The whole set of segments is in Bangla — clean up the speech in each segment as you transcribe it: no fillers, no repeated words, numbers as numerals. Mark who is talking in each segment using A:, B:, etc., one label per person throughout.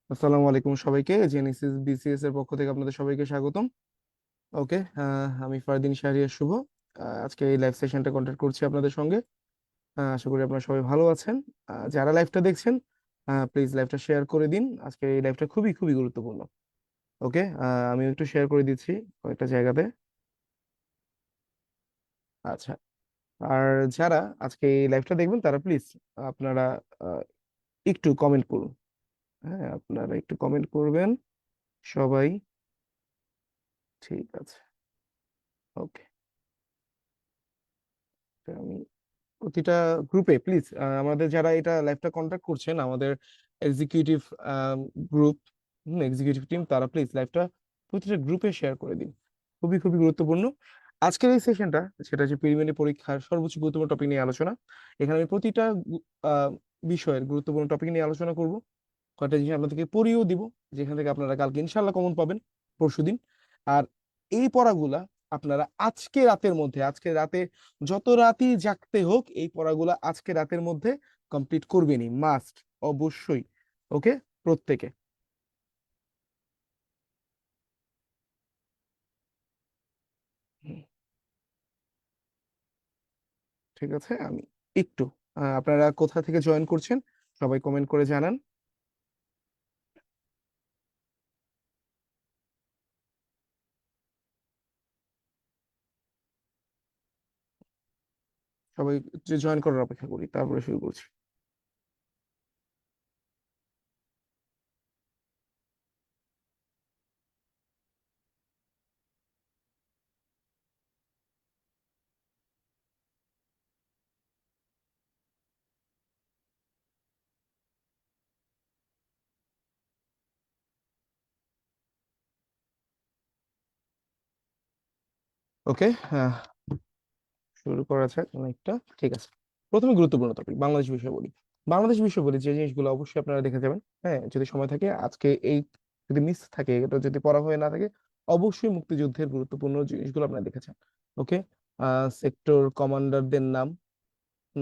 A: আসসালামু আলাইকুম সবাইকে। জেনেসিস বিসিএস এর পক্ষ থেকে আপনাদের সবাইকে স্বাগতম। ওকে, আমি ফারদিন শাহরিয়ার শুভ। আজকে এই লাইভ সেশনটা কন্ডাক্ট করছি আপনাদের সঙ্গে। আশা করি আপনারা সবাই ভালো আছেন। যারা লাইভটা দেখছেন, প্লিজ লাইভটা শেয়ার করে দিন। আজকে এই লাইভটা খুবই খুবই গুরুত্বপূর্ণ। ওকে, আমি একটু শেয়ার করে দিচ্ছি কয়েকটা জায়গাতে। আচ্ছা, আর যারা আজকে এই লাইভটা দেখবেন তারা প্লিজ আপনারা আহ, একটু কমেন্ট করুন। হ্যাঁ, আপনারা একটু কমেন্ট করবেন সবাই। ঠিক আছে, ওকে। আমি প্রতিটা গ্রুপে প্লিজ, আমাদের যারা এটা লাইভটা কন্ট্যাক্ট করছেন, আমাদের এক্সিকিউটিভ গ্রুপ, এক্সিকিউটিভ টিম, তারা প্লিজ লাইভটা প্রতিটা গ্রুপে শেয়ার করে দিন। খুবই খুবই গুরুত্বপূর্ণ আজকের এই সেশনটা, সেটা হচ্ছে প্রিলিমিনারি পরীক্ষার সর্বোচ্চ গুরুত্বপূর্ণ টপিক নিয়ে আলোচনা। এখানে আমি প্রতিটা আহ, বিষয়ের গুরুত্বপূর্ণ টপিক নিয়ে আলোচনা করব। কয়েকটা জিনিস আপনাদেরকে পড়িয়েও দিব, যেখান থেকে আপনারা কালকে ইনশাল্লাহ কমন পাবেন, পরশুদিন। আর এই পড়াগুলা আপনারা আজকে রাতের মধ্যে, আজকে রাতে যত রাতই জাগতে হোক, এই পড়াগুলা আজকে রাতের মধ্যে কমপ্লিট করবেনই, মাস্ট, অবশ্যই। ওকে, প্রত্যেকে। হুম, ঠিক আছে। আমি একটু, আপনারা কোথা থেকে জয়েন করছেন সবাই কমেন্ট করে জানান। সবাই যে জয়েন করার অপেক্ষা করি, তারপরে শুরু করছি। ওকে, শুরু করা যাক অনেকটা। ঠিক আছে, প্রথমে গুরুত্বপূর্ণ টপিক বাংলাদেশ বিষয় বলি। বাংলাদেশ বিষয় বলি যে জিনিসগুলো অবশ্যই আপনারা দেখে যাবেন। হ্যাঁ, যদি সময় থাকে আজকে এই, যদি মিস থাকে, এটা যদি পড়া হয়ে না থাকে, অবশ্যই মুক্তিযুদ্ধের গুরুত্বপূর্ণ জিনিসগুলো আপনারা দেখেছেন। ওকে, সেক্টর কমান্ডারদের নাম,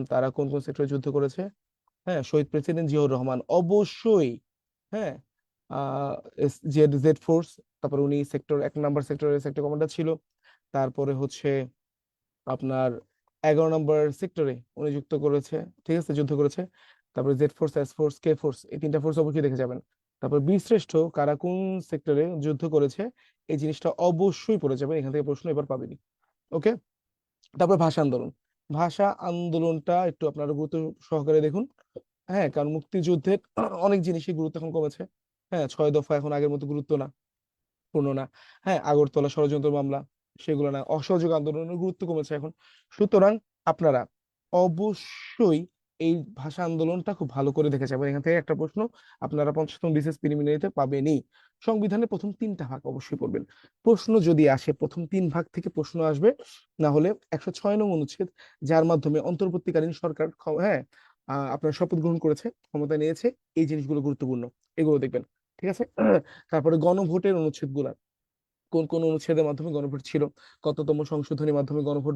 A: তারা কোন কোন সেক্টরে যুদ্ধ করেছে। হ্যাঁ, শহীদ প্রেসিডেন্ট জিয়াউর রহমান অবশ্যই। হ্যাঁ, আহ জেড জেড ফোর্স, তারপর উনি সেক্টর 1 নম্বর সেক্টরের সেক্টর কমান্ডার ছিল। তারপরে হচ্ছে আপনার 11 নম্বর সেক্টরে উনি যুক্ত করেছে, ঠিক আছে, যুদ্ধ করেছে। তারপরে Z force, S force, K force, এই 3টা ফোর্স অবশ্যই দেখে যাবেন। তারপর বীরশ্রেষ্ঠ কারা কোন সেক্টরে যুদ্ধ করেছে, এই জিনিসটা অবশ্যই পড়ে যাবেন, এখান থেকে প্রশ্ন এবার পাবেনি। ওকে, তারপর ভাষা আন্দোলন। ভাষা আন্দোলনটা একটু আপনারা গুরুত্ব সহকারে দেখুন। হ্যাঁ, কারণ মুক্তিযুদ্ধের অনেক জিনিসই গুরুত্ব এখন কমেছে। হ্যাঁ, 6 দফা এখন আগের মতো গুরুত্ব না, পূর্ণ না। হ্যাঁ, আগরতলা ষড়যন্ত্র মামলা, সেগুলো না, অসহযোগ আন্দোলনের গুরুত্ব কমেছে এখন। সুতরাং আপনারা অবশ্যই এই ভাষা আন্দোলনটা খুব ভালো করে দেখে যাবেন, এখান থেকে একটা প্রশ্ন আপনারা পঞ্চম বিশেষ প্রিলিমিনারিতে পাবেনই। সংবিধানের প্রথম 3টা ভাগ অবশ্যই পড়বেন। প্রশ্ন যদি আসে, প্রথম 3 ভাগ থেকে প্রশ্ন আসবে। না হলে 106 নং অনুচ্ছেদ, যার মাধ্যমে অন্তর্বর্তীকালীন সরকার হ্যাঁ, আপনার শপথ গ্রহণ করেছে, ক্ষমতা নিয়েছে, এই জিনিসগুলো গুরুত্বপূর্ণ, এগুলো দেখবেন। ঠিক আছে। তারপরে গণভোটের অনুচ্ছেদ গুলা, কোন কোন অনুচ্ছেদের মাধ্যমে গণভোট ছিল, কততম সংশোধনীর মাধ্যমে গণভোট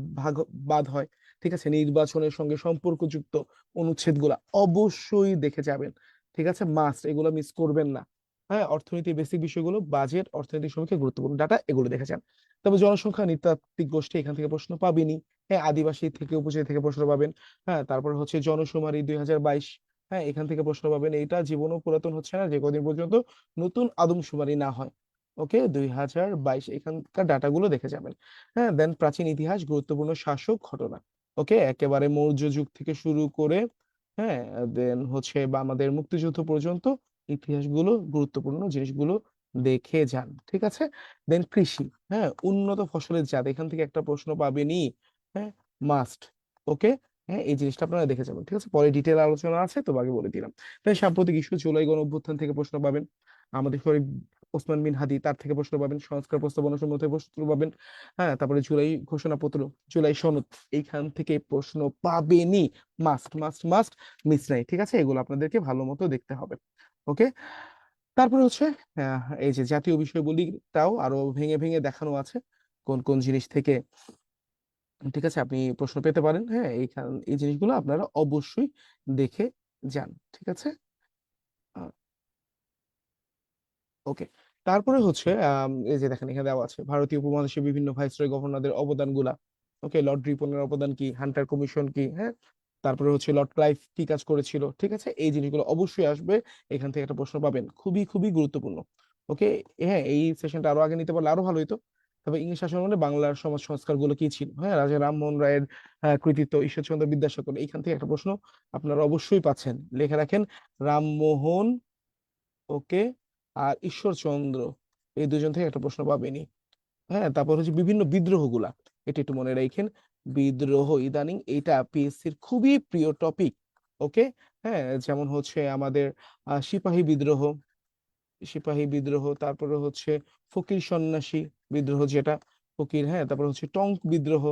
A: বাদ হয়। ঠিক আছে, নির্বাচনের সঙ্গে সম্পর্কযুক্ত অনুচ্ছেদগুলা অবশ্যই দেখে যাবেন। ঠিক আছে, মাস্ট, এগুলো মিস করবেন না। হ্যাঁ, অর্থনীতি বেসিক বিষয়গুলো, বাজেট, অর্থনৈতিক সমীক্ষা, গুরুত্বপূর্ণ ডাটা, এগুলো দেখে যান। তবে জনসংখ্যা, নৃতাত্ত্বিক গোষ্ঠী, এখান থেকে প্রশ্ন পাবেনই। হ্যাঁ, আদিবাসী থেকে উপজাতি থেকে প্রশ্ন পাবেন। হ্যাঁ, তারপর হচ্ছে জনশুমারি 2022, হ্যাঁ, এখান থেকে প্রশ্ন পাবেন। এটা জীবনও পুরাতন হচ্ছে না যে কদিন পর্যন্ত নতুন আদমশুমারি না হয়। ওকে, 2022 এখানকার ডাটাগুলো দেখে যাবেন। হ্যাঁ, দেন প্রাচীন ইতিহাস, গুরুত্বপূর্ণ শাসক, ঘটনা। ওকে, একেবারে মৌর্য যুগ থেকে শুরু করে, হ্যাঁ, দেন হচ্ছে বা আমাদের মুক্তিযুদ্ধ পর্যন্ত ইতিহাসগুলো, গুরুত্বপূর্ণ জিনিসগুলো দেখে যান। ঠিক আছে। দেন কৃষি, হ্যাঁ, উন্নত ফসলের জাত, এখান থেকে একটা প্রশ্ন পাবেনই। হ্যাঁ, মাস্ট। ওকে, হ্যাঁ, এই জিনিসটা আপনারা দেখে যাবেন। ঠিক আছে, পরে ডিটেল আলোচনা আছে, তো আগে বলে দিলাম। তাই সাম্প্রতিক ইস্যু, জুলাই গণ অভ্যুত্থান থেকে প্রশ্ন পাবেন। আমাদের শরীফ ওসমান বিন হাদি, তার থেকে প্রশ্ন পাবেন। সংস্কার প্রস্তাবনা সমূহ থেকে প্রশ্ন পাবেন। হ্যাঁ, তারপরে জুলাই ঘোষণাপত্র, জুলাই সনদ, এইখান থেকে প্রশ্ন পাবেনই। মাস্ট মাস্ট মাস্ট, মিস নাই। ঠিক আছে, এগুলো আপনাদেরকে ভালো মতো দেখতে হবে। ওকে, তারপরে হচ্ছে এই যে জাতীয় বিষয়বলিটাও আরো ভেঙে ভেঙে দেখানো আছে, কোন কোন জিনিস থেকে, ঠিক আছে, আপনি প্রশ্ন পেতে পারেন। হ্যাঁ, এই জিনিসগুলো আপনারা অবশ্যই দেখে যান। ঠিক আছে। ওকে, তারপরে হচ্ছে এই যে দেখেন এখানে দেওয়া আছে ভারতীয় উপমহাদেশের বিভিন্ন ভাইসরয় গভর্নরদের অবদান গুলা। ওকে, লর্ড রিপনের অবদান কি, হান্টার কমিশন কি, হ্যাঁ, তারপরে হচ্ছে লর্ড ক্লাইভ কি কাজ করেছিল, ঠিক আছে, এই জিনিসগুলো অবশ্যই আসবে। এখান থেকে একটা প্রশ্ন পাবেন, খুবই খুবই গুরুত্বপূর্ণ। ওকে, হ্যাঁ, এই সেশনটা আরো আগে নিতে পারলে আরো ভালো হতো। তবে ইংরেজ শাসন মানে বাংলার সমাজ সংস্কার গুলো কি ছিল, হ্যাঁ, রাজা রামমোহন রায়ের কৃতিত্ব, ঈশ্বরচন্দ্র বিদ্যাসাগর, এইখান থেকে একটা প্রশ্ন আপনারা অবশ্যই পাচ্ছেন, লিখে রাখেন। রামমোহন, ওকে, আর ঈশ্বরচন্দ্র, এই দুজন থেকে একটা প্রশ্ন পাবেনি। হ্যাঁ, তারপর হচ্ছে বিভিন্ন বিদ্রোহ গুলা, এটা একটু মনে রাখেন। বিদ্রোহ ইদানিং এটা পিএসসির খুবই প্রিয় টপিক। ওকে, হ্যাঁ, যেমন হচ্ছে আমাদের সিপাহী বিদ্রোহ, তারপরে হচ্ছে ফকির সন্ন্যাসী বিদ্রোহ যেটা, ফকির, হ্যাঁ, তারপর হচ্ছে টঙ্ক বিদ্রোহ,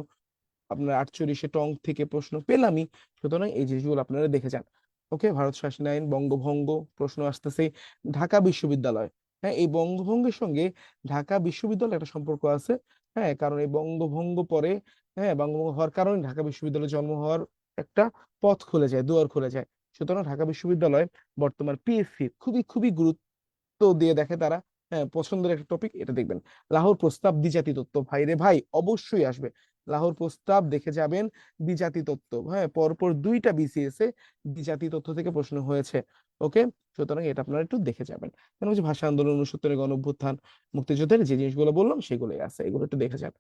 A: আপনার 48-এ টঙ্ক থেকে প্রশ্ন পেলামই। সুতরাং এই জিনিসগুলো আপনারা দেখে যান। ওকে, ভারত শাসন আইন, বঙ্গভঙ্গ প্রশ্ন আসতেছে। ঢাকা বিশ্ববিদ্যালয়, হ্যাঁ, এই বঙ্গভঙ্গের সঙ্গে ঢাকা বিশ্ববিদ্যালয় একটা সম্পর্ক আছে। হ্যাঁ, কারণ এই বঙ্গভঙ্গ পরে, হ্যাঁ, বঙ্গভঙ্গ হওয়ার কারণে ঢাকা বিশ্ববিদ্যালয় জন্ম হওয়ার একটা পথ খুলে যায়, দুয়ার খুলে যায়। সুতরাং ঢাকা বিশ্ববিদ্যালয় বর্তমান পিএসসি খুবই খুবই গুরুত্ব দিয়ে দেখে তারা। হ্যাঁ, পছন্দের একটা টপিক, এটা দেখবেন। লাহোর প্রস্তাব, দ্বিজাতি তত্ত্ব, ভাই রে ভাই অবশ্যই আসবে। লাহোর প্রস্তাব দেখে যাবেন। দ্বিজাতি তত্ত্ব, হ্যাঁ, পরপর দুইটা বিসিএস এ দ্বিজাতি তত্ত্ব থেকে প্রশ্ন হয়েছে। ওকে, সুতরাং এটা আপনারা একটু দেখে যাবেন। কেন হচ্ছে ভাষা আন্দোলন, 69-এর গণ অভ্যুত্থান, মুক্তিযুদ্ধের যে জিনিসগুলো বললাম সেগুলোই আছে, এগুলো একটু দেখে যান।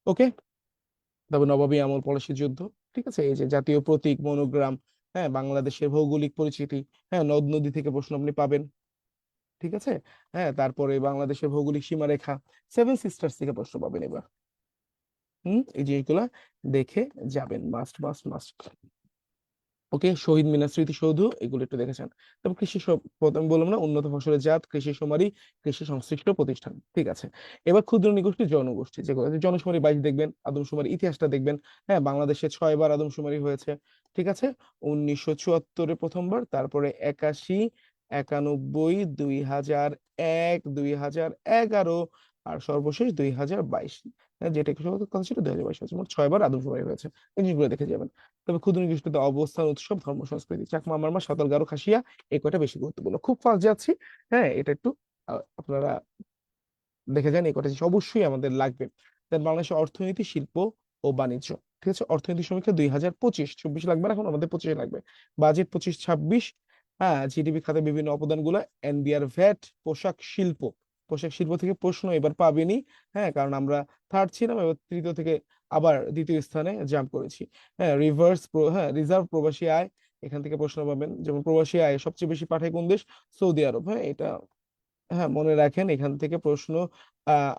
A: ওকে, তবে নবাবী আমল, পলাশী যুদ্ধ, ঠিক আছে, এই যে জাতীয় প্রতীক, মনোগ্রাম, হ্যাঁ, বাংলাদেশের ভৌগোলিক পরিচিতি, হ্যাঁ, নদ নদী থেকে প্রশ্ন আপনি পাবেন, ঠিক আছে, হ্যাঁ, তারপরে বাংলাদেশের ভৌগোলিক সীমারেখা, সেভেন সিস্টার্স থেকে প্রশ্ন পাবেন এবার। এই জিনিসগুলা দেখে যাবেন, মাস্ট মাস্ট মাস্ট। ওকে, শহীদ মিনার, স্মৃতিসৌধ, এগুলো একটু দেখেছেন। তারপর কৃষি প্রথমে বললাম না, উন্নত ফসলের জাত, কৃষি শুমারি, কৃষি সংশ্লিষ্ট প্রতিষ্ঠান, ঠিক আছে। এবার ক্ষুদ্র নিগোষ্ঠী, জনগোষ্ঠী, যেগুলো আছে, জনশুমারি 22 দেখবেন, আদমশুমারি ইতিহাসটা দেখবেন। হ্যাঁ, বাংলাদেশে 6 বার আদমশুমারি হয়েছে, ঠিক আছে। 1974-এ প্রথমবার, তারপরে 81, 91, 2001, 2011, আর সর্বশেষ 2022। হ্যাঁ, যেটা একটু কথা ছিল 2022 হয়েছে, মোট 6 বার আদমশুমারি হয়েছে। এই জিনিসগুলো দেখে যাবেন। তবে ক্ষুদ্র নিগোষ্ঠীতে অবস্থান, উৎসব, ধর্ম, সংস্কৃতি, চাকমা, মারমা, সাঁওতাল, গারো, খাসিয়া, এই কয়টা বেশি গুরুত্বপূর্ণ। খুব ফাস্ট যাচ্ছি, হ্যাঁ, এটা একটু আপনারা দেখে যান, এই কয়টা জিনিস অবশ্যই আমাদের লাগবে। দেন বাংলাদেশের অর্থনীতি, শিল্প ও বাণিজ্য, ঠিক আছে, অর্থনীতি সমীক্ষা 2025, 24 লাগবে না, এখন আমাদের 25 লাগবে। বাজেট 25-26, হ্যাঁ, জিডিপি খাতে বিভিন্ন অবদান গুলা, এনবিআর, ভ্যাট, পোশাক শিল্প থেকে প্রশ্ন এবার পাবেনি। হ্যাঁ, কারণ আমরা থার্ড ছিলাম, এবার তৃতীয় থেকে আবার দ্বিতীয় স্থানে জাম্প করেছি। হ্যাঁ, হ্যাঁ, রিজার্ভ প্রবাসী আয়, এখান থেকে প্রশ্ন পাবেন। যেমন প্রবাসী আয় সবচেয়ে বেশি পাঠায় কোন দেশ? সৌদি আরব, হ্যাঁ, এটা, হ্যাঁ, মনে রাখেন, এখান থেকে প্রশ্ন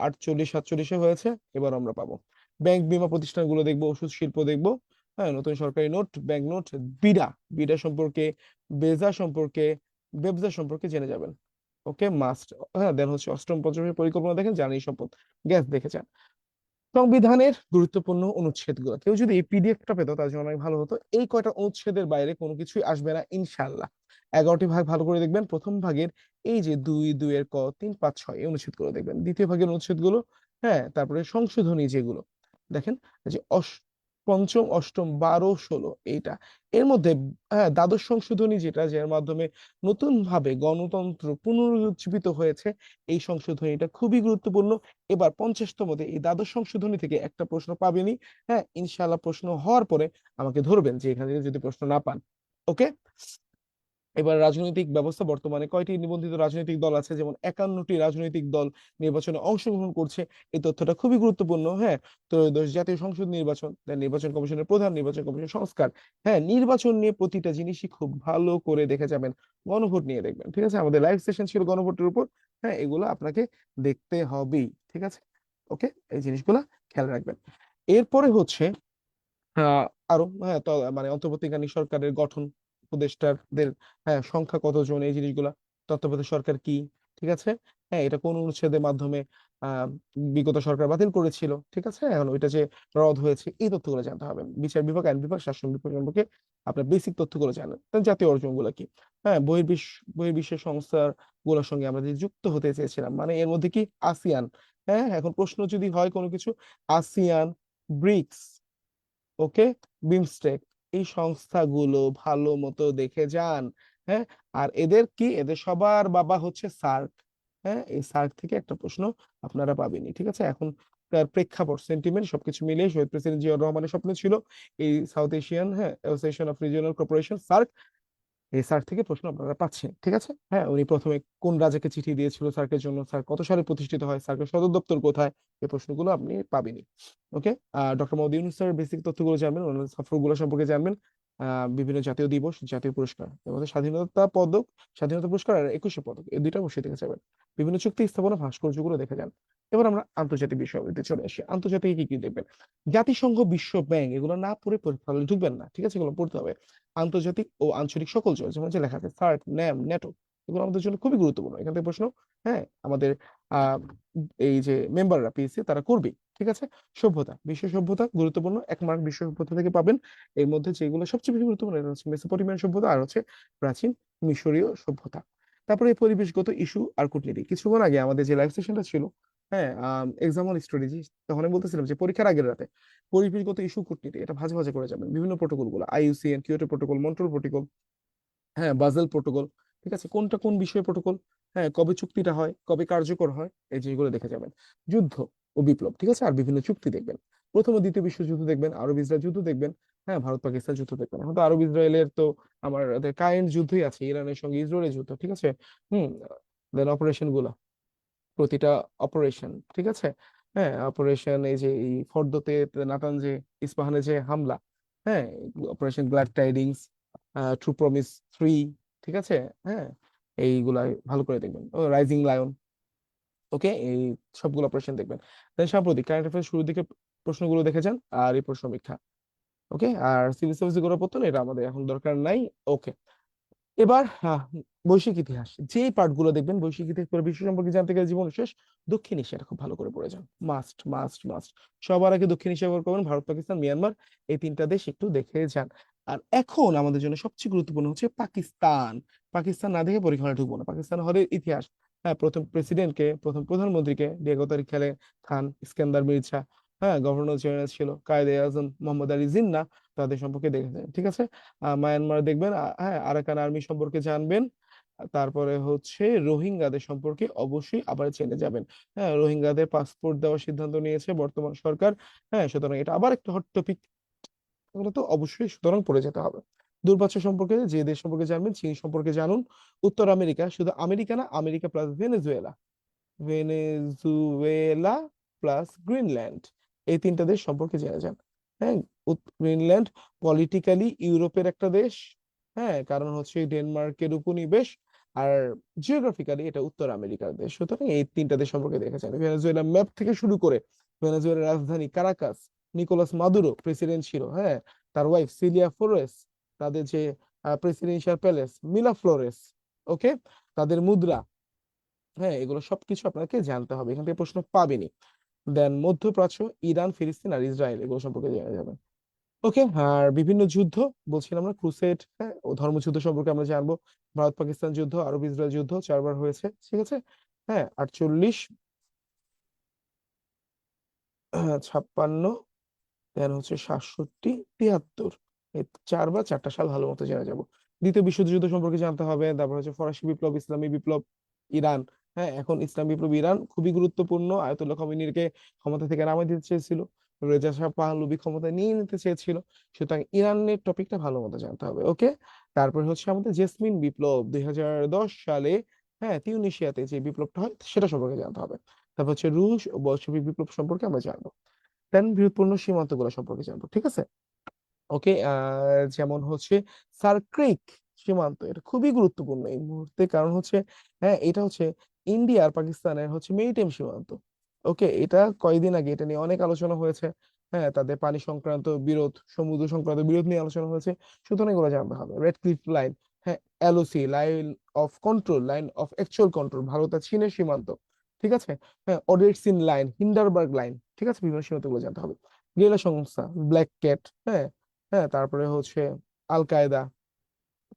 A: 48-47-এ হয়েছে, এবার আমরা পাবো। ব্যাংক, বীমা প্রতিষ্ঠানগুলো দেখবো, ওষুধ শিল্প দেখবো। হ্যাঁ, নতুন সরকারি নোট, ব্যাংক নোট, বিডা, সম্পর্কে, বেজা সম্পর্কে, বেবজা সম্পর্কে জেনে যাবেন। ওকে, মাস্ট। হ্যাঁ, দেন হচ্ছে অষ্টম পঞ্চমের পরিকল্পনা দেখেন, জ্বালানি সম্পদ, গ্যাস দেখেছেন। সংবিধানের গুরুত্বপূর্ণ অনুচ্ছেদগুলো কেউ যদি এই পিডিএফটা পেতো তার জন্য অনেক ভালো হতো। এই কয়টা অনুচ্ছেদের বাইরে কোনো কিছুই আসবে না ইনশাল্লাহ। 11টি ভাগ ভালো করে দেখবেন। প্রথম ভাগের এই যে 2, 2 এর ক, 3, 5, 6 এই অনুচ্ছেদগুলো দেখবেন। দ্বিতীয় ভাগের অনুচ্ছেদগুলো, হ্যাঁ, তারপরে সংশোধনী যেগুলো দেখেন, যে পঞ্চম, অষ্টম, 12, 16 এইটা, এর মধ্যে, হ্যাঁ, দ্বাদশ সংশোধনী যেটা, যার মাধ্যমে নতুন ভাবে গণতন্ত্র পুনরুজ্জীবিত হয়েছে, এই সংশোধনীটা খুবই গুরুত্বপূর্ণ। এবার 50তমতে এই দ্বাদশ সংশোধনী থেকে একটা প্রশ্ন পাবেনি। হ্যাঁ, ইনশাআল্লাহ প্রশ্ন হওয়ার পরে আমাকে ধরবেন যে এখান থেকে যদি প্রশ্ন না পান। ওকে, এবার রাজনৈতিক ব্যবস্থা, বর্তমানে কয়টি নিবন্ধিত রাজনৈতিক দল আছে? যেমন 51টি রাজনৈতিক দল নির্বাচনে অংশগ্রহণ করছে, এই তথ্যটা খুবই গুরুত্বপূর্ণ। হ্যাঁ, ত্রয়োদশ জাতীয় সংসদ নির্বাচন, দেন নির্বাচন কমিশনের প্রধান, নির্বাচন কমিশন সংস্কার, হ্যাঁ, নির্বাচন নিয়ে প্রতিটা জিনিসই খুব ভালো করে দেখে যাবেন। গণভোট নিয়ে দেখবেন, ঠিক আছে, আমাদের লাইভ সেশন ছিল গণভোটের উপর। হ্যাঁ, এগুলো আপনাকে দেখতে হবেই, ঠিক আছে। ওকে, এই জিনিসগুলা খেয়াল রাখবেন। এরপরে হচ্ছে আহ আরো, হ্যাঁ, মানে অন্তর্বর্তীকালীন সরকারের গঠন, উপদেষ্টাদের, হ্যাঁ, সংখ্যা কতজন, এই জিনিসগুলা, তত্ত্বাবধায়ক সরকার কি, ঠিক আছে, হ্যাঁ, এটা কোন অনুচ্ছেদের মাধ্যমে আহ বিগত সরকার বাতিল করেছিল, ঠিক আছে, এখন ওইটা যে রদ হয়েছে, এই তথ্যগুলো জানতে হবে। বিচার বিভাগ, আইন বিভাগ, শাসন বিভাগ সম্পর্কে আপনার বেসিক তথ্যগুলো জানেন। তাহলে জাতীয় অর্জনগুলো কি? হ্যাঁ, বহির্বিশ্ব সংস্থার গুলোর সঙ্গে আমরা যে যুক্ত হতে চেয়েছিলাম, মানে এর মধ্যে কি আসিয়ান, হ্যাঁ, এখন প্রশ্ন যদি হয় কোনো কিছু, আসিয়ান, ব্রিক্স, ওকে, বিমস্টেক, এই সংস্থাগুলো ভালো মতো দেখে যান। হ্যাঁ, আর এদের কি, এদের সবার বাবা হচ্ছে সার্ক। হ্যাঁ, এই সার্ক থেকে একটা প্রশ্ন আপনারা পাবেনই, ঠিক আছে। এখন তার প্রেক্ষাপট, সেন্টিমেন্ট সবকিছু মিলিয়ে শহীদ প্রেসিডেন্ট জিয়াউর রহমানের স্বপ্ন ছিল এই সাউথ এশিয়ান, হ্যাঁ, association of regional corporation, SAARC, এই স্যার থেকে প্রশ্ন আপনারা পাচ্ছেন, ঠিক আছে। হ্যাঁ, উনি প্রথমে কোন রাজাকে চিঠি দিয়েছিল স্যারকের জন্য, স্যার কত সালে প্রতিষ্ঠিত হয়, স্যারকের সদর দপ্তর কোথায়, এই প্রশ্নগুলো আপনি পাবেনই। Okay. Doctor Mohammad Yunus sir basic তথ্যগুলো জানবেন, ওনার সফরগুলো সম্পর্কে জানবেন, বিভিন্ন জাতীয় দিবস, জাতীয় পুরস্কার, এর মধ্যে স্বাধীনতা পদক, স্বাধীনতা পুরস্কার আর 21শে পদক, এই দুইটা অবশ্যই দেখে যাবেন। বিভিন্ন চুক্তি স্থাপনা ভাস্কর্যগুলো দেখে যান। এবার আমরা আন্তর্জাতিক বিষয়গুলোতে চলে আসি। আন্তর্জাতিক কি কি দেখবেন? জাতিসংঘ, বিশ্ব ব্যাংক, এগুলো না পড়ে পরীক্ষা হলে ঢুকবেন না, ঠিক আছে, এগুলো পড়তে হবে। আন্তর্জাতিক ও আঞ্চলিক সকল জোট, যেমন যে লেখা আছে সার্ক, ন্যাম, ন্যাটো, এগুলো আমাদের জন্য খুবই গুরুত্বপূর্ণ। এখান থেকে প্রশ্ন, হ্যাঁ, আমাদের আহ এই যে মেম্বাররা পিএসসি তারা করবে, ঠিক আছে। সভ্যতা, বিশ্ব সভ্যতা গুরুত্বপূর্ণ, 1 মার্ক বিশ্ব সভ্যতা থেকে পাবেন। এর মধ্যে যেগুলো সবচেয়ে বেশি গুরুত্বপূর্ণ এটা হচ্ছে মেসোপটেমিয়ান সভ্যতা আর হচ্ছে প্রাচীন মিশরীয় সভ্যতা। তারপরে এই পরিবেশগত ইস্যু আর কূটনীতি। কিছুক্ষণ আগে আমাদের যে লাইভ সেশনটা ছিল, হ্যাঁ, এক্সাম অন স্ট্র্যাটেজি, তখন আমি বলতেছিলাম যে পরীক্ষার আগের রাতে পরিবেশগত ইস্যু কূটনীতি এটা ভাঁজে ভাঁজে করে যাবেন। বিভিন্ন প্রোটোকল গুলো, IUCN, Kyoto protocol, Montreal protocol, হ্যাঁ, বাজেল প্রোটোকল, ঠিক আছে, কোনটা কোন বিষয়ে প্রোটোকল, হ্যাঁ, কবে চুক্তিটা হয়, কবে কার্যকর হয়, এই জিনিসগুলো দেখে যাবেন। যুদ্ধ ও বিপ্লব, ঠিক আছে, আর বিভিন্ন চুক্তি দেখবেন। প্রথম ও দ্বিতীয় বিশ্বযুদ্ধ দেখবেন, আরব ইসরায়েল যুদ্ধ দেখবেন, হ্যাঁ, ভারত পাকিস্তান যুদ্ধ দেখবেন। এখন তো আরব ইসরায়েলের তো আমাদের কারেন্ট যুদ্ধই আছে, ইরানের সঙ্গে ইসরায়েলের যুদ্ধ, ঠিক আছে। হুম। দেন অপারেশন গুলা, প্রতিটা অপারেশন, ঠিক আছে। হ্যাঁ, অপারেশন এই যে এই ফর্দতে নাতানজে, ইস্পাহানে যে হামলা, হ্যাঁ, operation glad tidings, true promise 3, ঠিক আছে। হ্যাঁ, এইগুলা ভালো করে দেখবেন। ও রাইজিং লায়ন, ওকে, এই সবগুলো অপারেশন দেখবেন। দেন সাম্প্রতিক কারেন্ট অ্যাফেয়ার্স শুরুর দিকে প্রশ্নগুলো দেখে যান, আর এই প্রশ্ন সমীক্ষা, ওকে। আর সিভিল সার্ভিস গোড়াপত্তন এটা আমাদের এখন দরকার নাই। ওকে। এবার বৈশ্বিক ইতিহাস, যে পার্টগুলো দেখবেন বৈশ্বিক ইতিহাস পুরো বিশ্ব সম্পর্কে জানতে গেলে জীবন শেষ। দক্ষিণ এশিয়াটা খুব ভালো করে পড়ে যান, মাস্ট মাস্ট মাস্ট। সবার আগে দক্ষিণ এশিয়া ব্যবহার করবেন, ভারত, পাকিস্তান, মিয়ানমার, এই তিনটা দেশ একটু দেখে যান। আর এখন আমাদের জন্য সবচেয়ে গুরুত্বপূর্ণ হচ্ছে পাকিস্তান। পাকিস্তান না দেখে পরীক্ষা হলে ঢুকবো না। পাকিস্তান হলে ইতিহাস, হ্যাঁ, প্রথম প্রেসিডেন্টকে, প্রথম প্রধানমন্ত্রীকে, ডিয়েগো তারিক খান, ইস্কান্দার মির্জা, হ্যাঁ, গভর্নর জেনারেল ছিল কায়েদে আজম মোহাম্মদ আলী জিন্নাহ, তাদের সম্পর্কে দেখেছেন, ঠিক আছে। মায়ানমার দেখবেন, হ্যাঁ, আরাকান আর্মি সম্পর্কে জানবেন। তারপরে হচ্ছে রোহিঙ্গাদের সম্পর্কে অবশ্যই আবার জেনে যাবেন। হ্যাঁ, রোহিঙ্গাদের পাসপোর্ট দেওয়ার সিদ্ধান্ত নিয়েছে বর্তমান সরকার। হ্যাঁ, সুতরাং এটা আবার একটা হট টপিক, এগুলো তো অবশ্যই সুতরাং পড়ে যেতে হবে। দূরপ্রাচ্য সম্পর্কে যে দেশ সম্পর্কে জানবেন, চীন সম্পর্কে জানুন। উত্তর আমেরিকা, শুধু আমেরিকা না, America plus Venezuela, Venezuela plus Greenland, এই তিনটা দেশ সম্পর্কে জেনে যান। হ্যাঁ, গ্রিনল্যান্ড পলিটিক্যালি ইউরোপের একটা দেশ, হ্যাঁ, কারণ হচ্ছে ডেনমার্কের উপনিবেশ, আর জিওগ্রাফিক্যালি এটা উত্তর আমেরিকার দেশ, সুতরাং এই তিনটা দেশ সম্পর্কে দেখে যান। ভেনেজুয়েলা ম্যাপ থেকে শুরু করে, ভেনেজুয়েলার রাজধানী কারাকাস, নিকোলাস মাদুরো প্রেসিডেন্ট ছিল, হ্যাঁ, তার ওয়াইফ সিলিয়া ফ্লোরেস, তাদের যে প্রেসিডেন্সিয়াল প্যালেস মিলা ফ্লোরেস, ওকে, তাদের মুদ্রা, হ্যাঁ, এগুলো সবকিছু আপনাকে জানতে হবে, এখান থেকে প্রশ্ন পাবেনই। দেন মধ্যপ্রাচ্য, ইরান, ফিলিস্তিন আর ইসরায়েল, এগুলো সম্পর্কে জেনে যাবেন। ওকে। আর বিভিন্ন যুদ্ধ বলছিলাম আমরা, ক্রুসেড, হ্যাঁ, ও ধর্মযুদ্ধ সম্পর্কে আমরা জানবো। ভারত পাকিস্তান যুদ্ধ, আরব ইসরায়েল যুদ্ধ 4বার হয়েছে, ঠিক আছে। হ্যাঁ, 48, 56, দেন হচ্ছে 67, 73, এই 4 বা 4টা সাল ভালো মতো জেনে যাব। দ্বিতীয় বিশ্বযুদ্ধ সম্পর্কে জানতে হবে। তারপর হচ্ছে ফরাসি বিপ্লব, ইসলামী বিপ্লব, ইরান, হ্যাঁ, এখন ইসলাম বিপ্লব ইরান খুবই গুরুত্বপূর্ণ। আয়াতুল্লাহ খামেনিকে ক্ষমতা থেকে নামিয়ে দিতে চেয়েছিল, রেজা শাহ পাহলভি ক্ষমতা নিয়ে নিতে চেয়েছিল, সুতরাং ইরানের টপিকটা ভালো মতো জানতে হবে, ওকে। তারপর হচ্ছে আমাদের জেসমিন বিপ্লব 2010 সালে, হ্যাঁ, তিউনিসিয়াতে যে বিপ্লবটা হয় সেটা সম্পর্কে জানতে হবে। তারপর হচ্ছে রুশ ও বলশেভিক বিপ্লব সম্পর্কে আমরা জানবো। দেন বৃহৎপূর্ণ সীমান্তগুলো সম্পর্কে জানবো, ঠিক আছে। ওকে। যেমন হচ্ছে সার্ক্রিক সীমান্ত, এটা খুবই গুরুত্বপূর্ণ এই মুহূর্তে, কারণ হচ্ছে, হ্যাঁ, এটা হচ্ছে ইন্ডিয়া আর পাকিস্তানের হচ্ছে মেরিটাইম সীমান্ত। ওকে, এটা কয়েকদিন আগে এটা নিয়ে অনেক আলোচনা হয়েছে, হ্যাঁ, তাদের পানি সংক্রান্ত বিরোধ, সমুদ্র সংক্রান্ত বিরোধ নিয়ে আলোচনা হয়েছে, সুতরাং এগুলো জানতে হবে। রেড ক্লিফ লাইন, হ্যাঁ, LOC, line of control, line of actual control, Bharat আর চীনের সীমান্ত, ঠিক আছে। হ্যাঁ, ওডেটসিন লাইন, হিন্ডারবার্গ লাইন, ঠিক আছে, বিভিন্ন সীমান্তগুলো জানতে হবে। গেরিলা সংস্থা, ব্ল্যাক ক্যাট, হ্যাঁ, হ্যাঁ, তারপরে হচ্ছে আল কায়দা,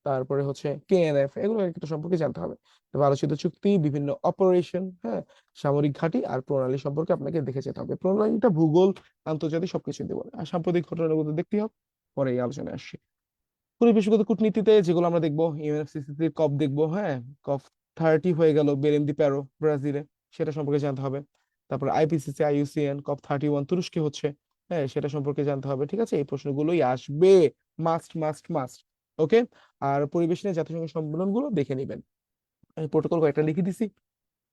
A: তারপরে হচ্ছে কেএনএফ, এগুলো একটা সম্পর্কে জানতে হবে। তবে আলোচিত চুক্তি, বিভিন্ন অপারেশন, হ্যাঁ, সামরিক ঘাঁটি আর প্রণালী সম্পর্কে আপনাকে দেখে যেতে হবে। প্রণালীটা ভূগোল, আন্তর্জাতিক সবকিছু দেবো, আর সাম্প্রতিক ঘটনাগুলো দেখতে হবে, পরে এই আলোচনায় আসছি। পরিবেশগত কূটনীতিতে যেগুলো আমরা দেখবো, ইউএনএফসিসিসির কপ দেখবো, হ্যাঁ, কপ COP30 হয়ে গেল বেলেম দি প্যারো ব্রাজিলে, সেটা সম্পর্কে জানতে হবে। তারপর IPCC IUCN COP31 তুরস্কে হচ্ছে, হ্যাঁ সেটা সম্পর্কে জানতে হবে। ঠিক আছে, এই প্রশ্নগুলোই আসবে, মাস্ট মাস্ট মাস্ট। ওকে, আর পরিবেশ নিয়ে জাতিসংঘ সম্মেলন গুলো দেখে নেবেন। আমি প্রোটোকল কয়েকটা লিখে দিছি,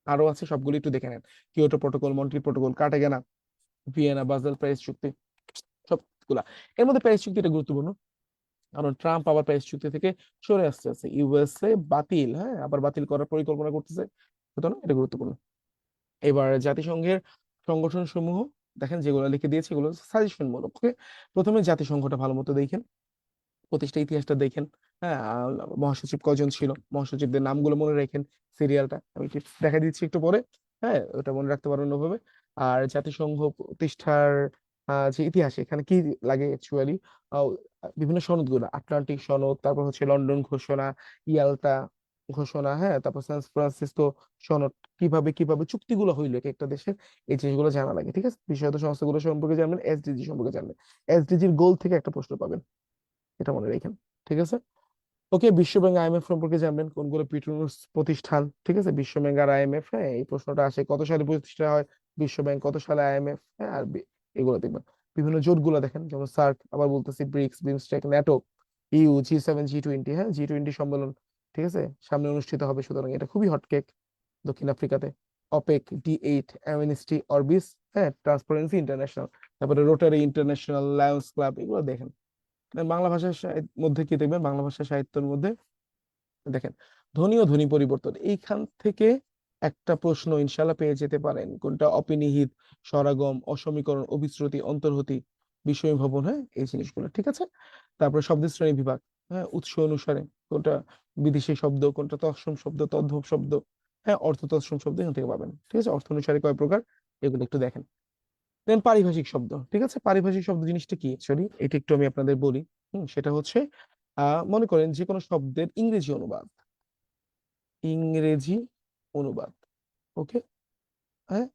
A: আরো আছে, সবগুলো একটু দেখে নেন। Kyoto protocol, Montreal protocol, Cartagena, Vienna, Basel, Paris চুক্তি, সবগুলা। এর মধ্যে প্যারিস চুক্তিটা গুরুত্বপূর্ণ, কারণ ট্রাম্প আবার প্যারিস চুক্তি থেকে সরে আসতে আছে, ইউএসএ বাতিল, হ্যাঁ আবার বাতিল করার পরিকল্পনা করতেছে, সুতরাং এটা গুরুত্বপূর্ণ। এবার জাতিসংঘের সংগঠন সমূহ দেখেন, যেগুলো লিখে দিয়েছে এগুলো সাজেশন মূলক। ওকে, প্রথমে জাতিসংঘটা ভালো মতো দেখেন, প্রতিষ্ঠা ইতিহাসটা দেখেন। হ্যাঁ, মহাসচিব কয়জন ছিল, মহাসচিবদের নামগুলো মনে রাখেন, সিরিয়ালটা আমি দেখা দিচ্ছি একটু পরে। হ্যাঁ, ওটা মনে রাখতে পারেন ওভাবে। আর জাতিসংঘ প্রতিষ্ঠার যে ইতিহাস, এখানে কি লাগে অ্যাকচুয়ালি, বিভিন্ন সনদগুলো, আটলান্টিক সনদ, তারপর হচ্ছে লন্ডন ঘোষণা, ইয়ালটা ঘোষণা, হ্যাঁ তারপর সান ফ্রান্সিসকো সনদ, কিভাবে কিভাবে চুক্তিগুলো হইলো এক একটা দেশের, এই জিনিসগুলো জানা লাগে। ঠিক আছে, বিষয়ত সংস্থাগুলো সম্পর্কে জানবেন, এসডিজি সম্পর্কে জানবেন, এসডিজির গোল থেকে একটা প্রশ্ন পাবেন, এটা মনে রাখেন। ঠিক আছে, ওকে, বিশ্বব্যাংক IMF সম্পর্কে জানবেন, কোনগুলো পিটুনিস প্রতিষ্ঠান। ঠিক আছে, বিশ্বব্যাংক আর IMF, হ্যাঁ এই প্রশ্নটা আসে, কত সালে প্রতিষ্ঠা হয় বিশ্বব্যাংক, কত সালে IMF, হ্যাঁ আর এগুলো দেখবেন। বিভিন্ন জোটগুলো দেখেন, যেমন সার্ক, আবার বলতেছি bricks, BIMSTEC, NATO, you, G7, G20, হ্যাঁ G20 সম্মেলন, ঠিক আছে সামনে অনুষ্ঠিত হবে, সুতরাং এটা খুবই হটকেক দক্ষিণ আফ্রিকাতে। অপেক, D8, অ্যামনেস্টি অরবিস, হ্যাঁ ট্রান্সপারেন্সি ইন্টারন্যাশনাল, তারপরে রোটারি ইন্টারন্যাশনাল, লায়ন্স ক্লাব, এগুলো দেখেন। বাংলা ভাষার মধ্যে কি দেখবেন, বাংলা ভাষা সাহিত্যের মধ্যে দেখেন, ধ্বনি ও ধ্বনি পরিবর্তন, এইখান থেকে একটা প্রশ্ন ইনশাল্লাহ পেয়ে যেতে পারেন, কোনটা অপিনিহিত, স্বরাগম, অসমীকরণ, অভিশ্রুতি, অন্তর্হতি, বিষয় ভবন, হ্যাঁ এই জিনিসগুলো। ঠিক আছে, তারপরে শব্দের শ্রেণী বিভাগ, হ্যাঁ উৎস অনুসারে কোনটা বিদেশি শব্দ, কোনটা তৎসম শব্দ, তদ্ভব শব্দ, হ্যাঁ অর্থ তৎসম শব্দ এখান থেকে পাবেন। ঠিক আছে, অর্থ অনুসারে কয় প্রকার, এগুলো একটু দেখেন। দেন পারিভাষিক শব্দ, ঠিক আছে, পারিভাষিক শব্দ জিনিসটা কি অ্যাকচুয়ালি, এটা একটু আমি আপনাদের বলি। সেটা হচ্ছে মনে করেন যে কোনো শব্দের ইংরেজি অনুবাদ, ইংরেজি অনুবাদ, ওকে, হ্যাঁ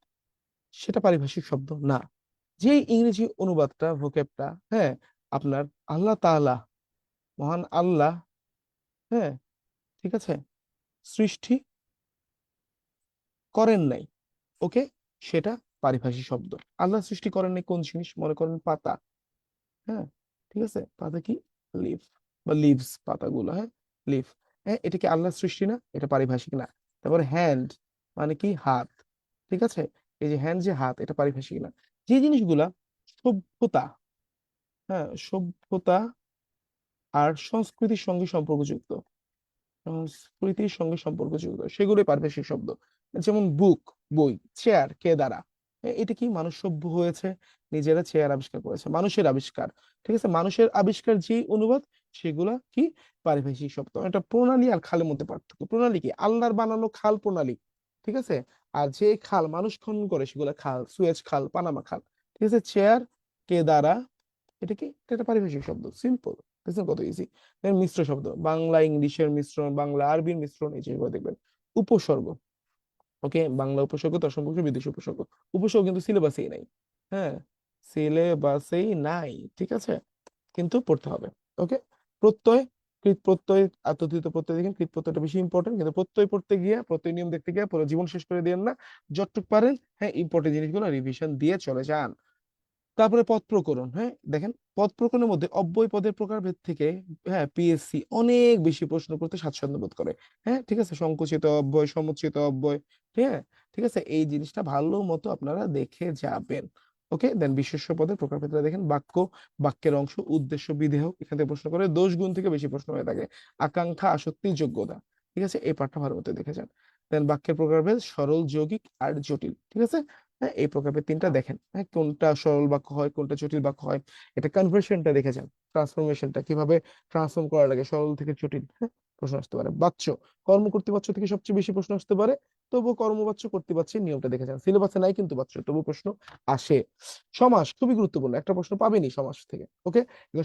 A: সেটা পারিভাষিক শব্দ না। যে ইংরেজি অনুবাদটা, ভোকেবটা, হ্যাঁ আপনার আল্লাহ তাআলা, মহান আল্লাহ, হ্যাঁ ঠিক আছে, সৃষ্টি করেন নাই, ওকে, সেটা পারিভাষিক শব্দ। আল্লাহ সৃষ্টি করেন নাই কোন জিনিস, মনে করেন পাতা, হ্যাঁ ঠিক আছে, পাতা কি, লিফ বা লিভস, পাতাগুলো, হ্যাঁ লিফ, হ্যাঁ এটা কি আল্লাহর সৃষ্টি না, এটা পারিভাষিক না। তারপরে হ্যান্ড, মানে কি হাত, ঠিক আছে, এই যে হ্যান্ড যে হাত, এটা পারিভাষিক না। যে জিনিসগুলা সভ্যতা, হ্যাঁ সভ্যতা আর সংস্কৃতির সঙ্গে সম্পর্কযুক্ত, সংস্কৃতির সঙ্গে সম্পর্কযুক্ত, সেগুলোই পারিভাষিক শব্দ। যেমন বুক, বই, চেয়ার, কে দ্বারা, এটা কি মানুষ সভ্য হয়েছে, নিজেরা চেয়ার আবিষ্কার করেছে, মানুষের আবিষ্কার। ঠিক আছে, মানুষের আবিষ্কার যে অনুবাদ, সেগুলা কি পারিভাষিক শব্দ। এটা প্রণালী আর খালের মধ্যে পার্থক্য, প্রণালী কি আল্লাহর বানানো খাল প্রণালী, ঠিক আছে, আর যে খাল মানুষ খনন করে সেগুলা খাল, সুয়েজ খাল, পানামা খাল। ঠিক আছে, চেয়ার, কে দ্বারা, এটা কি, এটা একটা পারিভাষিক শব্দ, সিম্পল, দেখছেন কত ইজি। মিশ্র শব্দ, বাংলা ইংলিশের মিশ্রণ, বাংলা আরবির মিশ্রণ, এই জিনিসগুলো দেখবেন। উপসর্গ, ওকে, বাংলা উপসর্গ, তার সম্পর্কে বিদেশি উপসর্গ। উপসর্গ কিন্তু সিলেবাসেই নাই, হ্যাঁ সিলেবাসেই নাই, ঠিক আছে, কিন্তু পড়তে হবে। ওকে, প্রত্যয়, কৃত প্রত্যয়, আত্মতৃত প্রত্যয়, দেখেন কৃত প্রত্যয়টা বেশি ইম্পর্টেন্ট, কিন্তু প্রত্যয় পড়তে গিয়ে, প্রত্যয় নিয়ম দেখতে গিয়ে পুরো জীবন শেষ করে দিয়েন না, যতটুক পারেন হ্যাঁ ইম্পর্টেন্ট জিনিসগুলো রিভিশন দিয়ে চলে যান। তারপরে পদ প্রকরণ, হ্যাঁ দেখেন, পদ প্রকরণের মধ্যে অব্যয় পদের প্রকারভেদ থেকে, হ্যাঁ পিএসসি অনেক বেশি প্রশ্ন করতে স্বাচ্ছন্দ্য বোধ করে। হ্যাঁ ঠিক আছে, সংকুচিত অব্যয়, সমুচ্চিত অব্যয়, হ্যাঁ ঠিক আছে, এই জিনিসটা ভালো মতো আপনারা দেখে যাবেন। ওকে, দেন বিশেষ্য পদের প্রকারভেদটা দেখেন, বাক্য, বাক্যের অংশ, উদ্দেশ্য, বিধেয়, এখান থেকে প্রশ্ন করে, দোষ গুণ থেকে বেশি প্রশ্ন হয়ে থাকে, আকাঙ্ক্ষা, আসক্তি, যোগ্যতা। ঠিক আছে, এই পাঠটা ভালো মতো দেখে যান। দেন বাক্যের প্রকারভেদ, সরল, যৌগিক আর জটিল। ঠিক আছে, হ্যাঁ এই প্রকারের তিনটা দেখেন, হ্যাঁ কোনটা সরল বাক্য হয়, কোনটা জটিল বাক্য হয়, এটা কনভার্সনটা দেখে যান, ট্রান্সফরমেশনটা কিভাবে ট্রান্সফর্ম করা লাগে সরল থেকে জটিল, হ্যাঁ প্রশ্ন আসতে পারে। বাচ্য, কর্ম কর্তৃবাচ্য থেকে সবচেয়ে বেশি প্রশ্ন আসতে পারে, তবুও কর্মবাচ্য কর্তৃবাচ্যের নিয়মটা দেখে যান, সিলেবাসে নাই কিন্তু বাচ্য, তবু প্রশ্ন আসে। সমাস খুবই গুরুত্বপূর্ণ, একটা প্রশ্ন পাবেনি সমাস থেকে। ওকে,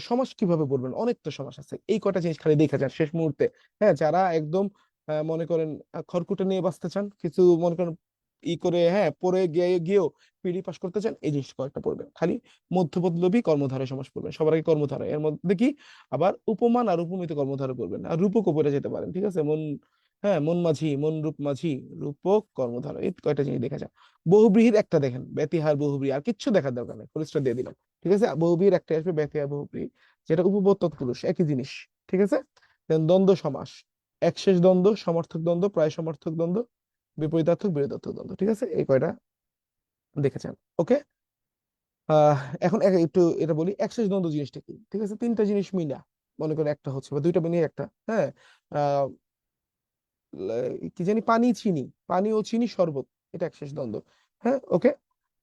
A: সমাস কিভাবে বলবেন, অনেক তো সমাস আছে, এই কটা জিনিস খালি দেখে যান শেষ মুহূর্তে। হ্যাঁ যারা একদম মনে করেন খড়কুটো নিয়ে বাঁচতে চান, কিছু মনে করেন করে, হ্যাঁ পরে গিয়েও পিডি পাস করতে চান, এই জিনিস কয়েকটা পড়বেন খালি। মধ্যপদলোপী কর্মধারয় সমাস পড়বেন, সবার আগে কর্মধারয়, এর মধ্যে কি আবার উপমান আর উপমিত কর্মধারয় পড়বেন, আর রূপকও পড়ে যেতে পারেন। ঠিক আছে, এমন হ্যাঁ, মন মাঝি, মন রূপ মাঝি, রূপক কর্মধারা, এই কয়টা জিনিস দেখা যায়। বহুব্রীহির একটা দেখেন, ব্যতিহার বহুব্রীহি, আর কিচ্ছু দেখার দরকার নেই, ফুলস্টপ দিয়ে দিলাম। ঠিক আছে, বহুব্রীহির একটা আসবে, ব্যতিহার বহুব্রীহি, যেটা উপপদ তৎপুরুষ, একই জিনিস। ঠিক আছে। দেন দ্বন্দ্ব সমাস, একশেষ দ্বন্দ্ব, সমার্থক দ্বন্দ্ব, প্রায় সমার্থক দ্বন্দ্ব, বিপরীতার্থক, বিরোধার্থক দ্বন্দ্ব। ঠিক আছে, এই কয়টা দেখেছেন। ওকে। আহ এখন একটু এটা বলি, একশেষ দ্বন্দ্ব জিনিসটা কি। ঠিক আছে, তিনটা জিনিস মিলা, মনে করে একটা হচ্ছে, বা দুইটা মিলিয়ে একটা, হ্যাঁ, আহ কি জানি, পানি চিনি, পানি ও চিনি শরবত, এটা একশেষ দ্বন্দ্ব। হ্যাঁ, ওকে।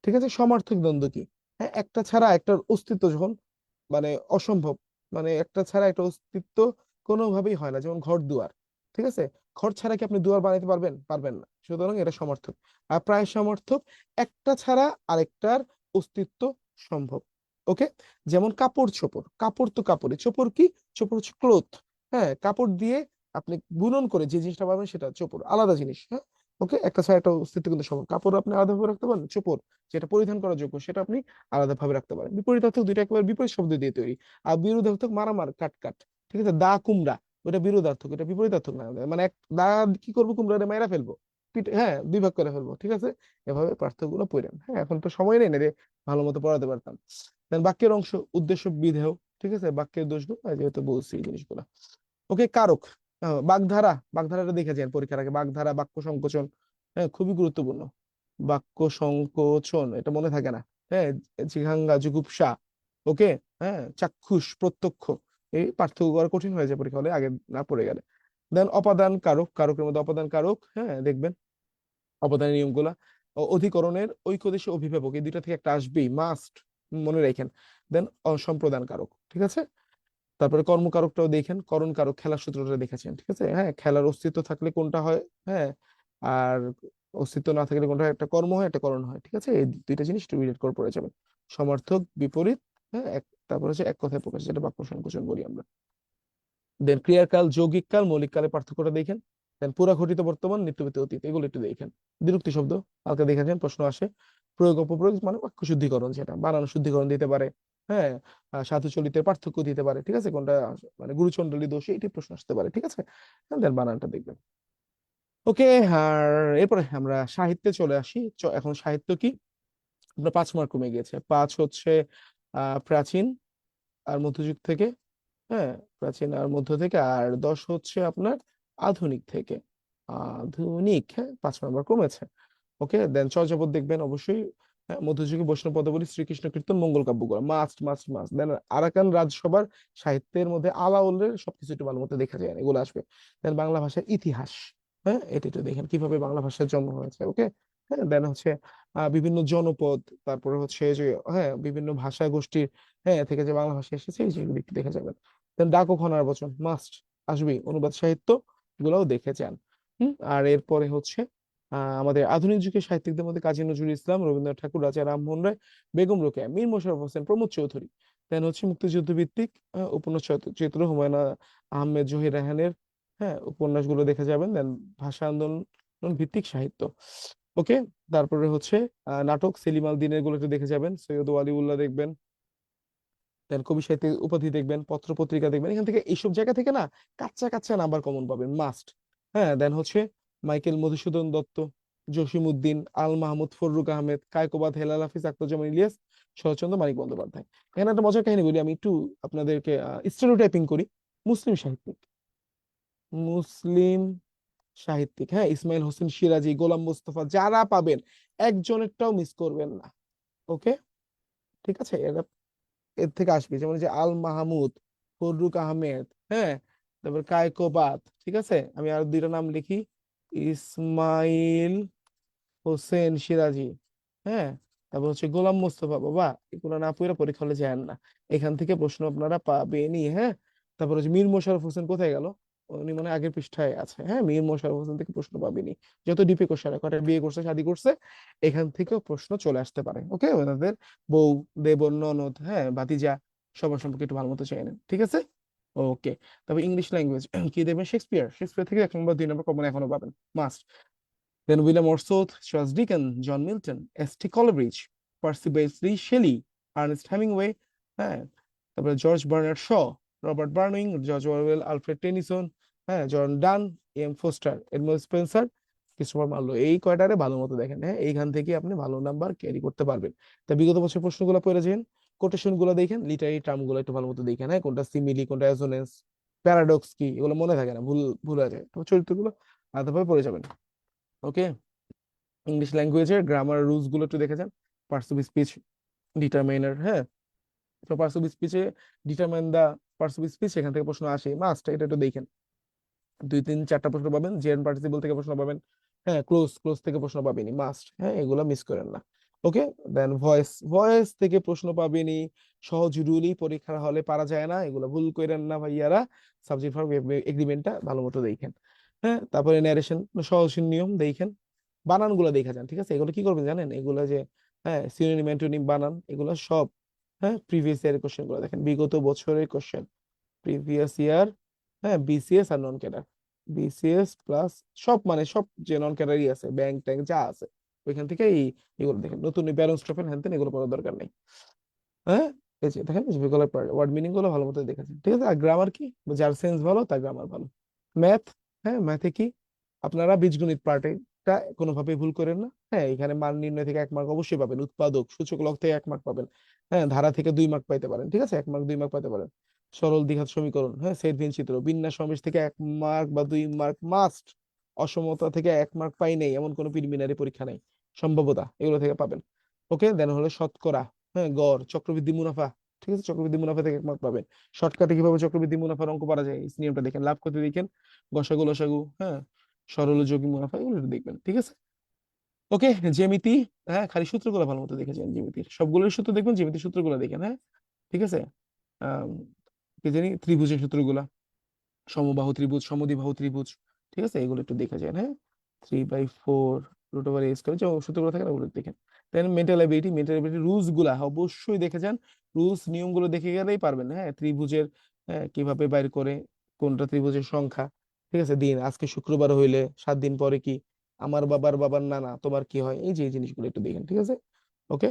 A: ঠিক আছে, সমার্থক দ্বন্দ্ব কি? হ্যাঁ, একটা ছাড়া একটার অস্তিত্ব যখন মানে অসম্ভব, মানে একটা ছাড়া একটা অস্তিত্ব কোনোভাবেই হয় না, যেমন ঘর দুয়ার। ঠিক আছে, ঘর ছাড়া কি আপনি দুয়ার বানাইতে পারবেন? পারবেন না, সুতরাং এটা সমার্থক। আর প্রায় সমার্থক, একটা ছাড়া আরেকটার অস্তিত্ব সম্ভব। ওকে। যেমন কাপড় চোপড়, কাপড় তো কাপড়ে, চোপড় কি? চোপড় হচ্ছে ক্লোথ। হ্যাঁ, কাপড় দিয়ে আপনি বুনন করে যে জিনিসটা পাবেন সেটা চোপড়, আলাদা জিনিস। হ্যাঁ, ওকে, একটা ছাড়া একটা অস্তিত্ব কিন্তু সম্ভব। কাপড় আপনি আলাদাভাবে রাখতে পারেন, চোপড় যেটা পরিধান করার যোগ্য সেটা আপনি আলাদাভাবে রাখতে পারেন। বিপরীতার্থক দুইটা একেবারে বিপরীত শব্দ দিয়ে তৈরি। আর বিরোধার্থক মারামার, কাট কাট। ঠিক আছে, দা কুমড়া, ওটা বিরোধার্থক, এটা বিপরীতার্থক না। মানে এক দা, কি করবো, কুমড়া মাইরা ফেলবো, হ্যাঁ, দুই ভাগ করে ফেলবো। ঠিক আছে, এভাবে পার্থক্যগুলো পড়েন। হ্যাঁ, এখন তো সময় নেই না রে, ভালো মতো পড়াতে পারতাম। দেন বাক্যের অংশ, উদ্দেশ্য, বিধেয়। ঠিক আছে, বাক্যের দোষগুলো যেহেতু বলছি এই জিনিসগুলো। ওকে, কারক। বাগধারা, বাগধারাটা দেখে যান পরীক্ষার আগে, বাগধারা, বাক্য সংকোচন, হ্যাঁ, খুবই গুরুত্বপূর্ণ। বাক্য সংকোচন, এটা মনে থাকে না। হ্যাঁ, জিঘাঙ্গা, জুগুপ্সা। ওকে। হ্যাঁ, চাক্ষুষ, প্রত্যক্ষ, এই পার্থক্য করা কঠিন হয়ে যায় পরীক্ষা হলে আগে না পড়ে গেলে। দেন অপাদান কারক, কারকের মধ্যে অপাদান কারক, হ্যাঁ, দেখবেন অপাদানের নিয়মগুলা। অধিকরণের ঐকদেশে অভিভাবক, এই দুইটা থেকে একটা আসবেই, মাস্ট, মনে রাখেন। দেন সম্প্রদান কারক। ঠিক আছে। তারপরে কর্মকারকটাও দেখেন, করণ কারক, খেলার সূত্রটা দেখেছেন। ঠিক আছে, হ্যাঁ, খেলার অস্তিত্ব থাকলে কোনটা হয়, হ্যাঁ, আর অস্তিত্ব না থাকলে কোনটা হয়, একটা কর্ম হয়, একটা করণ হয়। ঠিক আছে, এই দুইটা জিনিস একটু রিলেট করে পড়ে যাবেন। সমার্থক, বিপরীত, হ্যাঁ, তারপর হচ্ছে এক কথায় প্রকাশ, যেটা বাক্য সংকোচন বলি আমরা। দেন ক্রিয়ার কাল, যৌগিক কাল, মৌলিক কালের পার্থক্যটা দেখেন। দেন পুরা ঘটিত বর্তমান, নিত্যবিত অতীত, এগুলো একটু দেখেন। বিরক্তি শব্দ হালকা দেখেছেন, প্রশ্ন আসে। প্রয়োগ অপপ্রয়োগ মানে বাক্য শুদ্ধিকরণ, যেটা বানান শুদ্ধিকরণ দিতে পারে। হ্যাঁ, সাধু চলিতের পার্থক্য দিতে পারে। ঠিক আছে, কোনটা মানে গুরুচণ্ডলী দোষী, এটি প্রশ্ন আসতে পারে। ঠিক আছে, দেন বানানটা দেখবেন। ওকে। আর এরপরে আমরা সাহিত্যে চলে আসি। এখন সাহিত্য কি, আপনার 5 মার্ক কমে গিয়েছে। 5 হচ্ছে প্রাচীন আর মধ্যযুগ থেকে, হ্যাঁ, প্রাচীন আর মধ্য থেকে। আর 10 হচ্ছে আপনার আধুনিক থেকে। আধুনিক, হ্যাঁ, 5 নম্বর কমেছে। ওকে। দেন চর্যাপদ দেখবেন অবশ্যই। হ্যাঁ, মধ্যযুগীয় বৈষ্ণব পদাবলী, শ্রীকৃষ্ণ কীর্তন, মঙ্গল কাব্যগুলো মাস্ট মাস্ট মাস্ট। দেন আরাকান রাজসভার সাহিত্যের মধ্যে আলাওলের সবকিছু একটু ভালো মতো দেখা যায় না, এগুলো আসবে। দেন বাংলা ভাষার ইতিহাস, হ্যাঁ, এটা একটু দেখেন কিভাবে বাংলা ভাষার জন্ম হয়েছে। ওকে। হ্যাঁ, দেন হচ্ছে বিভিন্ন জনপদ, তারপরে হচ্ছে যে, হ্যাঁ, বিভিন্ন ভাষা গোষ্ঠীর, হ্যাঁ, থেকে যে বাংলা ভাষা এসেছে, এই যেগুলো একটু দেখে যাবেন। দেন ডাক ও খনার বচন মাস্ট আসবেই, অনুবাদ সাহিত্য, এগুলোও দেখে যান। আর এরপরে হচ্ছে আমাদের আধুনিক যুগের সাহিত্যিকদের মধ্যে কাজী নজরুল ইসলাম, রবীন্দ্রনাথ ঠাকুর, রাজা রামমোহন রায়, বেগম রোকেয়া, মীর মোশাররফ হোসেন, প্রমোদ চৌধুরী। দেন হচ্ছে মুক্তিযুদ্ধ ভিত্তিক উপন্যাস চিত্র, হুমায়ুন আহমেদ, জহির রায়হানের, হ্যাঁ, উপন্যাসগুলো দেখে যাবেন। দেন ভাষা আন্দোলন ভিত্তিক সাহিত্য। ওকে। তারপরে হচ্ছে নাটক, সেলিম আল দিনের গুলো একটু দেখে যাবেন, সৈয়দ ওয়ালিউল্লাহ দেখবেন। দেন কবি সাহিত্যের উপাধি দেখবেন, পত্র পত্রিকা দেখবেন। এখান থেকে এইসব জায়গা থেকে না কাচ্চা কাচ্চা নাম্বার কমন পাবেন, মাস্ট। হ্যাঁ, দেন হচ্ছে মাইকেল মধুসূদন দত্ত, জসিম উদ্দিন, আল মাহমুদ, ফররুক আহমেদ, কায়কোবাদ, হেলাল হাফিজ, আখতারুজ্জামান ইলিয়াস, শরৎচন্দ্র, মানিক বন্দ্যোপাধ্যায়। এখানে একটা মজার কাহিনী বলি, আমি একটু আপনাদেরকে স্টেরিওটাইপিং করি। মুসলিম সাহিত্যিক, মুসলিম সাহিত্যিক, হ্যাঁ, ইসমাইল হোসেন সিরাজি, গোলাম মোস্তফা, যারা পাবেন একজনেরটাও মিস করবেন না। ওকে। ঠিক আছে, এর থেকে আসবে, যেমন এই যে আল মাহমুদ, ফররুক আহমেদ, হ্যাঁ, তারপর কায়কোবাদ। ঠিক আছে, আমি আর দুইটা নাম লিখি, ইসমাইল হোসেন সিরাজি, হ্যাঁ, তারপর হচ্ছে গোলাম মোস্তফা। বাবা, এগুলো না পড়ে পরীক্ষা হলে যায় না, এখান থেকে প্রশ্ন আপনারা পাবেনই। হ্যাঁ, তারপর হচ্ছে মীর মোশাররফ হোসেন কোথায় গেল, উনি মানে আগের পৃষ্ঠায় আছে। হ্যাঁ, মীর মোশাররফ হোসেন থেকে প্রশ্ন পাবেনি, যত ডিপে কোশ্চেন, কটা বিয়ে করছে, শাদী করছে, এখান থেকেও প্রশ্ন চলে আসতে পারে। ওকে, ওনাদের বউ, দেবর, ননদ, হ্যাঁ, ভাতিজা, সবার সম্পর্কে একটু ভালো মতো চেয়ে নেন। ঠিক আছে। ওকে। তবে ইংলিশ ল্যাঙ্গুয়েজ কি দেবেন, শেক্সপিয়ার, শেক্সপিয়ার থেকে 1 নম্বর 2 নম্বর কমন এখনো পাবেন, must. Then William Wordsworth, Charles Dickens, John Milton, S.T. Coleridge, Percy Bysshe Shelley, Ernest Hemingway, হ্যাঁ, তারপরে George Bernard Shaw, Robert Browning, George Orwell, Alfred Tennyson, হ্যাঁ, John Donne, M Forster, Edmund Spenser, Christopher Marlowe, এই কয়টারে ভালো মতো দেখেন। হ্যাঁ, এইখান থেকে আপনি ভালো নাম্বার ক্যারি করতে পারবেন। তা বিগত বছর প্রশ্নগুলো পড়ে যান, কোটেশন গুলো দেখেন, লিটারি টার্ম গুলো একটু ভালো মতো দেখেন। হ্যাঁ, কোনটা সিমিলি, কোনটা অ্যাসোনেন্স, প্যারাডক্স কি, এগুলো মনে থাকে না, ভুলে যায়, তো চরিত্রগুলো আলাদাভাবে পড়ে যাবেন। ওকে, ইংলিশ ল্যাঙ্গুয়েজের গ্রামার রুলস গুলো একটু দেখে যান। পার্টস অফ স্পিচ, ডিটারমাইনার, হ্যাঁ, তো পার্টস অফ স্পিচে determine the parts of speech, এখান থেকে প্রশ্ন আসে মাস্ট, এটা একটু দেখেন। দুই তিন চারটা প্রশ্ন পাবেন, জেন পার্টিসিপল থেকে প্রশ্ন পাবেন। হ্যাঁ, ক্লোজ ক্লোজ থেকে প্রশ্ন পাবেনি, মাস্ট, হ্যাঁ, এগুলো মিস করেন না। ওকে, দেন ভয়েস ভয়েস থেকে প্রশ্ন পাবেনি। সহজ রুলই পরীক্ষার হলে পারা যায় না, এগুলো ভুল করেন না ভাইয়ারা। সাবজেক্ট ভার্ব এগ্রিমেন্টটা ভালো মতো দেখেন। হ্যাঁ, তারপরে ন্যারেশন, সহজ নিয়ম দেখেন। বানানগুলো দেখা যান, ঠিক আছে, এগুলো কি করবেন জানেন, এগুলো যে, হ্যাঁ, সিনোনিম অ্যান্টোনিম বানান এগুলো সব, হ্যাঁ, প্রিভিয়াস ইয়ারের কোশ্চেন গুলো দেখেন, বিগত বছরের কোশ্চেন, প্রিভিয়াস ইয়ার, হ্যাঁ, বিসিএস আর নন ক্যাডার, বিসিএস প্লাস সব, মানে সব যে নন ক্যাডারই আছে, ব্যাংক ট্যাঙ্ক যা আছে, ওইখান থেকে এগুলো দেখেন, নতুন ব্যালেন্স ট্রফেন হ্যান ত্যান এগুলো পড়ার দরকার নেই। হ্যাঁ, এই যে দেখেন, বিকল্প ওয়ার্ড মিনিং গুলো ভালো মতো দেখেছেন, ঠিক আছে। আর গ্রামার কি, যার সেন্স ভালো তার গ্রামার ভালো। ম্যাথ, হ্যাঁ, ম্যাথে কি, আপনারা বীজগণিত পার্টটা কোনোভাবেই ভুল করেন না। হ্যাঁ, এখানে মান নির্ণয় থেকে 1 মার্ক অবশ্যই পাবেন, উৎপাদক সূচক লগ থেকে 1 মার্ক পাবেন। হ্যাঁ, ধারা থেকে 2 মার্ক পাইতে পারেন, ঠিক আছে, 1 মার্ক 2 মার্ক পাইতে পারেন। সরল দ্বিঘাত সমীকরণ, হ্যাঁ, সেট ভিন চিত্র, বিন্যাস সমাবেশ থেকে 1 মার্ক বা 2 মার্ক মাস্ট। অসমতা থেকে 1 মার্ক পাই নাই এমন কোনো প্রিলিমিনারি পরীক্ষা নাই, সম্ভাব্যতা এগুলো থেকে পাবেন। ওকে, দেন হলো শতকরা, হ্যাঁ, গড়, চক্রবৃদ্ধি মুনাফা, ঠিক আছে, চক্রবৃদ্ধি মুনাফা থেকে 1 মার্ক পাবেন। শর্টকাটে কিভাবে চক্রবৃদ্ধি মুনাফার অঙ্ক করা যায় এই নিয়মটা দেখেন, লাভ করতে দেখেন, গসাগু লসাগু, হ্যাঁ, সরল ও যৌগিক মুনাফা, এগুলো একটু দেখবেন, ঠিক আছে। ওকে, জ্যামিতি, হ্যাঁ, খালি সূত্রগুলো ভালো মতো দেখেছেন, জ্যামিতির সবগুলোর সূত্র দেখবেন, জ্যামিতির সূত্রগুলো দেখেন, হ্যাঁ, ঠিক আছে। আহ কি জানি, ত্রিভুজের সূত্রগুলা, সমবাহু ত্রিভুজ, সমদ্বিবাহু ত্রিভুজ, ঠিক আছে, এগুলো একটু দেখে যান। হ্যাঁ, 3/4 √a² যে সূত্রগুলো থাকে না, ওগুলো দেখেন। দেন মেন্টাল এবিলিটি রুলস গুলা অবশ্যই দেখে যান। রুলস নিয়মগুলো দেখে গেলেই পারবেন। হ্যাঁ, ত্রিভুজের, হ্যাঁ, কিভাবে বাইর করে, কোনটা ত্রিভুজের সংখ্যা, ঠিক আছে, দিন আজকে শুক্রবার হইলে 7 দিন পরে কি, আমার বাবার বাবার নানা তোমার কি হয়, এই যে এই জিনিসগুলো একটু দেখেন, ঠিক আছে। ওকে,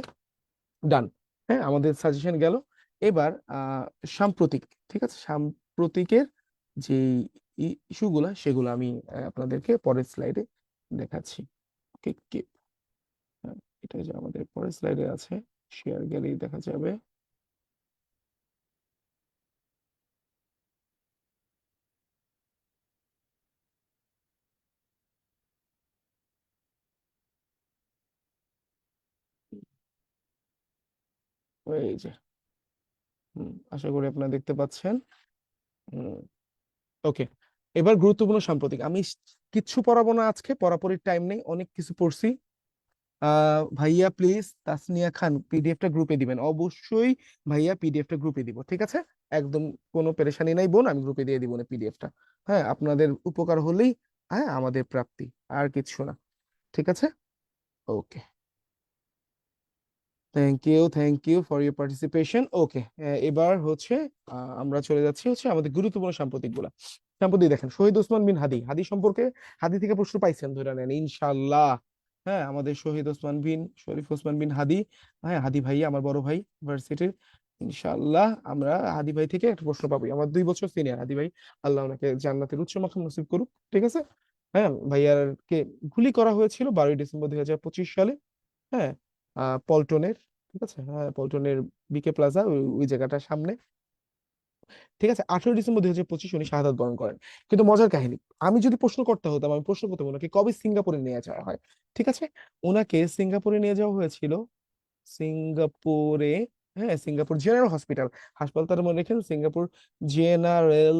A: ডান। হ্যাঁ, আমাদের সাজেশন গেল। এবার সাম্প্রতিক, ঠিক আছে, সাম্প্রতিকের যে ইস্যুগুলা সেগুলো আমি আপনাদেরকে পরের স্লাইডে দেখাচ্ছি। ওকে, এটা যে আমাদের পরের স্লাইডে আছে, শেয়ার গেলেই দেখা যাবে। এই যে, আশা করি আপনারা দেখতে পাচ্ছেন। ওকে, এবার গুরুত্বপূর্ণ সাম্প্রতিক, আমি কিচ্ছু পড়াবো না আজকে, পড়াপড়ির টাইম নেই, অনেক কিছু পড়ছি। ভাইয়া প্লিজ তাসনিয়া খান পিডিএফটা গ্রুপে দিবেন অবশ্যই। ভাইয়া পিডিএফটা গ্রুপে দিব, ঠিক আছে, একদম কোনো পেরেশানি নাই বোন, আমি গ্রুপে দিয়ে দিব না পিডিএফটা। হ্যাঁ, আপনাদের উপকার হলেই, হ্যাঁ, আমাদের প্রাপ্তি, আর কিছু না, ঠিক আছে। Okay, thank you for your participation. Okay, এবার হচ্ছে আমরা চলে যাচ্ছি হচ্ছে আমাদের গুরুত্বপূর্ণ সাম্প্রতিক গুলা। সাম্প্রতিক দেখেন, শহীদ ওসমান বিন হাদি, হাদি সম্পর্কে, হাদি থেকে প্রশ্ন পাইছেন ধরে নেন ইনশাল্লাহ। হ্যাঁ, আমাদের শহীদ ওসমান বিন শরীফ ওসমান বিন হাদি, হ্যাঁ, হাদি ভাই আমার বড় ভাই ভার্সিটির, ইনশাল্লাহ আমরা হাদি ভাই থেকে একটা প্রশ্ন পাবো, আমার 2 বছর সিনিয়র হাদি ভাই, আল্লাহ ওনাকে জান্নাতের উচ্চ মাকাম নসিব করুক, ঠিক আছে। হ্যাঁ, ভাইয়ারকে গুলি করা হয়েছিল 12ই ডিসেম্বর 2025 সালে। হ্যাঁ, পল্টনের, ঠিক আছে, হ্যাঁ, পল্টনের বিকে প্লাজা, ওই ওই জায়গাটার সামনে, ঠিক আছে। 18ই ডিসেম্বর 2025 উনি শাহাদাত বরণ করেন। কিন্তু মজার কাহিনী, আমি যদি প্রশ্ন করতে হতাম, আমি প্রশ্ন করতাম ওনাকে কবে সিঙ্গাপুরে নিয়ে যাওয়া হয়, ঠিক আছে। ওনাকে সিঙ্গাপুরে নিয়ে যাওয়া হয়েছিল, সিঙ্গাপুরে, হ্যাঁ, সিঙ্গাপুর জেনারেল হসপিটাল, হাসপাতালের মনে রেখেন, সিঙ্গাপুর জেনারেল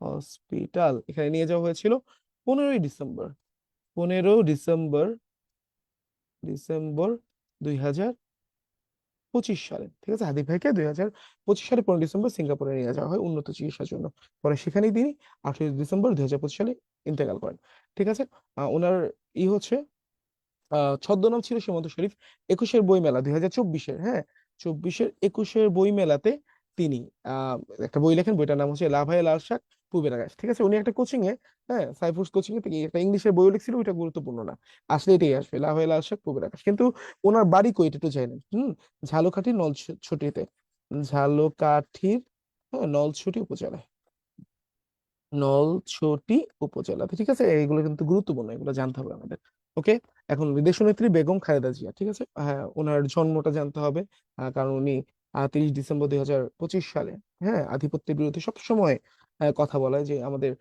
A: হসপিটাল, এখানে নিয়ে যাওয়া হয়েছিল 15ই ডিসেম্বর, 15 ডিসেম্বর, 2025 সালে, ঠিক আছে। হাদিফ ভাইকে 2025 সালে 15 ডিসেম্বর সিঙ্গাপুরে নিয়ে যাওয়া হয় উন্নত চিকিৎসার জন্য। পরে সেখানেই তিনি 18 ডিসেম্বর 2025 সালে ইন্তেকাল করেন, ঠিক আছে। ওনার হচ্ছে ছদ্মনাম ছিল সীমন্ত শরীফ। একুশের বই মেলা 2024-এর, হ্যাঁ, 24-এর 21-এর বই মেলাতে তিনি আহ একটা বই লেখেন, বইটার নাম হচ্ছে লাভ হয় লাল শাক পুবের আকাশ, ঠিক আছে। উনি একটা কোচিং এ, হ্যাঁ, সাইফুস কোচিং এ থেকে একটা ইংলিশের বইও লিখছিল, ওইটা গুরুত্বপূর্ণ না, আসলে এটাই আসবে, লাভ হয় লাল শাক পুবের আকাশ। কিন্তু ওনার বাড়ি কই এটা একটু জানেন? ঝালকাঠির নলছটিতে, ঝালকাঠির, হ্যাঁ, নলছটি উপজেলায়। নলছটি উপজেলাতে, ঠিক আছে। এইগুলো কিন্তু গুরুত্বপূর্ণ, এগুলো জানতে হবে আমাদের। ওকে। এখন দেশনেত্রী বেগম খালেদা জিয়া, ঠিক আছে, হ্যাঁ, ওনার জন্মটা জানতে হবে। কারণ উনি 30 ডিসেম্বর 2025 সালে, হ্যাঁ, আধিপত্যের বিরুদ্ধে সবসময় কথা বলে যে আমাদের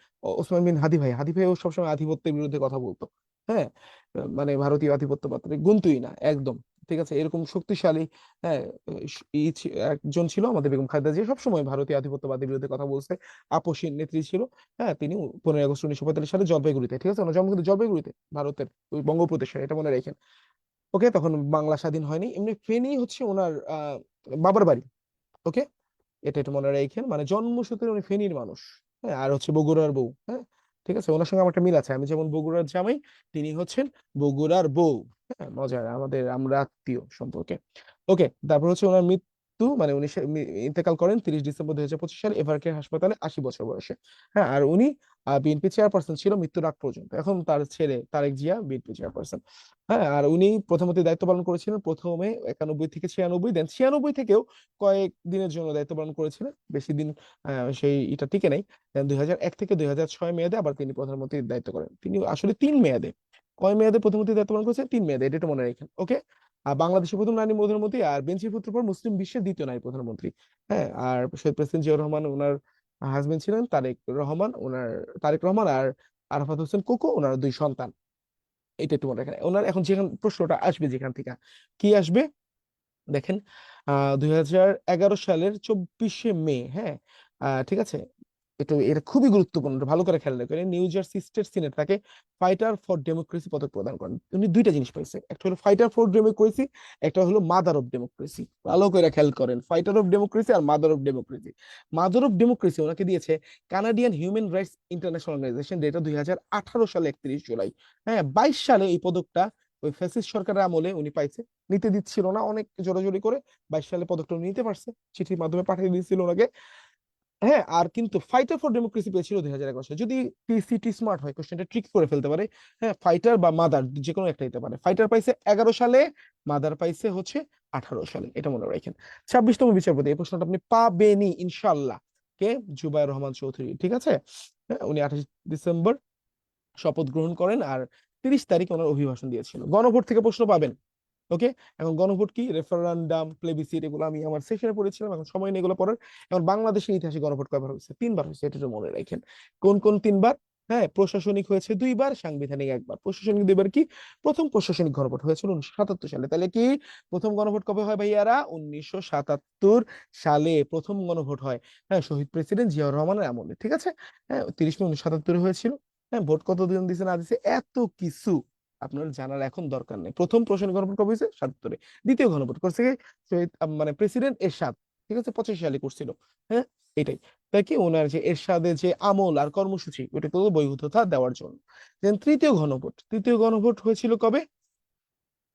A: ওসমান বিন হাদি ভাইও সবসময় আধিপত্যের বিরুদ্ধে কথা বলতো। হ্যাঁ, মানে ভারতীয় আধিপত্যবাদের গুনতুই না একদম, ঠিক আছে, এরকম শক্তিশালী, হ্যাঁ, একজন ছিল আমাদের বেগম খালেদা জিয়া, সবসময় ভারতীয় আধিপত্যবাদের বিরুদ্ধে কথা বলছে, আপসী নেত্রী ছিল। হ্যাঁ, তিনি 15 আগস্ট 1945 সালে জলপাইগুড়িতে, ঠিক আছে, ওনার জন্ম কিন্তু জলপাইগুড়িতে, ভারতের ওই বঙ্গোপদেশে, এটা মনে রাখেন। ওকে, তখন বাংলা স্বাধীন হয়নি। এমনি ফেনী হচ্ছে ওনার বাবার বাড়ি। ওকে, এটা একটু মনে রাখেন, মানে জন্মসূত্রে উনি ফেনীর মানুষ। হ্যাঁ, আর হচ্ছে বগুড়ার বউ। হ্যাঁ, ঠিক আছে, ওনার সঙ্গে আমার একটা মিল আছে, আমি যেমন বগুড়ার জামাই, তিনি হচ্ছেন বগুড়ার বউ। হ্যাঁ, মজার, আমরা আত্মীয় সম্পর্কে। ওকে, তারপর হচ্ছে ওনার মৃত্যু, মানে উনি ইন্তেকাল করেন 30 ডিসেম্বর 2025 সালে এভারকেয়ার হাসপাতালে 80 বছর বয়সে। হ্যাঁ, আর উনি বিএনপি চেয়ারপারসন ছিল মৃত্যুর আগ পর্যন্ত। এখন তার ছেলে তারেক জিয়া বিএনপি চেয়ারপারসন। হ্যাঁ, আর উনি প্রথমত দায়িত্ব পালন করেছিলেন প্রথমে 91 থেকে 96, দেন 96 থেকেও কয়েক দিনের জন্য দায়িত্ব পালন করেছিলেন, বেশি দিন সেই এটা টিকে নাই। 2001 থেকে 2006 মেয়াদে আবার তিনি প্রধানমন্ত্রীর দায়িত্ব করেন। তিনি আসলে 3 মেয়াদে, কয় মেয়াদে প্রধানমন্ত্রীর দায়িত্ব পালন করেছেন? 3 মেয়াদে, এটা একটু মনে রাখেন। ওকে। আর বাংলাদেশের প্রথম নারী প্রধানমন্ত্রী, আর বেঞ্জির ভুট্টোর পর মুসলিম বিশ্বের দ্বিতীয় নারী প্রধানমন্ত্রী। হ্যাঁ, আর শহীদ প্রেসিডেন্ট জিয়াউর রহমান ওনার হাজবেন্ড ছিলেন, তারেক রহমান আর আরাফাত হোসেন কোকো, ওনার 2 সন্তান। এটা একটু মনে রাখেন। ওনার এখন যেখান প্রশ্নটা আসবে যেখান থেকে, কি আসবে দেখেন, 2011 সালের 24শে মে, হ্যাঁ, ঠিক আছে, এটা খুবই গুরুত্বপূর্ণ, এটা ভালো করে খেয়াল রাখবেন। নিউ জার্সি স্টেট সিনেট তাকে ফাইটার ফর ডেমোক্রেসি পদক প্রদান করেন। উনি 2টা জিনিস পাইছে, একটা হলো ফাইটার ফর ডেমোক্রেসি, একটা হলো মাদার অফ ডেমোক্রেসি। ভালো করে খেয়াল করেন, ফাইটার অফ ডেমোক্রেসি আর mother of democracy. Mother of democracy ওনাকে দিয়েছে Canadian human rights international organisation, যেটা 2018 সালে 31 জুলাই। হ্যাঁ, 22 সালে এই পদকটা ওই ফ্যাসিস্ট সরকারের আমলে উনি পাইছে, নিতে দিচ্ছিল না, অনেক জোরাজোরি করে 22 সালে পদকটা উনি নিতে পারছে, চিঠির মাধ্যমে পাঠিয়ে দিয়েছিল ওনাকে। হ্যাঁ, আর কিন্তু ফাইটার ফর ডেমোক্রেসি পেয়েছিল 2011 সালে। যদি পিসিটি স্মার্ট হয়, কোশ্চেনটা ট্রিক করে ফেলতে পারে। হ্যাঁ, ফাইটার বা মাদার যে কোনো একটা হতে পারে। ফাইটার পাইছে 11 সালে, মাদার পাইছে হচ্ছে 18 সালে, এটা মনে রাখেন। 26তম বিচারপতি, এই প্রশ্নটা আপনি পাবেনই ইনশাল্লাহ। কে? জুবায়ের রহমান চৌধুরী, ঠিক আছে। হ্যাঁ, উনি 28 ডিসেম্বর শপথ গ্রহণ করেন, আর 30 তারিখ ওনার অভিভাষণ দিয়েছিল। গণভোট থেকে প্রশ্ন পাবেন। ওকে। এখন গণভোট কি, রেফারেন্ডাম, প্লেবিসিট, এগুলো আমি আমার সেশনে পড়েছিলাম, এখন সময় নেই এগুলো পড়ার। এখন বাংলাদেশের ইতিহাসে গণভোট কয়বার হয়েছে? 3বার হয়েছে, এটা একটু মনে রাখেন। কোন কোন 3বার? হ্যাঁ, প্রশাসনিক হয়েছে 2বার, সাংবিধানিক 1বার। প্রশাসনিক 2বার কি? প্রথম প্রশাসনিক গণভোট হয়েছিল 1977 সালে। তাহলে কি প্রথম গণভোট কবে হয় ভাইয়ারা? 1977 সালে প্রথম গণভোট হয়। হ্যাঁ, শহীদ প্রেসিডেন্ট জিয়াউর রহমানের আমলে, ঠিক আছে। হ্যাঁ, 30 মে 1977 হয়েছিল। হ্যাঁ, ভোট কত দিন দিছে না দিছে এত কিছু আপনার জানার এখন দরকার নেই। প্রথম প্রশাসনিক গণভোট কবে হয়েছে? 77-এ। দ্বিতীয় গণভোট করছে কে? শহীদ মানে প্রেসিডেন্ট এরশাদ, ঠিক আছে, 85 সালে করছিল। হ্যাঁ, এটাই। তাই কি ওনার যে এরশাদের যে আমল আর কর্মসূচি, ওটা তো বৈধতা দেওয়ার জন্য। দেন তৃতীয় গণভোট হয়েছিল কবে?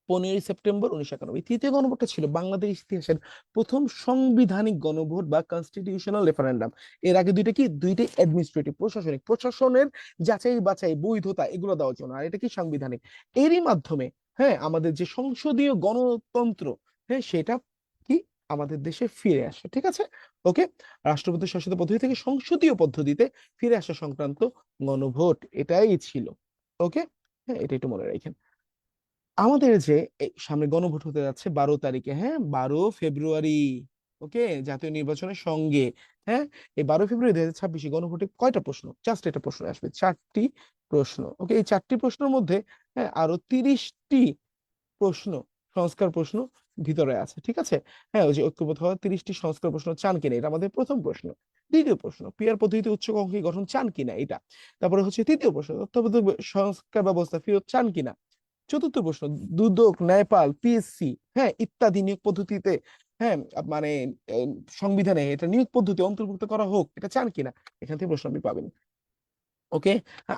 A: 15 সেপ্টেম্বর 1991। তৃতীয় গণভোটটা ছিল বাংলাদেশ ইতিহাসের প্রথম সাংবিধানিক গণভোট বা কনস্টিটিউশনাল রেফারেন্ডাম। এর আগে দুইটা কি? দুইটাই অ্যাডমিনিস্ট্রেটিভ, প্রশাসনিক, প্রশাসনের যাচাই বাছাই বৈধতা এগুলো দেওয়ার জন্য, আর এটা কি সাংবিধানিক। এরই মাধ্যমে, হ্যাঁ, আমাদের যে সংসদীয় গণতন্ত্র, হ্যাঁ, সেটা কি আমাদের দেশে ফিরে আসে, ঠিক আছে। ওকে। রাষ্ট্রপতি শাসিত পদ্ধতি থেকে সংসদীয় পদ্ধতিতে ফিরে আসা সংক্রান্ত গণভোট, এটাই ছিল। ওকে। হ্যাঁ, এটা একটু মনে রাখেন। আমাদের যে এই সামনে গণভোট হতে যাচ্ছে 12 তারিখে, হ্যাঁ, 12 ফেব্রুয়ারি। ওকে, জাতীয় নির্বাচনের সঙ্গে। হ্যাঁ, এই 12 ফেব্রুয়ারি 2026 গণভোটে কয়টা প্রশ্ন? জাস্ট এটা প্রশ্ন আসবে, 4টি প্রশ্ন। ওকে, এই 4টি প্রশ্নের মধ্যে, হ্যাঁ, আরো 30টি প্রশ্ন, সংস্কার প্রশ্ন ভিতরে আছে, ঠিক আছে। হ্যাঁ, ওই যে ঐক্যবদ্ধ হওয়া 30টি সংস্কার প্রশ্ন চান কিনা, এটা আমাদের প্রথম প্রশ্ন। দ্বিতীয় প্রশ্ন, পিয়ার পদ্ধতিতে উচ্চকক্ষী গঠন চান কিনা, এটা। তারপরে হচ্ছে তৃতীয় প্রশ্ন, তত্ত্বাবধায়ক সংস্কার ব্যবস্থা ফেরত চান কিনা। চতুর্থ প্রশ্ন, দুদক, ন্যায়পাল, পিএসসি, হ্যাঁ, ইত্যাদি নিয়োগ পদ্ধতিতে, হ্যাঁ, মানে আহ, সংবিধানে এটা নিয়োগ পদ্ধতি অন্তর্ভুক্ত করা হোক, এটা চান কিনা। এখান থেকে প্রশ্ন আপনি পাবেন। ওকে।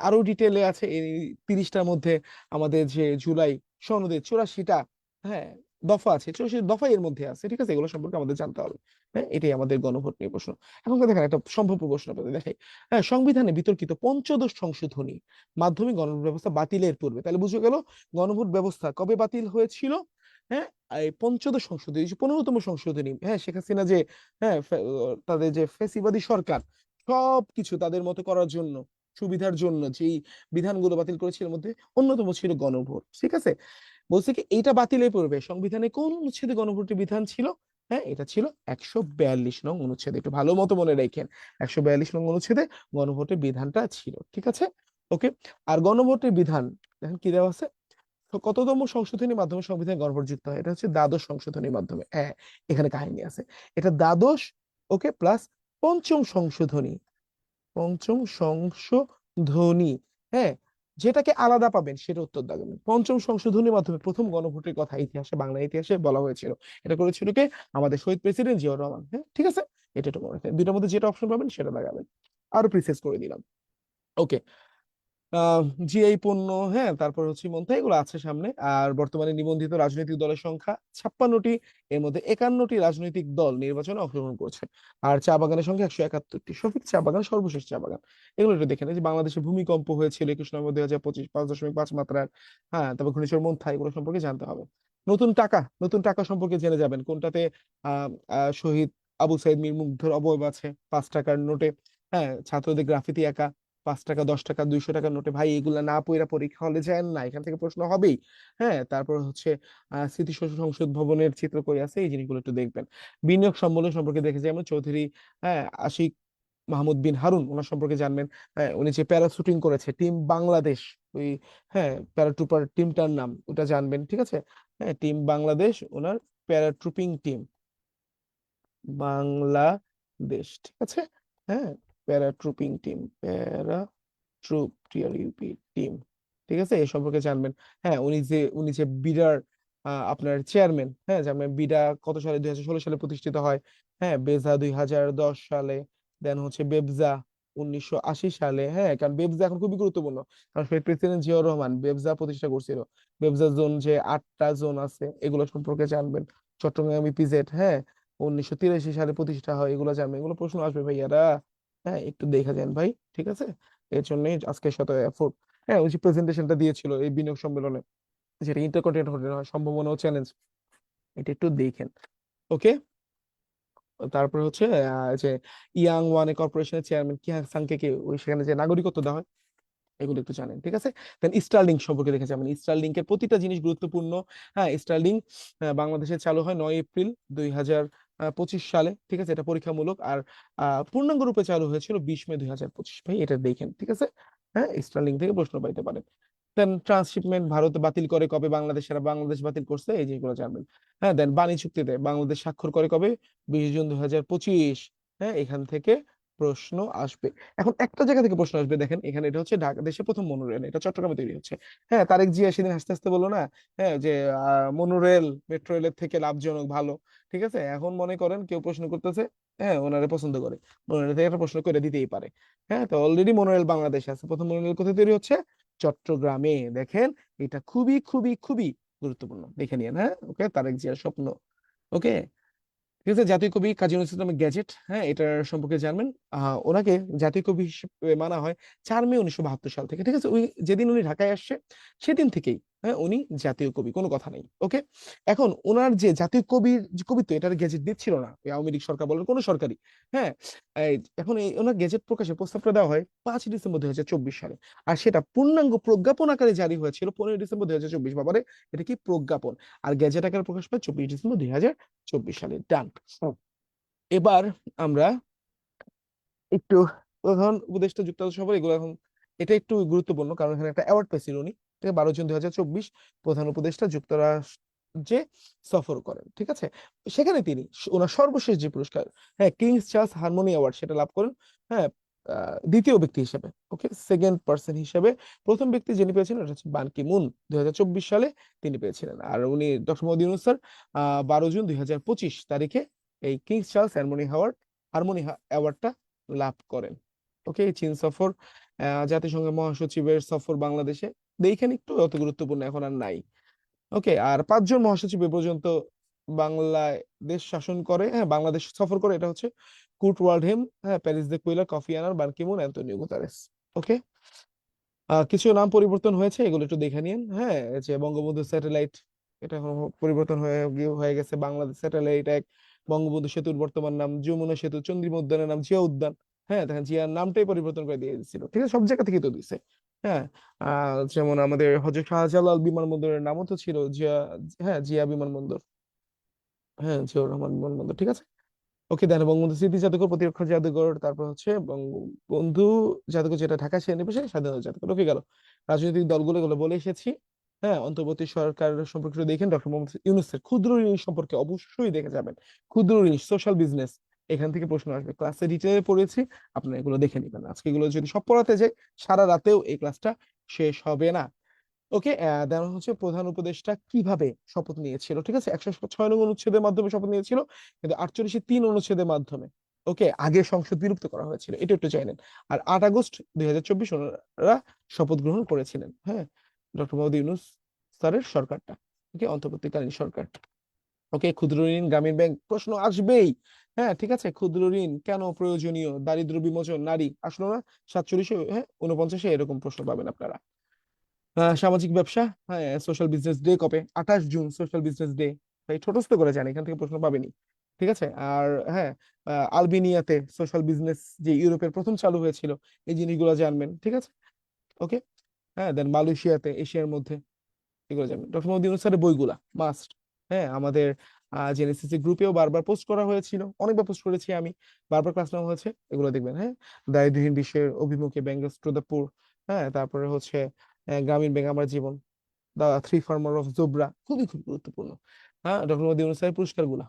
A: আরো ডিটেলে আছে এই 30টার মধ্যে। আমাদের যে জুলাই সনদের 84টা, হ্যাঁ, দফা আছে, 84 দফা এর মধ্যে আছে, ঠিক আছে, এগুলো সম্পর্কে আমাদের জানতে হবে। হ্যাঁ, এটাই আমাদের গণভোট নিয়ে প্রশ্ন। এখন দেখেন একটা সম্ভাব্য প্রশ্ন আপনাদের দেখাই। হ্যাঁ, সংবিধানে বিতর্কিত পঞ্চদশ সংশোধনী মাধ্যমিক গণভোট ব্যবস্থা বাতিলের পূর্বে, তাহলে বুঝে গেল গণভোট ব্যবস্থা কবে বাতিল হয়েছিল। হ্যাঁ, এই পঞ্চদশ সংশোধনী, 15তম সংশোধনী, হ্যাঁ, শেখ হাসিনা যে, হ্যাঁ, তাদের যে ফ্যাসিবাদী সরকার সবকিছু তাদের মতো করার জন্য, সুবিধার জন্য যেই বিধানগুলো বাতিল করেছিল এর মধ্যে অন্যতম ছিল গণভোট। ঠিক আছে, বলছে কি এইটা বাতিলে পড়বে, সংবিধানে কোন অনুচ্ছেদে গণভোটের বিধান ছিল? হ্যাঁ, এটা ছিল 142 নং অনুচ্ছেদে, একটু ভালো মতো মনে রাখেন। 142 নং অনুচ্ছেদে গণভোটের বিধানটা ছিল। ঠিক আছে, ওকে। আর গণভোটের বিধান দেখেন কি দেওয়া আছে, তো কততম সংশোধনীর মাধ্যমে সংবিধান গণভোট যুক্ত হয়? এটা হচ্ছে দ্বাদশ সংশোধনীর মাধ্যমে। হ্যাঁ, এখানে কাহিনী আছে, এটা দ্বাদশ, ওকে, প্লাস পঞ্চম সংশোধনী, পঞ্চম সংশোধনী, হ্যাঁ, যেটাকে আলাদা পাবেন সেটা উত্তর দাগেন। পঞ্চম সংশোধনীর মাধ্যমে প্রথম গণভোটের কথা ইতিহাসে, বাংলা ইতিহাসে বলা হয়েছিল। এটা করেছিল কে? আমাদের শহীদ প্রেসিডেন্ট জিয়াউর রহমান। হ্যাঁ, ঠিক আছে, এটা একটু মনে রাখবেন। দুইটার মধ্যে যেটা অপশন পাবেন সেটা লাগাবেন। আরো প্রিসাইজ করে দিলাম, ওকে। আহ জিআই পণ্য, হ্যাঁ, তারপর হচ্ছে মন্থা, এগুলো আছে সামনে। আর বর্তমানে নিবন্ধিত রাজনৈতিক দলের সংখ্যা 56টি, এর মধ্যে 51টি রাজনৈতিক দল নির্বাচনে অংশগ্রহণ করছে। আর চা বাগানের সংখ্যা 171টি, সফিক চা বাগান সর্বশেষ চা বাগান। এগুলো একটু দেখেন, এই যে বাংলাদেশে ভূমিকম্প হয়েছিল 21 নভেম্বর 2025, 5.5 মাত্রার, হ্যাঁ, তারপর ঘূর্ণিঝড় মন্থা, এগুলো সম্পর্কে জানতে হবে। নতুন টাকা সম্পর্কে জেনে যাবেন, কোনটাতে আহ শহীদ আবু সাইদ মীর মুগ্ধর অবয়ব আছে 5 টাকার নোটে। হ্যাঁ, ছাত্রদের গ্রাফিতি আঁকা 5 টাকা, 10 টাকা, 200 টাকার নোটে। ভাই এগুলা না পড়া পরীক্ষা হলে যায় না, এখান থেকে প্রশ্ন হবেই। হ্যাঁ, তারপর হচ্ছে স্মৃতি সংসদ ভবনের চিত্র কই আছে, এই জিনিসগুলো একটু দেখবেন। বিনিয়োগ সম্মেলন সম্পর্কে দেখে যেমন চৌধুরী, হ্যাঁ, আশিক মাহমুদ বিন হারুন, ওনার সম্পর্কে জানবেন। হ্যাঁ, উনি যে প্যারা শুটিং করেছে টিম বাংলাদেশ, ওই, হ্যাঁ, প্যারাট্রুপার টিমটার নাম ওটা জানবেন। ঠিক আছে, হ্যাঁ, টিম বাংলাদেশ, ওনার প্যারাট্রুপিং টিম বাংলাদেশ। ঠিক আছে, হ্যাঁ, প্যারাট্রুপিং টিম, ট্রুপ, টিআরইউপি টিম। ঠিক আছে, এই সম্পর্কে জানবেন। হ্যাঁ, উনি যে বিডার আপনার চেয়ারম্যান। হ্যাঁ, যেমন বিডা কত সালে, 2016 সালে প্রতিষ্ঠিত হয়। হ্যাঁ, বেজা 2010 সালে, দেন হচ্ছে বেবজা 1980 সালে। হ্যাঁ, কারণ বেবজা এখন খুবই গুরুত্বপূর্ণ, কারণ শহীদ প্রেসিডেন্ট জিয়াউর রহমান বেবজা প্রতিষ্ঠা করছিল। বেবজা জোন, যে 8টা জোন আছে, এগুলো সম্পর্কে জানবেন। চট্টগ্রাম ইপিজেড, হ্যাঁ, 1983 সালে প্রতিষ্ঠা হয়, এগুলো জানবেন। এগুলো প্রশ্ন আসবে ভাইয়ারা, হ্যাঁ, একটু দেখা যান ভাই। ঠিক আছে, এর জন্যই আজকে শত এফোর্ট। হ্যাঁ, ওই যে প্রেজেন্টেশনটা দিয়েছিল এই বিনিয়োগ সম্মেলনে, যেটা ইন্টারকন্টিনেন্টাল হোটেল হয়, সম্ভাবনা ও চ্যালেঞ্জ, এটা একটু দেখেন, ওকে। তারপর হচ্ছে যে ইয়াং ওয়ানে কর্পোরেশনের চেয়ারম্যান কিয়াং সাংকে কে ওই সেখানে যে নাগরিকত্ব দেওয়া হয়, এগুলো একটু জানেন। ঠিক আছে, দেন স্টারলিংক সম্পর্কে দেখে যাবেন। স্টারলিংকের প্রতিটা জিনিস গুরুত্বপূর্ণ। হ্যাঁ, স্টারলিংক বাংলাদেশে চালু হয় 9 এপ্রিল 2025 সালে। ঠিক আছে, এটা পরীক্ষামূলক। আর পূর্ণাঙ্গ রূপে চালু হয়েছিল 20 মে 2025। ভাই এটা দেখেন, ঠিক আছে। হ্যাঁ, স্টারলিংক থেকে প্রশ্ন পাইতে পারেন। দেন ট্রান্সশিপমেন্ট ভারত বাতিল করে কবে, বাংলাদেশ বাতিল করছে, এই যেগুলো জানবেন। হ্যাঁ, দেন বাণী চুক্তিতে বাংলাদেশ স্বাক্ষর করে কবে, 20 জুন 2025। হ্যাঁ, এখান থেকে প্রশ্ন আসবে। এখন একটা জায়গা থেকে প্রশ্ন আসবে, দেখেন এখানে, এটা হচ্ছে ঢাকা দেশের প্রথম মনোরেল, এটা চট্টগ্রামে তৈরি হচ্ছে। হ্যাঁ, তারেক জিয়া সেদিন হাসতে হাসতে বললো না, হ্যাঁ, যে মনোরেল মেট্রো রেলের থেকে লাভজনক, ভালো। ঠিক আছে, এখন মনে করেন কেউ প্রশ্ন করতেছে, হ্যাঁ, ওনারে পছন্দ করে, মনোরেল থেকে একটা প্রশ্ন করে দিতেই পারে। হ্যাঁ, তো অলরেডি মনোরেল বাংলাদেশে আছে, প্রথম মনোরেল কোথায় তৈরি হচ্ছে? চট্টগ্রামে। দেখেন, এটা খুবই খুবই খুবই গুরুত্বপূর্ণ, দেখে নিন। হ্যাঁ, ওকে, তারেক জিয়ার স্বপ্ন, ওকে। ঠিক আছে, জাতীয় কবি কাজী নজরুল ইসলামের গ্যাজেট, হ্যাঁ, এটার সম্পর্কে জানবেন। ওনাকে জাতীয় কবি হিসেবে মানা হয় 4 মে 1972 সাল থেকে। ঠিক আছে, ওই যেদিন উনি ঢাকায় আসছে সেদিন থেকেই, হ্যাঁ, উনি জাতীয় কবি, কোনো কথা নেই, ওকে। এখন ওনার যে জাতীয় কবির যে কবিত্ব, এটার গেজেট দিচ্ছিল না ওই আওয়ামী লীগ সরকার বলেন, কোনো সরকারি। হ্যাঁ, এখন ওনার গেজেট প্রকাশের প্রস্তাবটা দেওয়া হয় 5 ডিসেম্বর 2024 সালে। আর সেটা পূর্ণাঙ্গ প্রজ্ঞাপন আকারে জারি হয়েছিল 15 ডিসেম্বর 2024। বাবারে, এটা কি প্রজ্ঞাপন! আর গেজেট আকারে প্রকাশ পায় 24 ডিসেম্বর 2024 সালে। ডান। এবার আমরা একটু প্রধান উপদেষ্টা যুক্তরাষ্ট্র সফর, এগুলো এখন, এটা একটু গুরুত্বপূর্ণ কারণ এখানে একটা অ্যাওয়ার্ড পেয়েছিল উনি। ঠিক আছে, 12 জুন 2024 প্রধান উপদেষ্টা যুক্তরাষ্ট্রে সফর করেন। ঠিক আছে, সেখানে তিনি ওনার সর্বশেষ যে পুরস্কার, হ্যাঁ, কিংস চার্লস হারমোনি অ্যাওয়ার্ড, সেটা লাভ করেন। হ্যাঁ, দ্বিতীয় ব্যক্তি হিসেবে, ওকে, সেকেন্ড পার্সন হিসেবে। প্রথম ব্যক্তি যিনি পেয়েছিলেন এটা হচ্ছে বান কি মুন, 2024 সালে তিনি পেয়েছিলেন। আর উনি doctor Mohammad Yunus sir 12 June 2025 তারিখে এই কিংস চার্লস হারমোনি অ্যাওয়ার্ডটা লাভ করেন। ওকে, চীন সফর, জাতিসংঘের মহাসচিবের সফর বাংলাদেশে, দেখেন একটু, অত গুরুত্বপূর্ণ এখন আর নাই। ওকে, আর 5 জন মহাসচিব এ পর্যন্ত বাংলাদেশ শাসন করে, হ্যাঁ, বাংলাদেশ সফর করে, এটা হচ্ছে কুর্ট ওয়ালডহেম, হ্যাঁ, প্যারিস দে কুইলার, কফি আনার, বান কি মুন, অ্যান্টোনিও গুতারেস। ওকে, কিছু নাম পরিবর্তন হয়েছে, এগুলো একটু দেখে নিন। হ্যাঁ, এই যে বঙ্গবন্ধু স্যাটেলাইট, এটা এখন পরিবর্তন হয়ে গেছে বাংলাদেশ স্যাটেলাইট 1। বঙ্গবন্ধু সেতুর বর্তমান নাম যমুনা সেতু, চন্দ্রিমা উদ্যানের নাম জিয়া উদ্যান। হ্যাঁ দেখেন জিয়ার নামটাই পরিবর্তন করে দিয়ে দিছিল, ঠিক আছে, সব জায়গা থেকে তো দিছে। হ্যাঁ যেমন আমাদের হযরত শাহজালাল বিমানবন্দরের নামও তো ছিল জিয়া। হ্যাঁ জিয়া বিমানবন্দর। হ্যাঁ জিয়াউর রহমান বিমানবন্দর, ঠিক আছে। ওকে দেন বঙ্গবন্ধু স্মৃতি জাদুঘর, প্রতিরক্ষা জাদুঘর, তারপর হচ্ছে বঙ্গবন্ধু জাদুঘর যেটা ঢাকা সেনানিবাসে, স্বাধীনতা জাদুঘর। ওকে গেল। রাজনৈতিক দলগুলো এগুলো বলে এসেছি। হ্যাঁ অন্তর্বর্তী সরকার সম্পর্কে একটু দেখেন, ডক্টর মোহাম্মদ ইউনূসের ক্ষুদ্র ঋণ সম্পর্কে অবশ্যই দেখে যাবেন। ক্ষুদ্র ঋণ, সোশ্যাল বিজনেস, এখান থেকে প্রশ্ন আসবে, ক্লাসে ডিটেলে পড়েছি, আপনারা এগুলো দেখে নেবেন। আজকে এগুলো যদি সব পড়াতে যাই সারা রাতেও এই ক্লাসটা শেষ হবে না। ওকে দেন হচ্ছে প্রধান উপদেষ্টা কিভাবে শপথ নিয়েছিল, ঠিক আছে, 106 নং অনুচ্ছেদের মাধ্যমে শপথ নিয়েছিল, কিন্তু 48-3 অনুচ্ছেদের মাধ্যমে। ওকে আগে সংসদ বিলুপ্ত করা হয়েছিল, এটা একটু জানেন। আর 8 আগস্ট 2024 ওনারা শপথ গ্রহণ করেছিলেন। হ্যাঁ ডক্টর মোহাম্মদ ইউনূস স্যারের সরকারটা। ওকে অন্তর্বর্তীকালীন সরকার। ওকে ক্ষুদ্র ঋণ, গ্রামীণ ব্যাংক প্রশ্ন আসবেই। হ্যাঁ ঠিক আছে, ক্ষুদ্র ঋণ কেন প্রয়োজনীয়, দারিদ্র বিমোচন, নারী, আসলো না 47, হ্যাঁ 49 এরকম প্রশ্ন পাবেন আপনারা। সামাজিক ব্যবসা, হ্যাঁ সোশ্যাল বিজনেস ডে কবে, 28 জুন সোশ্যাল বিজনেস ডে। তাই ছোটস্থ করে জানি, এখান থেকে প্রশ্ন পাবেনি। ঠিক আছে। আর হ্যাঁ আলবেনিয়াতে সোশ্যাল বিজনেস যে ইউরোপের প্রথম চালু হয়েছিল, এই জিনিসগুলো জানবেন, ঠিক আছে। ওকে হ্যাঁ দেন মালয়েশিয়াতে, এশিয়ার মধ্যে, এগুলো জানবেন। ডক্টর মোহাম্মদ ইউনূস স্যারের বইগুলা মাস্ট। হ্যাঁ আমাদের জেনেসিসি গ্রুপেও বারবার পোস্ট করা হয়েছিল, অনেকবার পোস্ট করেছি আমি, বারবার ক্লাস নেওয়া হয়েছে, এগুলো দেখবেন। হ্যাঁ দারিদ্র্যহীন বিশ্বের অভিমুখে, ব্যাঙ্গস টু দ্য পুর। হ্যাঁ তারপরে হচ্ছে গ্রামীণ ব্যাংক আমার জীবন, the three farmer of Jobra, খুবই খুব গুরুত্বপূর্ণ। হ্যাঁ ডক্টর মোদী অনুসারে পুরস্কার গুলা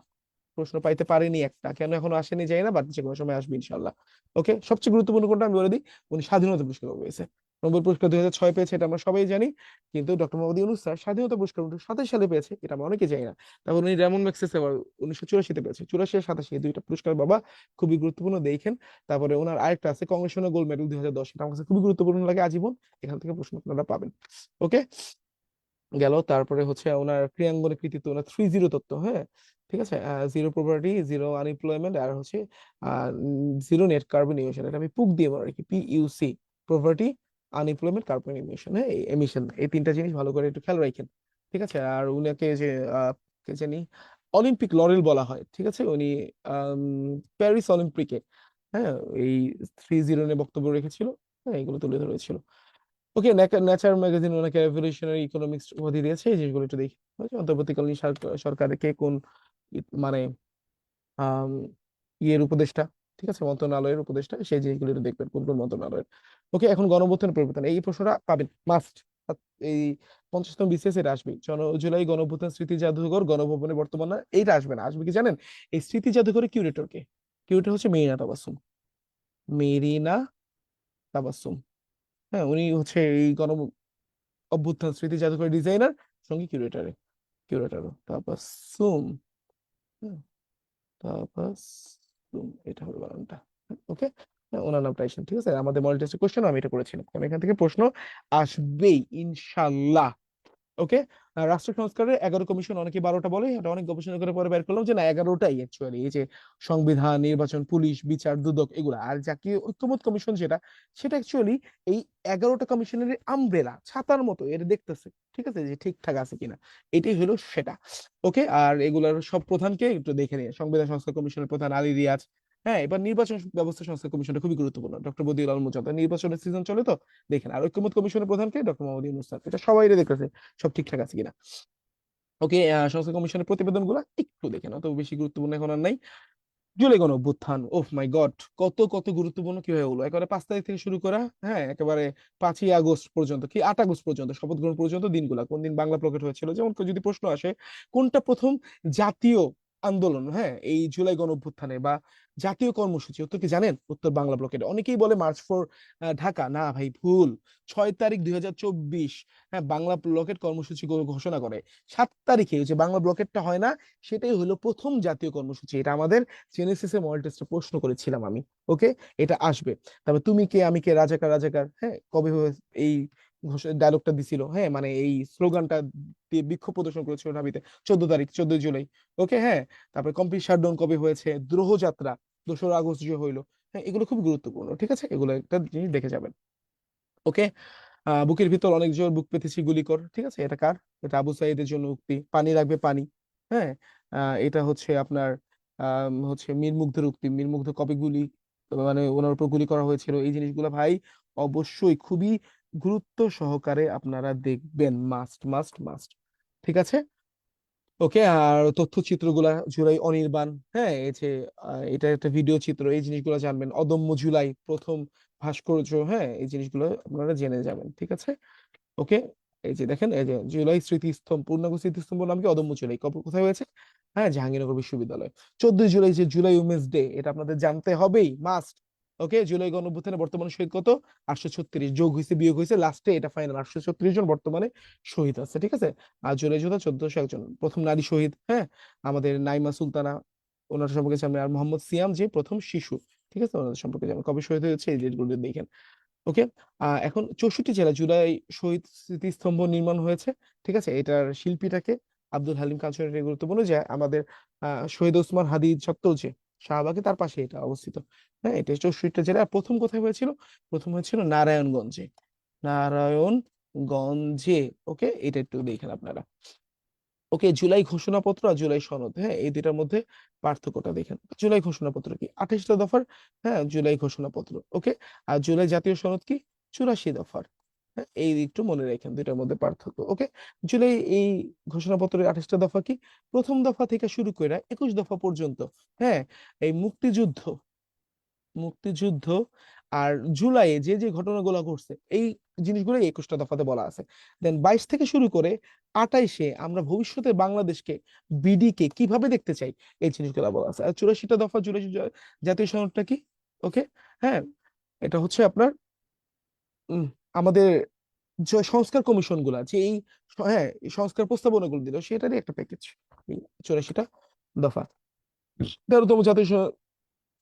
A: প্রশ্ন পাইতে পারেনি একটা, কেন এখনো আসেনি যাই না, বাট যে কোনো সময় আসবে ইনশাল্লাহ। ওকে সবচেয়ে গুরুত্বপূর্ণ কোনটা আমি বলে দিই, উনি স্বাধীনতা পুরস্কার পেয়েছে। নোবেল পুরস্কার 2006 পেয়েছে, এটা আমরা সবাই জানি। কিন্তু ডক্টর মোহাম্মদ ইউনূস স্যার স্বাধীনতা পুরস্কার 1927 সালে পেয়েছে, এটা আমরা অনেকে জানি না। তারপর উনি রেমন ম্যাগসেসে অ্যাওয়ার্ড 1984-তে পেয়েছে, 84 আর 87, এই দুইটা পুরস্কার বাবা খুবই গুরুত্বপূর্ণ, দেখেন। তারপরে ওনার আরেকটা আছে কংগ্রেসনের গোল্ড মেডেল 2010, এটা আমার কাছে খুবই গুরুত্বপূর্ণ লাগে আজীবন। এখান থেকে প্রশ্ন আপনারা পাবেন। ওকে গেল। তারপরে হচ্ছে ওনার ক্রিয়াঙ্গনের কৃতিত্ব, ওনার 3-0 তত্ত্ব। হ্যাঁ ঠিক আছে, জিরো প্রপার্টি, জিরো আনএমপ্লয়মেন্ট, আর হচ্ছে জিরো নেট কার্বন ইমিশন, এটা আমি পুক দিয়ে বলি আর কি, PUC, property, unemployment, carbon emission. হ্যাঁ এমিশন, এই তিনটা জিনিস ভালো করে একটু খেয়াল রাখেন। ঠিক আছে। আর উনাকে যে কে জানি অলিম্পিক লরেল বলা হয়, ঠিক আছে, উনি আম, প্যারিস অলিম্পিকে, হ্যাঁ এই 3-0 নিয়ে বক্তব্য রেখেছিল। হ্যাঁ এগুলো তুলে ধরেছিল। ওকে নেচার ম্যাগাজিন ওনাকে রেভলিউশনারি ইকোনমিক্স উপাধি দিয়েছে, এই জিনিসগুলো একটু দেখি। বুঝছো? অন্তর্বর্তীকালীন সরকারে কে কোন মানে আম, ইয়ের উপদেষ্টা, ঠিক আছে, মন্ত্রণালয়ের উপদেষ্টা, সেই জিনিসগুলো একটু দেখবেন কোন কোন মন্ত্রণালয়ের। ওকে এখন গণঅভ্যুত্থানের পরিবর্তন, এই প্রশ্নটা পাবেন মাস্ট। এই 50তম BCS এটা আসবে, জুলাই গণঅভ্যুত্থান স্মৃতি জাদুঘর গণভবনে বর্তমান না, এইটা আসবে না, আসবে কি জানেন, এই স্মৃতি জাদুঘরের কিউরেটর কে? কিউরেটর হচ্ছে মেরিনা তাবাসসুম। মেরিনা তাবাসসুম। হ্যাঁ উনি হচ্ছে এই অভ্যুত্থান স্মৃতি জাদুঘরের ডিজাইনার, সঙ্গে কিউরেটারে, কিউরেটারও তাবাসসুম। হুম, তাবাসসুম, এটা হলো বানানটা। ওকে ওনার নামটা এসেছেন, ঠিক আছে, আমাদের মডেল টেস্টের কোশ্চেন আমি এটা করেছিলাম, কারণ এখান থেকে প্রশ্ন আসবেই ইনশাল্লাহ। ওকে রাষ্ট্র সংস্কারের 11 কমিশন, অনেকে 12টা বলে, এটা অনেক গবেষণা করে পরে বের করলাম যে না 11টাই অ্যাকচুয়ালি, এই যে সংবিধান, নির্বাচন, পুলিশ, বিচার, দুদক, এগুলা। আর জাতীয় ঐক্যমত কমিশন যেটা, সেটা অ্যাকচুয়ালি এই 11টা কমিশনের আমব্রেলা, ছাতার মতো এর দেখতেছে, ঠিক আছে, যে ঠিকঠাক আছে কিনা, এটাই হলো সেটা। ওকে আর এগুলার সব প্রধানকে একটু দেখে নিয়ে, সংবিধান সংস্কার কমিশনের প্রধান আলী রিয়াজ। হ্যাঁ এবার নির্বাচন ব্যবস্থা সংস্কার কমিশনটা খুবই গুরুত্বপূর্ণ, ডক্টর বদিউল আলম মুজাদ্দ, নির্বাচনের সিজন চলে তো, দেখেন। আর ঐক্যমত কমিশনের প্রধানকে ডক্টর মোহাম্মদ ইউনূস স্যার, এটা সবাই দেখতেছে সব ঠিকঠাক আছে কিনা। ওকে সংস্কার কমিশনের প্রতিবেদন গুলা একটু দেখেন, অত বেশি গুরুত্বপূর্ণ এখন আর নাই। জুলাই গণ অভ্যুত্থান, ওহ মাই গড, কত কত গুরুত্বপূর্ণ কি হয়ে হলো, একেবারে 5 তারিখ থেকে শুরু করা, হ্যাঁ একেবারে 5ই আগস্ট পর্যন্ত, কি 8 আগস্ট পর্যন্ত, শপথ গ্রহণ পর্যন্ত দিনগুলা, কোন দিন বাংলা প্রকট হয়েছিল, যেমন যদি প্রশ্ন আসে কোনটা প্রথম জাতীয় আন্দোলন, হ্যাঁ এই জুলাই গণ অভ্যুত্থানে, বা জাতীয় কর্মসূচি, উত্তর কি জানেন? উত্তর বাংলা ব্লকেট। অনেকেই বলে মার্চ ফর ঢাকা, না ভাই ভুল। 6 তারিখ 2024, হ্যাঁ বাংলা ব্লকেট কর্মসূচি ঘোষণা করে। 7 তারিখে যে বাংলা ব্লকেটটা হয় না, সেটাই হলো প্রথম জাতীয় কর্মসূচি, এটা আমাদের জেনেসিস এ মডেল টেস্টে প্রশ্ন করেছিলাম আমি। ওকে এটা আসবে। তবে তুমি কে আমি কে রাজাকার রাজাকার, হ্যাঁ কবে এই ডায়লগটা দিছিল, হ্যাঁ মানে এই স্লোগানটা দিয়ে বিক্ষোভ প্রদর্শন করেছিল ঢাবিতে, 14 তারিখ, 14ই জুলাই। ওকে হ্যাঁ তারপরে কমপ্লিট শাটডাউন কবে হয়েছে, দ্রোহ যাত্রা 2রা আগস্ট যে হইলো। হ্যাঁ এগুলো খুব গুরুত্বপূর্ণ, ঠিক আছে, এগুলো একটা জিনিস দেখে যাবেন। ওকে বুকের ভিতর অনেক জোর, বুক পেতেছি গুলি কর, ঠিক আছে, এটা কার? এটা আবু সাইদের জন্য উক্তি। পানি লাগবে পানি, হ্যাঁ এটা হচ্ছে আপনার হচ্ছে মীর মুগ্ধের উক্তি। মীর মুগ্ধ কবে গুলি মানে ওনার উপর গুলি করা হয়েছিল, এই জিনিসগুলো ভাই অবশ্যই খুবই গুরুত্ব সহকারে আপনারা দেখবেন, মাস্ট মাস্ট মাস্ট। ঠিক আছে। ওকে, আর তথ্যচিত্রগুলা জুলাই অনির্বাণ, হ্যাঁ এই যে এটা একটা ভিডিও চিত্র, এই জিনিসগুলো জানবেন। অদম্য জুলাই প্রথম ভাস্কর্য, হ্যাঁ এই জিনিসগুলো আপনারা জেনে যাবেন। ঠিক আছে। ওকে, এই যে দেখেন, এই যে জুলাই স্মৃতিস্তম্ভ, পূর্ণাঙ্গ স্মৃতিস্তম্ভ নাম কি, অদম্য জুলাই, কোথায় হয়েছে? হ্যাঁ, জাহাঙ্গীরনগর বিশ্ববিদ্যালয়। 14 জুলাই যে জুলাই উমেন্স ডে, এটা আপনাদের জানতে হবেই, মাস্ট। ওকে, জুলাই গণঅভ্যুত্থানে বর্তমান শহীদ কত? 836, যোগ হয়েছে বিয়োগ হয়েছে, লাস্টে এটা ফাইনাল, 836 জন বর্তমানে শহীদ আছে। ঠিক আছে। আর জুলাই যোদ্ধা 1401 জন, প্রথম নারী শহীদ, হ্যাঁ আমাদের নাইমা সুলতানা, ওনার সম্পর্কে জানবেন। আর মোহাম্মদ সিয়াম যে প্রথম শিশু, ঠিক আছে, ওনাদের সম্পর্কে জানবেন। কবে শহীদ হয়েছে এই ডেটগুলো দেখেন। ওকে, এখন 64 জেলা জুলাই শহীদ স্মৃতিস্তম্ভ নির্মাণ হয়েছে। ঠিক আছে, এটার শিল্পীটাকে আব্দুল হালিম কাঞ্চনের, এটা গুরুত্বপূর্ণ যে আমাদের শহীদ ওসমান হাদি চত্বর যে শাহবাগে, তার পাশে এটা অবস্থিত। হ্যাঁ, এটা 64 জেলা। আর প্রথম কোথায় হয়েছিল? প্রথম হয়েছিল নারায়ণগঞ্জে, নারায়ণগঞ্জে। ওকে, এটা একটু দেখেন আপনারা। ওকে, জুলাই ঘোষণাপত্র আর জুলাই সনদ, হ্যাঁ এই দুটার মধ্যে পার্থক্যটা দেখেন। জুলাই ঘোষণাপত্র কি? 28টা দফার, হ্যাঁ জুলাই ঘোষণাপত্র। ওকে, আর জুলাই জাতীয় সনদ কি? 84 দফার। হ্যাঁ, এই একটু মনে রাখেন দুইটার মধ্যে পার্থক্য। ওকে, জুলাই এই ঘোষণাপত্রের 28টা দফা কি? প্রথম দফা থেকে শুরু করে 21 দফা পর্যন্ত, হ্যাঁ এই মুক্তিযুদ্ধ, মুক্তিযুদ্ধ আর জুলাইয়ে যে যে ঘটনাগুলো ঘটছে, এই জিনিসগুলো 21টা দফাতে বলা আছে। দেন 22 থেকে শুরু করে 28-এ আমরা ভবিষ্যতে বাংলাদেশকে, বিডি কে কিভাবে দেখতে চাই, এই জিনিসগুলো বলা আছে। আর 84টা দফা জুলাই জাতীয় সনদটা কি? ওকে, হ্যাঁ এটা হচ্ছে আপনার উম, আমাদের যে সংস্কার কমিশন গুলা যে এই হ্যাঁ এই সংস্কার প্রস্তাবনাগুলো দিল, সেটারই একটা প্যাকেজ, 84টা দফা। 13তম জাতীয়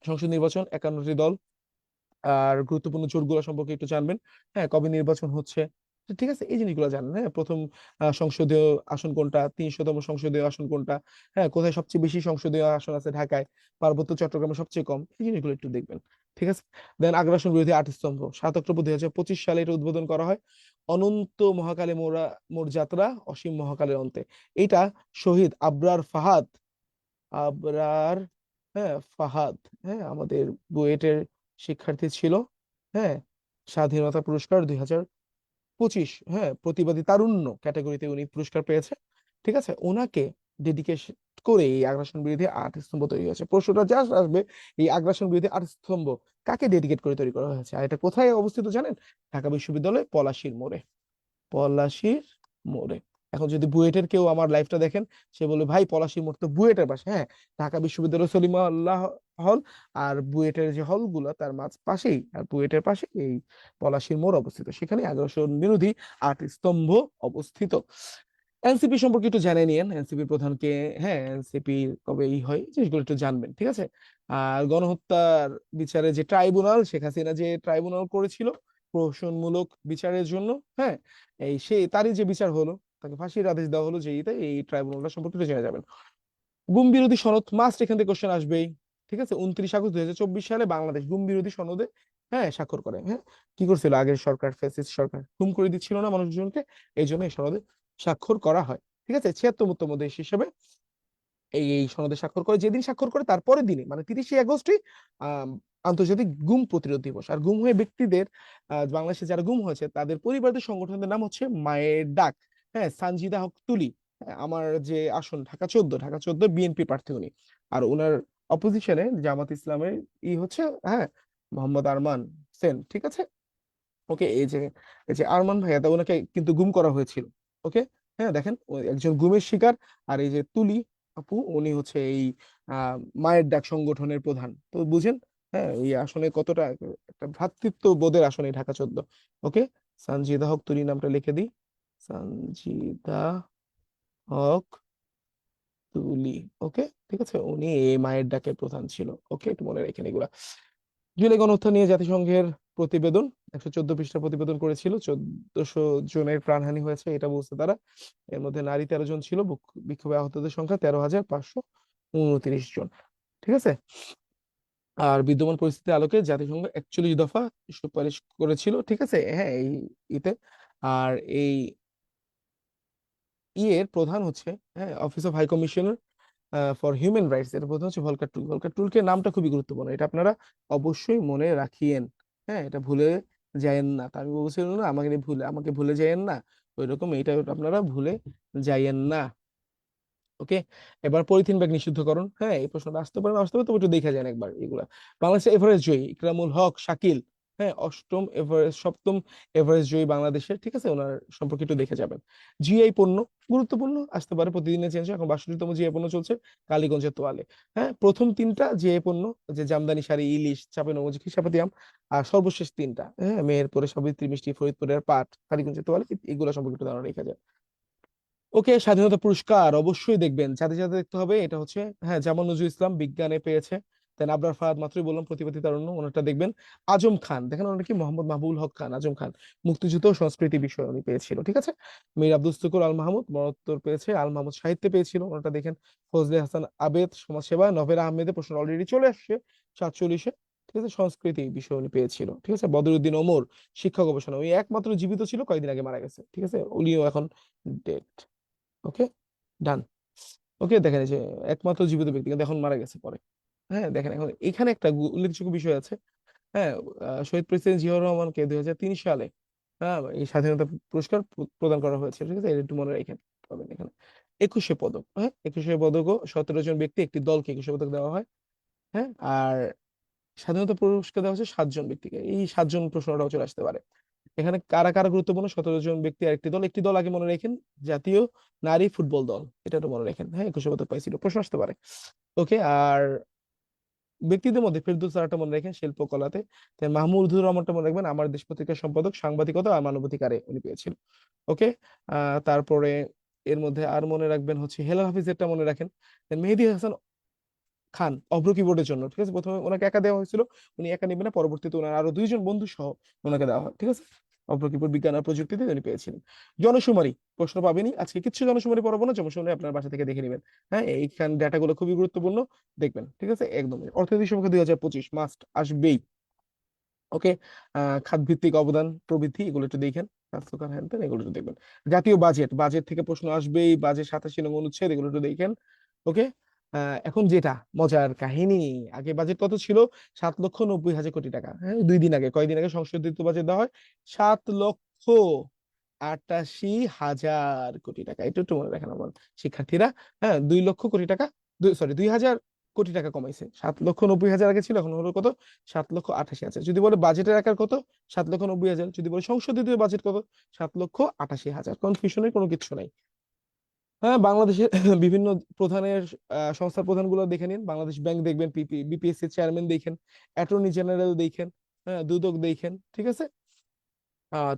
A: সংসদ নির্বাচন, 51টি দল। আর গুরুত্বপূর্ণ জোটগুলো সম্পর্কে একটু জানবেন। হ্যাঁ, কবে নির্বাচন হচ্ছে, ঠিক আছে, এই জিনিসগুলো জানেন। হ্যাঁ, প্রথম সংসদীয় আসন কোনটা, 300তম সংসদীয় আসন কোনটা, হ্যাঁ কোথায় সবচেয়ে বেশি সংসদীয় আসন আছে, ঢাকায়, পার্বত্য চট্টগ্রামে সবচেয়ে কম, এই জিনিসগুলো একটু দেখবেন। ঠিক আছে। দেন আগ্রাসন বিরোধী 8 স্তম্ভ, 7 অক্টোবর 2025 সালে এটা উদ্বোধন করা হয়। অনন্ত মহাকালে মোরা, মোর যাত্রা অসীম মহাকালের অন্তে, এটা শহীদ আবরার ফাহাদ, আবরার, হ্যাঁ ফাহাদ, হ্যাঁ আমাদের বুয়েটের শিক্ষার্থী ছিল। হ্যাঁ, স্বাধীনতা পুরস্কার 2025, হ্যাঁ প্রতিবাদী তারুণ্য ক্যাটাগরিতে উনি পুরস্কার পেয়েছে। ঠিক আছে, ওনাকে ডেডিকেশন করে এই আগ্রাসন বিরোধী 8 স্তম্ভ তৈরি হয়েছে। প্রশ্নটা জাস্ট আসবে, এই আগ্রাসন বিরোধী 8 স্তম্ভ কাকে ডেডিকেট করে তৈরি করা হয়েছে? আর এটা কোথায় অবস্থিত জানেন? ঢাকা বিশ্ববিদ্যালয় পলাশীর মোড়ে, পলাশীর মোড়ে। এখন যদি বুয়েটের কেউ আমার লাইফটা দেখেন, সে বলে ভাই পলাশীর মোড় তো বুয়েটের পাশে। হ্যাঁ, ঢাকা বিশ্ববিদ্যালয় সলিমা আল্লাহ হল আর বুয়েটের যে হলগুলো তার মাঝ পাশেই, আর বুয়েটের পাশে এই পলাশীর মোড় অবস্থিত, সেখানে আগ্রাসন বিরোধী 8 স্তম্ভ অবস্থিত। এনসিপি সম্পর্কে একটু জেনে নিয়েন, এনসিপি প্রধানকে, হ্যাঁ এনসিপি কবে ই হয়, এই জিনিসগুলো একটু জানবেন। ঠিক আছে। আর গণহত্যার বিচারে যে ট্রাইব্যুনাল, শেখ হাসিনা যে ট্রাইব্যুনাল করেছিল প্রহসনমূলক বিচারের জন্য, হ্যাঁ এই সেই তারই যে বিচার হলো, তাকে ফাঁসির আদেশ দেওয়া হলো, যে ইতে এই ট্রাইব্যুনালটা সম্পর্কে একটু জেনে যাবেন। গুম বিরোধী সনদ মাস্ট, এখান থেকে কোশ্চেন আসবেই। ঠিক আছে, 29 আগস্ট 2024 সালে বাংলাদেশ গুম বিরোধী সনদে, হ্যাঁ স্বাক্ষর করে। হ্যাঁ, কি করছিল আগের সরকার, ফ্যাসিস্ট সরকার গুম করে দিচ্ছিল না মানুষজনকে, এই জন্য এই সনদে স্বাক্ষর করা হয়। ঠিক আছে, 76তম দেশ হিসেবে এই সনদে স্বাক্ষর করে। যেদিন স্বাক্ষর করে তারপরের দিনে মানে 30 আগস্টই আহ আন্তর্জাতিক গুম প্রতিরোধ দিবস। আর গুম হয়ে ব্যক্তিদের, বাংলাদেশে যারা গুম হয়েছে তাদের পরিবারদের সংগঠনের নাম হচ্ছে মায়ের ডাক। হ্যাঁ, সানজিদা হক তুলি, হ্যাঁ, আমার যে আসন ঢাকা 14 বিএনপি প্রার্থী উনি। আর ওনার অপোজিশনে জামাত ইসলামের হচ্ছে, হ্যাঁ মোহাম্মদ আরমান সেন। ঠিক আছে। ওকে, এই যে আরমান ভাইয়া, তা ওনাকে কিন্তু গুম করা হয়েছিল। ওকে, হ্যাঁ দেখেন ও একজন গুমের শিকার। আর এই যে তুলি আপু, উনি হচ্ছে এই মায়ের ডাক সংগঠনের প্রধান। তো বুঝেন, হ্যাঁ এই আসনে কতটা একটা ভ্রাতৃত্ব বোধের আসনে ঢাকা 14। ওকে, সঞ্জিদা হক তুলি নামটা লিখে দিই, সঞ্জিদা হক তুলি। ওকে, ঠিক আছে, উনি এই মায়ের ডাকের প্রধান ছিল। ওকে, একটু মনে রাখেন এগুলা। জুলাই গণহত্যা নিয়ে জাতিসংঘের প্রতিবেদন, 114 পৃষ্ঠার প্রতিবেদন করেছিল। 1400 জনের প্রাণহানি হয়েছে এটা বলছে তারা। এর মধ্যে নারী 13 জন ছিল। বিক্ষোভে আহতদের সংখ্যা 13,529 জন। ঠিক আছে। আর বিদ্যমান পরিস্থিতির আলোকে জাতিসংঘ 41 দফা সুপারিশ করেছিল। ঠিক আছে, হ্যাঁ এই ইতে। আর এই এর প্রধান হচ্ছে, হ্যাঁ office of high commissioner, for human rights, এটা প্রথম হচ্ছে ভলকার টুর্ক। ভলকার টুর্কের নামটা খুবই গুরুত্বপূর্ণ, এটা আপনারা অবশ্যই মনে রাখিয়েন। হ্যাঁ, এটা ভুলে যায়েন না। তা আমি বলছিলাম না আমাকে ভুলে যায়েন না, ওইরকম এইটা আপনারা ভুলে যাইয়েন না। ওকে, এবার পলিথিন ব্যাগ নিষিদ্ধকরণ, হ্যাঁ এই প্রশ্নটা আসতে পারে না আসতে পারে, তবে একটু দেখা যায় একবার এগুলা। বাংলাদেশের এভারেস্ট জয়ী ইকরামুল হক শাকিল, হ্যাঁ সপ্তম এভারেস্ট জয়ী বাংলাদেশের, ঠিক আছে, ওনার সম্পর্কে একটু দেখে যাবেন। জিআই পণ্য গুরুত্বপূর্ণ, আসতে পারে, প্রতিদিনে চেঞ্জ হয়, এখন 62তম জিআই পণ্য চলছে কালীগঞ্জের তোয়ালে। হ্যাঁ, প্রথম তিনটা জিআই পণ্য, যে জামদানি শাড়ি, ইলিশ, চাপে নবজি, খিসাপাতি আম, আর সর্বশেষ তিনটা, হ্যাঁ মেহেরপুরে সাবিত্রী মিষ্টি, ফরিদপুরের পাট, কালীগঞ্জের তোয়ালে, এগুলো সম্পর্কে একটু ধারণা রেখে যায়। ওকে, স্বাধীনতা পুরস্কার অবশ্যই দেখবেন, সাথে সাথে দেখতে হবে, এটা হচ্ছে, হ্যাঁ জামান নজরুল ইসলাম বিজ্ঞানে পেয়েছে। দেন আবরার ফাহাদ, মাত্রই বললাম প্রতিবাদী তারুণ্য, ওনারটা দেখবেন। আজম খান, দেখেন ওনার কি মোহাম্মদ মাহবুল হক খান, আজম খান, মুক্তিযুদ্ধ ও সংস্কৃতি বিষয় উনি পেয়েছিল, ঠিক আছে। মীর আব্দুল শুকুর আল মাহমুদ মরণোত্তর পেয়েছে, আল মাহমুদ সাহিত্যে পেয়েছিল, ওনারটা দেখেন। ফজলে হাসান আবেদ সমাজসেবা, নভেরা আহমেদের প্রশ্ন অলরেডি চলে আসছে 47-এ, ঠিক আছে, সংস্কৃতি বিষয় উনি পেয়েছিল, ঠিক আছে। বদরুদ্দিন ওমর শিক্ষা গবেষণা, উনি একমাত্র জীবিত ছিল, কয়েকদিন আগে মারা গেছে, ঠিক আছে, উনিও এখন ডেড। ওকে, ডান। ওকে, দেখেন এই যে একমাত্র জীবিত ব্যক্তি, কিন্তু এখন মারা গেছে পরে। হ্যাঁ দেখেন, এখন এখানে একটা উল্লেখযোগ্য বিষয় আছে। হ্যাঁ, শহীদ প্রেসিডেন্ট জিয়াউর রহমানকে 2003 সালে, হ্যাঁ এই স্বাধীনতা পুরস্কার প্রদান করা হয়েছে, ঠিক আছে, এটা একটু মনে রাখেন, পাবেন এখানে। 21শে পদক, হ্যাঁ 21শে পদকও 17 জন ব্যক্তি, একটি দলকে 21শে পদক দেওয়া হয়। হ্যাঁ, আর স্বাধীনতা পুরস্কার দেওয়া হচ্ছে 7 জন ব্যক্তিকে, এই 7 জন প্রশ্নটাও চলে আসতে পারে। এখানে কারা কারা গুরুত্বপূর্ণ, 17 জন ব্যক্তি আর একটি দল, একটি দল আগে মনে রাখেন, জাতীয় নারী ফুটবল দল, এটা তো মনে রাখেন, হ্যাঁ 21শে পদক পাইছিল, প্রশ্ন আসতে পারে। ওকে, আর ব্যক্তিদের মধ্যে ফেরদৌস সারাটা মনে রাখেন শিল্পকলাতে। তাই মাহমুদুর রহমানটা মনে রাখবেন, আমার দেশ পত্রিকার সম্পাদক, সাংবাদিকতা আর মানবাধিকারে উনি পেয়েছিল। ওকে, তারপরে এর মধ্যে আর মনে রাখবেন হচ্ছে হেলাল হাফিজেরটা মনে রাখেন। Then মেহেদী হাসান খান অভ্র কিবোর্ডের জন্য, ঠিক আছে, প্রথমে ওনাকে একা দেওয়া হয়েছিল, উনি একা নেবেন না, পরবর্তীতে ওনার আরো 2 জন বন্ধু সহ ওনাকে দেওয়া হয়, ঠিক আছে। অভ্র কিবোর্ড বিজ্ঞান আর প্রযুক্তিতে উনি পেয়েছিলেন। জনশুমারি প্রশ্ন পাবেনি আজকে, কিচ্ছু জনশুমারি পড়াবো না, জনশুমারি আপনার বাসা থেকে দেখে নেবেন। হ্যাঁ, এইখান ডাটাগুলো খুবই গুরুত্বপূর্ণ, দেখবেন, ঠিক আছে, একদম। অর্থনৈতিক সমীক্ষা 2025 মাস্ট আসবেই। ওকে, খাত ভিত্তিক অবদান প্রবৃদ্ধি, এগুলো একটু দেখেন, স্বাস্থ্যকর হ্যান ত্যান, এগুলো একটু দেখবেন। জাতীয় বাজেট, বাজেট থেকে প্রশ্ন আসবেই, বাজেট 87 নং অনুচ্ছেদ, এগুলো একটু দেখেন। ওকে, এখন যেটা মজার কাহিনী, আগে বাজেট কত ছিল? 7,90,000 কোটি টাকা, হ্যাঁ 2 দিন আগে, কয়দিন আগে সংশোধিত বাজেট দেওয়া হয় 7,88,000 কোটি টাকা, এটা একটু মনে রাখেন আমার শিক্ষার্থীরা। হ্যাঁ, 2 লক্ষ কোটি টাকা, সরি 2,000 কোটি টাকা কমাইছে, 7,90,000 আগে ছিল, এখন হলো কত? 7,88,000। যদি বলে বাজেটের আকার কত? 7,90,000। যদি বলে সংশোধিত বাজেট কত? 7,88,000। কনফিউশনের কোনো কিছু নাই। হ্যাঁ, বাংলাদেশের বিভিন্ন প্রধানের সংস্থার প্রধানগুলো দেখে নিন, বাংলাদেশ ব্যাংক দেখবেন, বিপিএসসি চেয়ারম্যান দেখেন, অ্যাটর্নি জেনারেল দেখেন, হ্যাঁ দুদক দেখেন, ঠিক আছে।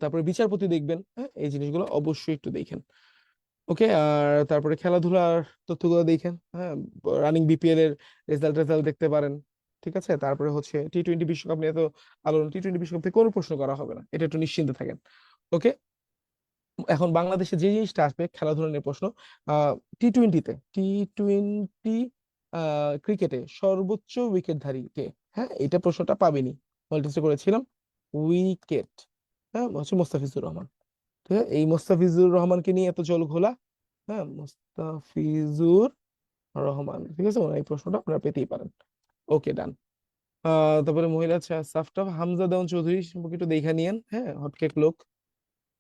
A: তারপরে বিচারপতি দেখবেন, হ্যাঁ এই জিনিসগুলো অবশ্যই একটু দেখেন। ওকে, আর তারপরে খেলাধুলার তথ্যগুলো দেখেন, হ্যাঁ রানিং বিপিএল এর রেজাল্ট রেজাল্ট দেখতে পারেন, ঠিক আছে। তারপরে হচ্ছে টি-20 বিশ্বকাপ নিয়ে তো আলোড়ন, টি-20 বিশ্বকাপ থেকে কোনো প্রশ্ন করা হবে না, এটা একটু নিশ্চিন্তে থাকেন। ওকে, এখন বাংলাদেশে যে জিনিসটা আসবে খেলাধুলা নিয়ে প্রশ্ন, টি টোয়েন্টি ক্রিকেটে সর্বোচ্চ উইকেটধারী কে? হ্যাঁ এটা প্রশ্নটা পাবেনি, টেস্ট করেছিলাম। উইকেট, হ্যাঁ হচ্ছে মোস্তাফিজুর রহমান, ঠিক আছে। এই মোস্তাফিজুর রহমানকে নিয়ে এত জলঘোলা, হ্যাঁ মোস্তাফিজুর রহমান, ঠিক আছে, ওনার এই প্রশ্নটা আপনারা পেতেই পারেন। ওকে, ডান। তারপরে মহিলা সাফটাব হামজা দেওয়ান চৌধুরী সম্পর্কে একটু দেখে নিয়েন, হ্যাঁ হটকেক লোক।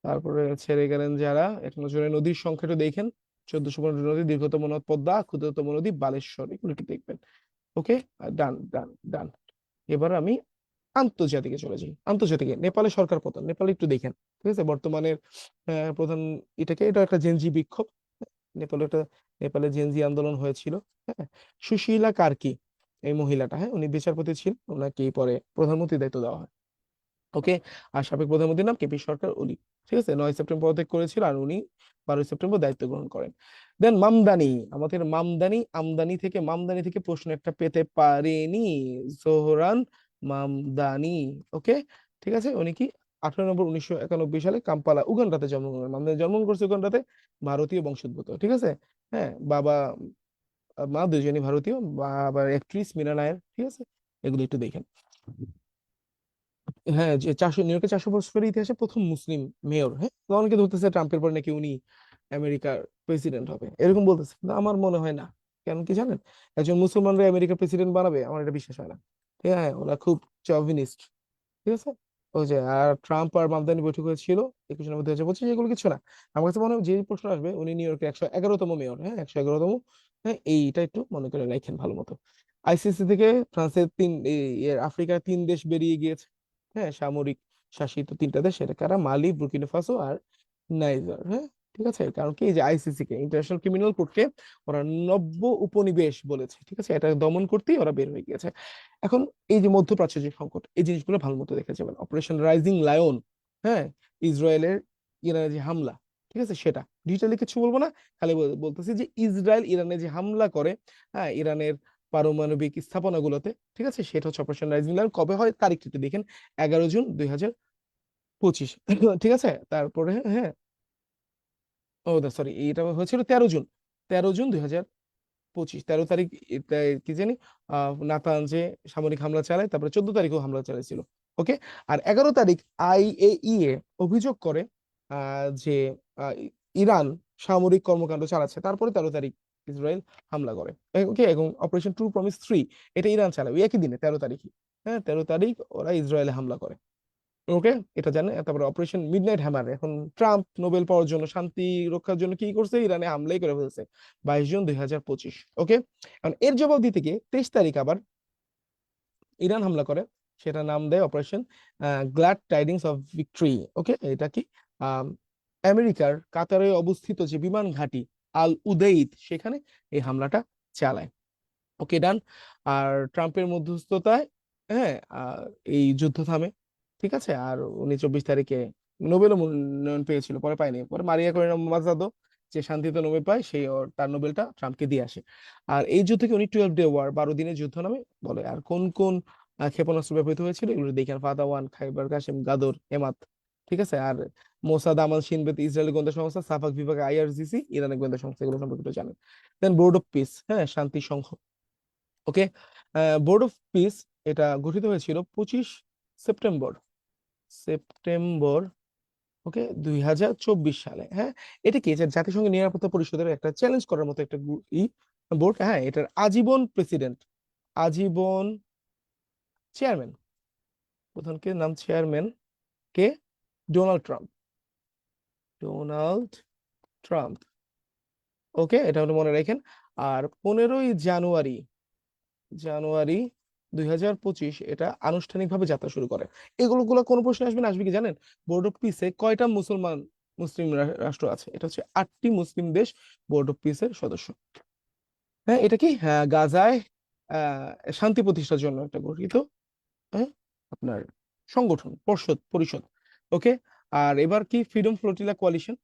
A: তারপরে ছেড়ে গেলেন যারা, এক নজরে নদীর সংখ্যা একটু দেখেন, 1415 নদী, দীর্ঘতম নদ পদ্মা, ক্ষুদ্রতম নদী বালেশ্বর, এগুলো একটু দেখবেন। ওকে, ডান ডান ডান। এবার আমি আন্তর্জাতিকে চলে যাই। আন্তর্জাতিকে নেপালের সরকার পতন, নেপাল একটু দেখেন, ঠিক আছে, বর্তমানের প্রধান, এটা একটা জেনজি বিক্ষোভ, নেপালে একটা, নেপালে জেনজি আন্দোলন হয়েছিল। হ্যাঁ, সুশীলা কার্কি এই মহিলাটা, হ্যাঁ উনি বিচারপতি ছিলেন, ওনাকে পরে প্রধানমন্ত্রী দায়িত্ব দেওয়া হয়। ওকে, আর সাবেক প্রধানমন্ত্রীর নাম কেপি সরকার ওলি, ঠিক আছে, 9 সেপ্টেম্বর পদত্যাগ করেছিল, আর উনি 12 সেপ্টেম্বর দায়িত্ব গ্রহণ করেন। দেন মামদানি, আমাদের মামদানি, আমদানি থেকে, মামদানি থেকে প্রশ্ন একটা পেতে পারেনি, জোহরান মামদানি। ওকে, ঠিক আছে, উনি কি 18 নভেম্বর 1991 সালে কাম্পালা উগান্ডাতে জন্মগ্রহণ করেন। মামদানি জন্মগ্রহণ করছে উগান্ডাতে, ভারতীয় বংশোদ্ভূত, ঠিক আছে। হ্যাঁ, বাবা মা দুজনই ভারতীয়, বাবার অ্যাক্ট্রেস মীরা নায়ার, ঠিক আছে, এগুলো একটু দেখেন। হ্যাঁ, যে 400, নিউ ইয়র্কের 400 বছরের ইতিহাসে প্রথম মুসলিম মেয়র। হ্যাঁ, তো অনেকে ধরতেছে ট্রাম্পের পর নাকি উনি আমেরিকার প্রেসিডেন্ট হবে, এরকম বলতেছে, কিন্তু আমার মনে হয় না। কেন কি জানেন? একজন মুসলমানরা আমেরিকার প্রেসিডেন্ট বানাবে, আমার এটা বিশ্বাস হয় না। ঠিক আছে, ওরা খুব চভিনিস্ট। ঠিক আছে, ওই যে আর ট্রাম্প আর মামদানি বৈঠক হয়েছিল 21 নভেম্বর 2025, এগুলো কিছু না। আমার কাছে মনে হয় যে প্রশ্ন আসবে, উনি নিউ ইয়র্কের 111তম মেয়র, হ্যাঁ 111তম। হ্যাঁ, এইটা একটু মনে করে রাখেন ভালো মতো। আইসিসি থেকে ফ্রান্সের আফ্রিকার 3 দেশ বেরিয়ে গিয়েছে। হ্যাঁ, সামরিক শাসিত 3টা দেশ, এটা কারা? মালি, বুর্কিনা ফাসো আর নাইজার। হ্যাঁ, ঠিক আছে, কারণ কি এই যে আইসিসি কে, ইন্টারন্যাশনাল ক্রিমিনাল কোর্টকে ওরা নব্য উপনিবেশ বলেছে। ঠিক আছে, এটা দমন করতেই ওরা বের হয়ে গিয়েছে। এখন এই যে মধ্যপ্রাচ্যের যে সংকট, এই জিনিসগুলো ভালো মতো দেখে যাবেন। অপারেশন রাইজিং লায়ন, হ্যাঁ, ইসরায়েলের ইরানের যে হামলা, ঠিক আছে, সেটা ডিটেইলি কিছু বলবো না, খালি বলতেছি যে ইসরায়েল ইরানে যে হামলা করে, হ্যাঁ, ইরানের পারমাণবিক স্থাপনাগুলোতে, ঠিক আছে, সেটা হচ্ছে অপারেশন রাইজিং লায়ন। কবে হয় তারিখটা একটু দেখেন, 11 জুন 2025। ঠিক আছে, তারপরে হ্যাঁ, ও সরি, এটা হয়েছিল 13 জুন, 13 জুন 2025, 13 তারিখ। এটা কি জানি, নাতানজে সামরিক হামলা চালায়, তারপরে 14 তারিখও হামলা চালাইছিল। ওকে, আর 11 তারিখ IAEA অভিযোগ করে যে ইরান সামরিক কর্মকাণ্ড চালাচ্ছে। তারপরে 13 তারিখ ইসরায়েল হামলা করে। ওকে, এবং অপারেশন ট্রু প্রমিস 3, এটা ইরান চালায় ওই একই দিনে, 13 তারিখই। হ্যাঁ, 13 তারিখ ওরা ইসরায়েলে হামলা করে। ওকে, এটা জানে। তারপরে অপারেশন মিডনাইট হ্যামার, এখন ট্রাম্প নোবেল পাওয়ার জন্য, শান্তি রক্ষার জন্য কি করছে, ইরানে হামলাই করে ফেলছে 22 জুন 2025। ওকে, এখন এর জবাব দিতে গিয়ে 23 তারিখ আবার ইরান হামলা করে, সেটা নাম দেয় operation glad tidings of victory. Okay, এটা কি আম, আমেরিকার কাতারে অবস্থিত যে বিমান ঘাঁটি আল উদেইদ, সেখানে এই হামলাটা চালায়। ওকে, ডান। আর ট্রাম্পের মধ্যস্থতায়, হ্যাঁ, এই যুদ্ধ থামে। ঠিক আছে, আর উনি 24 তারিখে নোবেলও মনোনয়ন পেয়েছিল, পরে পায়নি। পরে মারিয়া করিনা মাজাদো, যে শান্তিতে নোবেল পায়, সেই তার নোবেলটা ট্রাম্পকে দিয়ে আসে। আর এই যুদ্ধকে উনি 12 ডে ওয়ার, 12 দিনের যুদ্ধ নামে বলে। আর কোন কোন ক্ষেপণাস্ত্র ব্যবহৃত হয়েছিল এগুলো দেখেন, ফাদা ওয়ান, খাইবার কাসেম, গাদর, হেমাত। ঠিক আছে, আর মোসাদ, আমাল, শিনবেত ইসরায়েলের গোয়েন্দা সংস্থা, সাফাক বিভাগ IRGC ইরানের গোয়েন্দা সংস্থা, এগুলো সম্পর্কে একটু জানেন। দেন বোর্ড অফ পিস, হ্যাঁ, শান্তি সংঘ। ওকে, বোর্ড অফ পিস এটা গঠিত হয়েছিল 25 সেপ্টেম্বর, সেপ্টেম্বর ওকে 2024 সালে। হ্যাঁ, এটা কি যে জাতিসংঘের নিরাপত্তা পরিষদের একটা চ্যালেঞ্জ করার মতো একটা বোর্ড। হ্যাঁ, এটার আজীবন প্রেসিডেন্ট, আজীবন চেয়ারম্যান, প্রধানকে নাম চেয়ারম্যান কে? Donald Trump, Donald Trump. Okay, এটা হলো মনে রাখেন। আর 15 জানুয়ারি, জানুয়ারি 2025 এটা আনুষ্ঠানিকভাবে যাত্রা শুরু করে। এগুলো কোনো প্রশ্ন আসবে না, আসবে কি জানেন? বোর্ড অফ পিসে কয়টা মুসলিম রাষ্ট্র আছে? এটা হচ্ছে 8টি মুসলিম দেশ বোর্ড অফ পিসের সদস্য। হ্যাঁ, এটা কি, হ্যাঁ, গাজায় শান্তি প্রতিষ্ঠার জন্য একটা গঠিত, হ্যাঁ, আপনার সংগঠন, পরিষদ। ওকে, আর এবার কি ফ্রিডম ফ্লোটিলা কোয়ালিশন,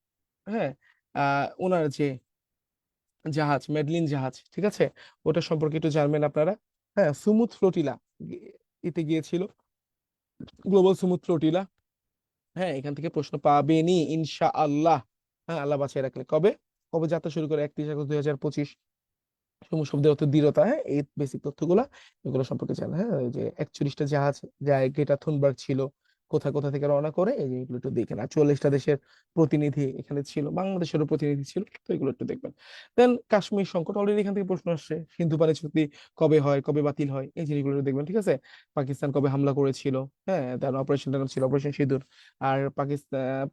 A: হ্যাঁ, ওনার যে জাহাজ, মেডলিন জাহাজ, ঠিক আছে, ওটা সম্পর্কে একটু জানবেন আপনারা। হ্যাঁ, সুমুদ ফ্লোটিলা এতে গিয়েছিল, গ্লোবাল সুমুদ ফ্লোটিলা। হ্যাঁ, এখান থেকে প্রশ্ন পাবেনি ইনশা আল্লাহ। হ্যাঁ, আল্লাহ বাঁচিয়ে রাখলে। কবে কবে যাত্রা শুরু করে? 31 আগস্ট 2025। সমুদ্র শব্দের অর্থ দৃঢ়তা। হ্যাঁ, এই বেসিক তথ্যগুলা, এগুলো সম্পর্কে জানা। হ্যাঁ, ওই যে 41টা জাহাজ যায়, গ্রেটা থুনবার্গ ছিল, কোথা কোথা থেকে রওনা করে, এই জিনিসগুলো একটু দেখেন। আর 44টা দেশের প্রতিনিধি এখানে ছিল, বাংলাদেশেরও প্রতিনিধি ছিল, তো এগুলো একটু দেখবেন। দেন কাশ্মীর সংকট, অলরেডি এখান থেকে প্রশ্ন আসছে। সিন্ধু পানি চুক্তি কবে হয়, কবে বাতিল হয়, এই জিনিসগুলো একটু দেখবেন। ঠিক আছে, পাকিস্তান কবে হামলা করেছিল? হ্যাঁ, দেন অপারেশনটার নাম ছিল অপারেশন সিঁদুর। আর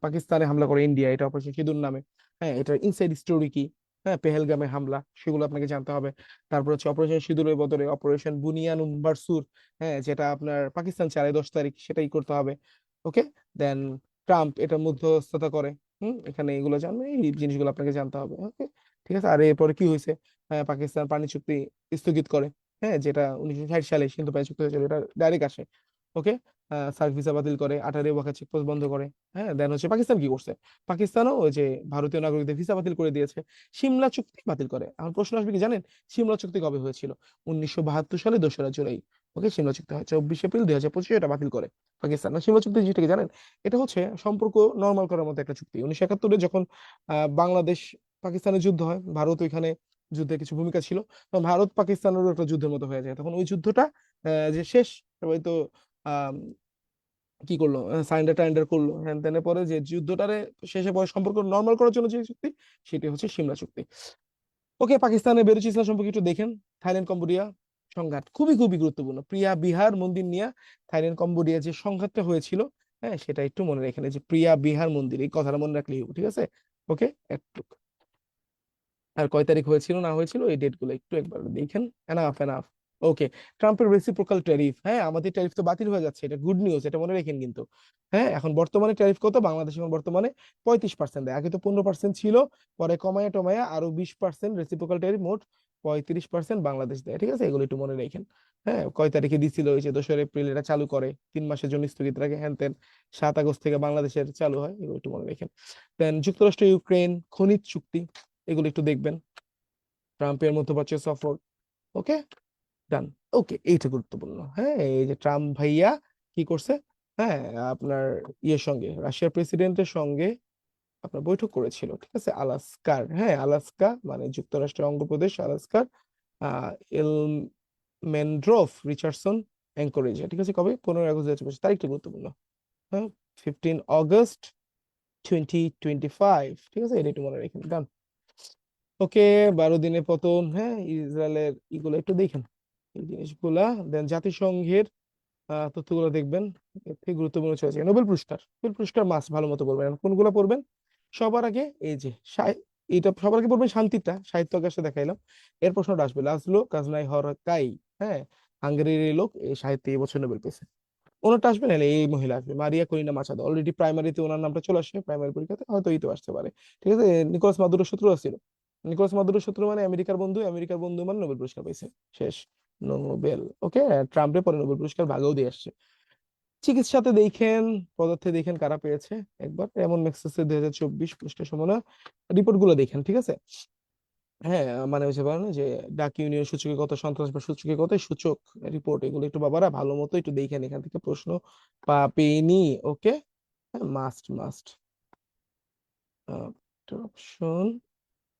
A: পাকিস্তানে হামলা করে ইন্ডিয়া, এটা অপারেশন সিঁদুর নামে। হ্যাঁ, এটার ইনসাইড স্টোরি কি? হ্যাঁ, পেহেলগামে হামলা, সেগুলো আপনাকে জানতে হবে। তারপর হচ্ছে অপারেশন সিঁদুরের বদলে অপারেশন বুনিয়ান বারসুর, হ্যাঁ, যেটা আপনার পাকিস্তান চালায় 10 তারিখ, সেটাই করতে হবে। ওকে, দেন ট্রাম্প এটা মধ্যস্থতা করে। এখানে এগুলো জানবেন, এই জিনিসগুলো আপনাকে জানতে হবে। ওকে, ঠিক আছে। আর এরপরে কি হয়েছে? হ্যাঁ, পাকিস্তান পানি চুক্তি স্থগিত করে, হ্যাঁ, যেটা 1960 সালে সিন্ধু পানি চুক্তি হয়েছিল, এটা ডাইরেক্ট আসে। ওকে, সার্ক ভিসা বাতিল করে, আটারি ওয়াকা চেকপোস্ট বন্ধ করে। হ্যাঁ, দেন হচ্ছে পাকিস্তান কি করছে? পাকিস্তানও ওই যে ভারতীয় নাগরিকদের ভিসা বাতিল করে দিয়েছে। সিমলা চুক্তি বাতিল করে। এখন প্রশ্ন আসবে কি জানেন? সিমলা চুক্তি কবে হয়েছিল? 1972 সালে 2রা জুলাই। ওকে, সিমলা চুক্তি হয় 24 এপ্রিল 2025, এটা বাতিল করে পাকিস্তান। আর সিমলা চুক্তি যেটা কি জানেন? এটা হচ্ছে সম্পর্ক নর্মাল করার মতো একটা চুক্তি। 1971-এ যখন বাংলাদেশ পাকিস্তানের যুদ্ধ হয়, ভারত ওইখানে যুদ্ধে কিছু ভূমিকা ছিল, তখন ভারত পাকিস্তানেরও একটা যুদ্ধের মতো হয়ে যায়। তখন ওই যুদ্ধটা যে শেষ, সবাই তো আহ কি করলো, সারেন্ডার টারেন্ডার করলো, হ্যান ত্যানের পরে যে যুদ্ধটারে শেষে পরে সম্পর্ক নর্মাল করার জন্য যে চুক্তি, সেটি হচ্ছে সিমলা চুক্তি। ওকে, পাকিস্তানের বেলুচিস্তান সম্পর্কে একটু দেখেন। থাইল্যান্ড কম্বোডিয়া সংঘাত খুবই খুবই গুরুত্বপূর্ণ। প্রিয়া বিহার মন্দির নিয়ে থাইল্যান্ড কম্বোডিয়া যে সংঘাতটা হয়েছিল, হ্যাঁ সেটা একটু মনে রাখেন, এই যে প্রিয়া বিহার মন্দির, এই কথাটা মনে রাখলেই হবে, ঠিক আছে? ওকে, একটু। আর কয় তারিখ হয়েছিল না হয়েছিল এই ডেট গুলো একটু একবার দেখেন। Enough enough. ওকে, ট্রাম্পের রেসিপ্রোকাল ট্যারিফ, হ্যাঁ আমাদের ট্যারিফ তো বাতিল হয়ে যাচ্ছে, এটা গুড নিউজ, এটা মনে রাখেন কিন্তু। হ্যাঁ, এখন বর্তমানে ট্যারিফ কত বাংলাদেশ? এখন বর্তমানে 35% দেয়, আগে তো 15% ছিল, পরে কমায়া টমায়া আরো 20% রেসিপ্রোকাল ট্যারিফ, মোট 35% বাংলাদেশ দেয়, ঠিক আছে? এগুলো একটু মনে রাখেন। হ্যাঁ, কয় তারিখে দিছিল, ওই যে 2 এপ্রিল এটা চালু করে, 3 মাসের জন্য স্থগিত রাখে, হ্যান তেন। 7 আগস্ট থেকে বাংলাদেশের চালু হয়, এগুলো একটু মনে রাখেন। দেন যুক্তরাষ্ট্র ইউক্রেন খনিজ চুক্তি, এগুলো একটু দেখবেন। ট্রাম্পের মধ্যপ্রাচ্য সফর। ওকে, ডান। ওকে, এইটা গুরুত্বপূর্ণ। হ্যাঁ, এই যে ট্রাম্প ভাইয়া কি করছে, হ্যাঁ আপনার ইয়ের সঙ্গে, রাশিয়ার প্রেসিডেন্টের সঙ্গে আপনার বৈঠক করেছিল, ঠিক আছে? আলাস্কার, হ্যাঁ আলাস্কা মানে যুক্তরাষ্ট্রের অঙ্গপ্রদেশ আলাস্কার এল মেন্ড্রোভ রিচার্ডসন অ্যাঙ্করেজে, ঠিক আছে? কবে? 15 আগস্ট 2025, তারিখটা গুরুত্বপূর্ণ। হ্যাঁ, 15 আগস্ট 2025, ঠিক আছে? এটা একটু মনে রেখেন, ডান। ওকে, 12 দিনে পতন, হ্যাঁ ইসরায়েলের ইগুলো একটু দেখেন, এই জিনিসগুলা। দেন জাতিসংঘের তথ্যগুলো দেখবেন। এর থেকে গুরুত্বপূর্ণ চলেছে নোবেল পুরস্কার। নোবেল পুরস্কার মাস ভালো মতো পড়বেন। এখন কোনগুলো পড়বেন? সবার আগে এই যে এটা সবার আগে পড়বেন শান্তিটা, সাহিত্য আকাশে দেখাইলাম। এর প্রশ্নটা আসবে, লাজলো কাজনাই হরকাই, হ্যাঁ হাঙ্গেরির এই লোক, এই সাহিত্যে এই বছর নোবেল পেয়েছে। ওনারটা আসবে, নাহলে এই মহিলা আসবে, মারিয়া করিনা মাচাদো। অলরেডি প্রাইমারিতে ওনার নামটা চলে আসে, প্রাইমারি পরীক্ষাতে হয়তো এইতো আসতে পারে, ঠিক আছে? নিকোলাস মাদুরো শত্রু ছিল। নিকোলাস মাদুরো শত্রু মানে আমেরিকার বন্ধু, আমেরিকার বন্ধু মানে নোবেল পুরস্কার পাইছে, শেষ। নোবেল। ওকে, ট্রাম্পের পরে নোবেল পুরস্কার ভাগেও দিয়ে আসছে। চিকিৎসাতে দেখেন, পদার্থে দেখেন কারা পেয়েছে একবার, এমন ম্যাক্সেসে 2024 পৃষ্ঠা সমন্বয় রিপোর্ট গুলো দেখেন, ঠিক আছে? হ্যাঁ, মানে হচ্ছে বলেন যে ডাক ইউনিয়ন সূচকে কত, সন্ত্রাসবাদ সূচকে কত, সূচক রিপোর্ট, এগুলো একটু বাবারা ভালো মতো একটু দেখেন, এখান থেকে প্রশ্ন পাবেনি। Okay, must must. Option,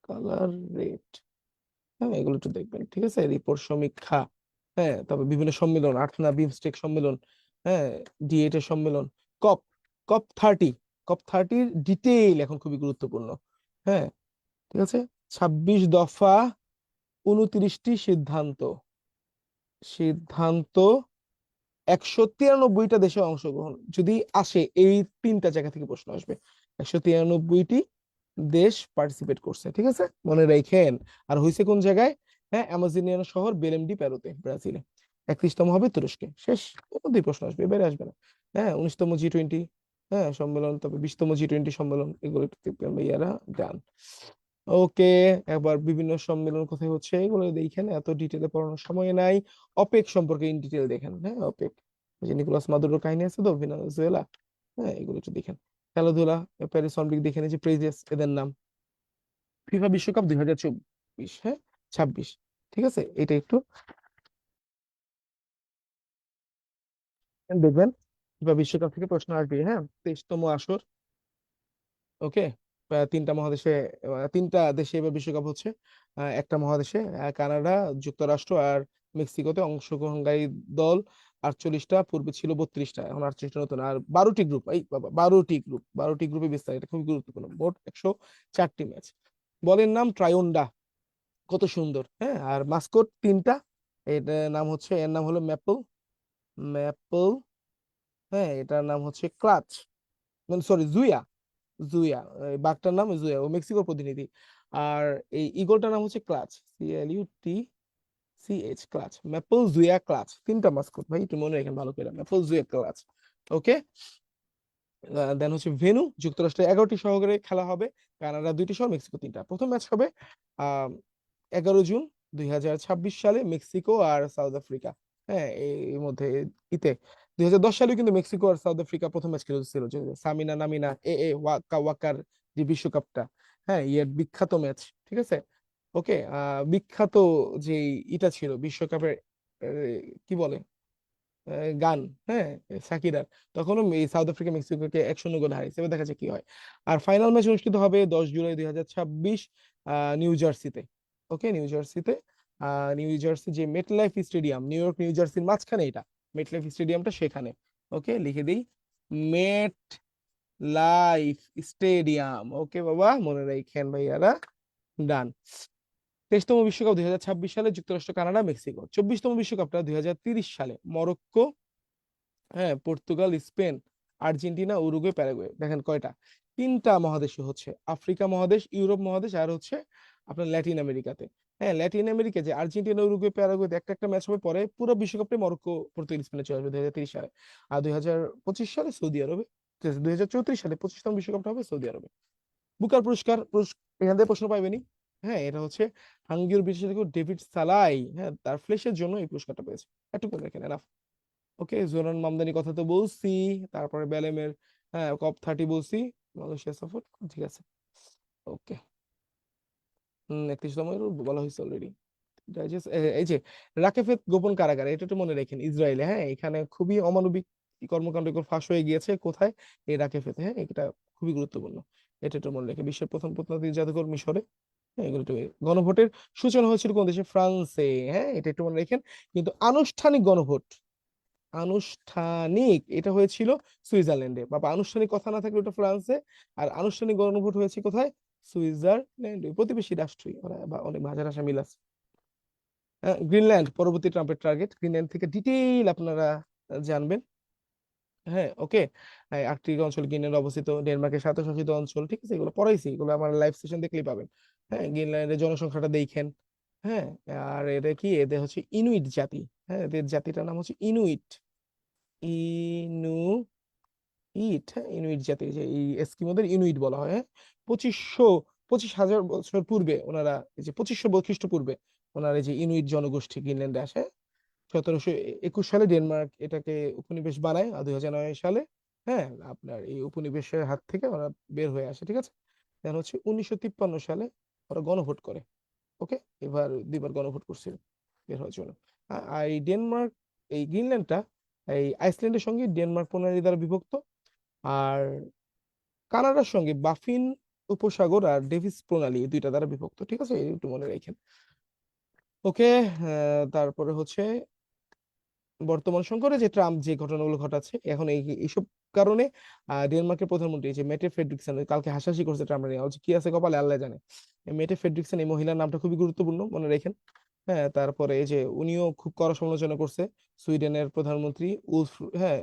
A: colour, rate, হ্যাঁ এগুলো একটু দেখবেন, ঠিক আছে? রিপোর্ট সমীক্ষা, হ্যাঁ তবে বিভিন্ন সম্মেলন, আটনা বিমস্টেক সম্মেলন, হ্যাঁ ডি8 এর সম্মেলন, কপ কপ 30, কপ 30 ডিটেইল এখন খুবই গুরুত্বপূর্ণ। হ্যাঁ, ঠিক আছে? 26 দফা, 29টি সিদ্ধান্ত, সিদ্ধান্ত 193টা দেশে অংশগ্রহণ যদি আসে, এই 3টা জায়গা থেকে প্রশ্ন আসবে। 193টি দেশ পার্টিসিপেট করছে, ঠিক আছে? মনে রাখেন। আর হয়েছে কোন জায়গায়? হ্যাঁ, অ্যামাজোনিয়ান শহর বেলেম ডি পেরোতে, ব্রাজিলে। 31তম হবে তুরস্কে, শেষ। এর মধ্যেই প্রশ্ন আসবে, এবারে আসবে না। হ্যাঁ, 19তম G20, হ্যাঁ সম্মেলন, তবে 20তম G20 সম্মেলন, এগুলো একটু দেখবেন ভাইয়ারা, ডান। ওকে, একবার বিভিন্ন সম্মেলন কোথায় হচ্ছে এগুলো দেখেন, এত ডিটেলে পড়ানোর সময় নাই। অপেক সম্পর্কে ইন ডিটেল দেখেন, হ্যাঁ অপেক, ওই যে নিকোলাস মাদুরোর কাহিনী আছে তো, ভেনেজুয়েলা, হ্যাঁ এগুলো একটু দেখেন। খেলাধুলা, প্যারিস অলিম্পিক দেখেন, এই যে প্রেজেস এদের নাম। ফিফা বিশ্বকাপ 2024, হ্যাঁ 26, ঠিক আছে? এটা একটু দেখবেন। ফিফা বিশ্বকাপ থেকে প্রশ্ন আসবে, হ্যাঁ 23তম আসর। ওকে, 3টা মহাদেশে, 3টা দেশে এবার বিশ্বকাপ হচ্ছে। একটা মহাদেশে, কানাডা, যুক্তরাষ্ট্র আর মেক্সিকোতে অংশগ্রহণকারী দল 48টা, পূর্বে ছিল 32টা, এখন 48টা নতুন, আর 12টি গ্রুপ, এই বাবা 12টি গ্রুপ, 12টি গ্রুপে বিস্তার, এটা খুবই গুরুত্বপূর্ণ। মোট 104টি ম্যাচ। বলের নাম ট্রায়োন্ডা, কত সুন্দর, হ্যাঁ। আর মাস্কট 3টা, এটার নাম হচ্ছে, এর নাম হলো ম্যাপল, ম্যাপল, হ্যাঁ এটার নাম হচ্ছে ক্লাচ, মানে সরি জুয়া, জুয়া, এই বাঘটার নাম জুয়া, ও মেক্সিকোর প্রতিনিধি। আর এই ইগলটার নাম হচ্ছে ক্লাচ, CLUTCH, ক্লাচ, ম্যাপল জুয়া ক্লাচ, 3টা মাস্কট ভাই, একটু মনে রাখেন ভালো করে, ম্যাপল জুয়া ক্লাচ। ওকে, দেন হচ্ছে ভেনু, যুক্তরাষ্ট্রে 11টি শহরে খেলা হবে, কানাডা 2টি শহর, মেক্সিকো 3টা। প্রথম ম্যাচ হবে আহ 11 জুন 2026 সালে, মেক্সিকো আর সাউথ আফ্রিকা, হ্যাঁ এর মধ্যে ইতে। 2010 সালে কিন্তু মেক্সিকো আর সাউথ আফ্রিকা প্রথম ম্যাচ খেলেছিল, যে সামিনা নামিনা ওয়াকা ওয়াকার যে বিশ্বকাপটা, হ্যাঁ ইয়ের বিখ্যাত ম্যাচ, ঠিক আছে? ওকে, বিখ্যাত যে ইটা ছিল বিশ্বকাপের, আহ, কি বলে, গান, হ্যাঁ সাকিরার, তখনও এই সাউথ আফ্রিকা মেক্সিকোকে 1-0 গোলে হারিয়েছে। এবার দেখা যাক কি হয়। আর ফাইনাল ম্যাচ অনুষ্ঠিত হবে 10 জুলাই 2026 নিউ জার্সিতে। ওকে, নিউ জার্সিতে, নিউ জার্সি যে মেট life stadium, new York new জার্সির মাঝখানে এটা, মেট লাইফ স্টেডিয়ামটা সেখানে। ওকে, লিখে দিই, মেট লাইফ স্টেডিয়াম। ওকে বাবা, মনে রাখেন ভাইয়ারা, ডান। 23তম বিশ্বকাপ 2026 সালে যুক্তরাষ্ট্র, কানাডা, মেক্সিকো। 24তম বিশ্বকাপটা 2030 সালে মরক্কো, হ্যাঁ, Portugal, Spain, Argentina, Uruguay, Paraguay. দেখেন কয়টা, তিনটা মহাদেশে হচ্ছে, আফ্রিকা মহাদেশ, ইউরোপ মহাদেশ, আর হচ্ছে আপনার ল্যাটিন আমেরিকাতে। হ্যাঁ, ল্যাটিন আমেরিকা যে আর্জেন্টিনা, উরুগুয়ে, প্যারাগুয়েতে একটা একটা ম্যাচ হবে, পরে পুরো বিশ্বকাপটা মরক্কো, পর্তুগাল, স্পেনে চলে আসবে 2030 সালে। আর 2025 সালে সৌদি আরবে, 2034 সালে 25তম বিশ্বকাপটা হবে সৌদি আরবে। বুকার পুরস্কার, এখান থেকে প্রশ্ন পাইবেনি। হ্যাঁ, এটা হচ্ছে হাঙ্গেরির বিশেষজ্ঞ ডেভিড সালাই, হ্যাঁ, তার ফ্লেশের জন্য এই পুরস্কারটা পেয়েছে। এটুকু দেখেন এনাফ। ওকে, জোরান মামদানি কথা তো বলছি। তারপরে বেলেমের, হ্যাঁ, কপ 30 বলছি, মালয়েশিয়া সফর। ঠিক আছে, ওকে। 31তম বলা হয়েছে অলরেডি। এই যে রাকেফেত গোপন কারাগারে, এটা একটু মনে রাখেন, ইসরায়েলে। হ্যাঁ, এখানে খুবই অমানবিক কর্মকাণ্ড এগুলো ফাঁস হয়ে গিয়েছে। কোথায়? এই রাকেফেতে। হ্যাঁ, এটা খুবই গুরুত্বপূর্ণ। এটা একটু মনে রেখে, বিশ্বের প্রথম প্রত্নতাত্ত্বিক জাদুঘর মিশরে। হ্যাঁ, এগুলো একটু। গণভোটের সূচনা হয়েছিল কোন দেশে? ফ্রান্সে। হ্যাঁ, এটা একটু মনে রাখেন। কিন্তু আনুষ্ঠানিক গণভোট, আনুষ্ঠানিক এটা হয়েছিল সুইজারল্যান্ডে। বাবা, আনুষ্ঠানিক কথা না থাকলে ওটা ফ্রান্সে, আর আনুষ্ঠানিক গণভোট হয়েছে কোথায়? সুইজারল্যান্ডে। প্রতিবেশী রাষ্ট্রই ওরা, বা অনেক ভাষা ভাষা মিল আছে। গ্রিনল্যান্ড পরবর্তী ট্রাম্পের টার্গেট। গ্রিনল্যান্ড থেকে ডিটেইল আপনারা জানবেন। হ্যাঁ, ওকে। আর্কটিক অঞ্চল গ্রিনল্যান্ড অবস্থিত, ডেনমার্কের স্বায়ত্তশাসিত অঞ্চল। ঠিক আছে, এগুলো পড়াইছি, এগুলো আমার লাইভ সেশন দেখলেই পাবেন। হ্যাঁ, গ্রিনল্যান্ডের জনসংখ্যাটা দেখেন। হ্যাঁ, আর এটা কি, এদের হচ্ছে ইনুইট জাতি। হ্যাঁ, এদের জাতিটার নাম হচ্ছে ইনুইট। ইনু ইট, হ্যাঁ, ইনুইট জাতি, যে এই এস্কিমোদের ইনুইট বলা হয়। হ্যাঁ, 25,000 বছর পূর্বে ওনারা, এই যে 2500 খ্রিস্টপূর্বে ওনারা, এই যে ইনুইট জনগোষ্ঠী গ্রিনল্যান্ডে আসে। 1721 সালে ডেনমার্ক এটাকে উপনিবেশ বানায়, আর 2009 সালে, হ্যাঁ, আপনার এই উপনিবেশের হাত থেকে ওরা বের হয়ে আসে। ঠিক আছে, দেন হচ্ছে 1953 সালে ওরা গণভোট করে। ওকে, এবার দুইবার গণভোট করছিল বের হওয়ার জন্য। আর এই ডেনমার্ক, এই গ্রিনল্যান্ডটা এই আইসল্যান্ডের সঙ্গে ডেনমার্ক প্রণালী দ্বারা বিভক্ত। আর কানাডার সঙ্গে বাফিন উপসাগর আর ডেভিস প্রণালী, এই দুইটা দ্বারা বিভক্ত। ঠিক আছে, এই একটু মনে রাখেন। ওকে, তারপরে হচ্ছে বর্তমান সংকটে যে ট্রাম্প যে ঘটনাগুলো ঘটাচ্ছে এখন, এইসব কারণে ডেনমার্কের প্রধানমন্ত্রী যে মেটে ফ্রেডরিকসন, কালকে হাসাহাসি করছে ট্রাম্প নিয়ে, বলছে কি আছে কপালে আল্লাহ জানে। এই মেটে ফ্রেডরিকসন, এই মহিলার নামটা খুবই গুরুত্বপূর্ণ, মনে রাখেন। হ্যাঁ, তারপরে এই যে উনিও খুব কড়া সমালোচনা করছে সুইডেনের প্রধানমন্ত্রী উলফ, হ্যাঁ,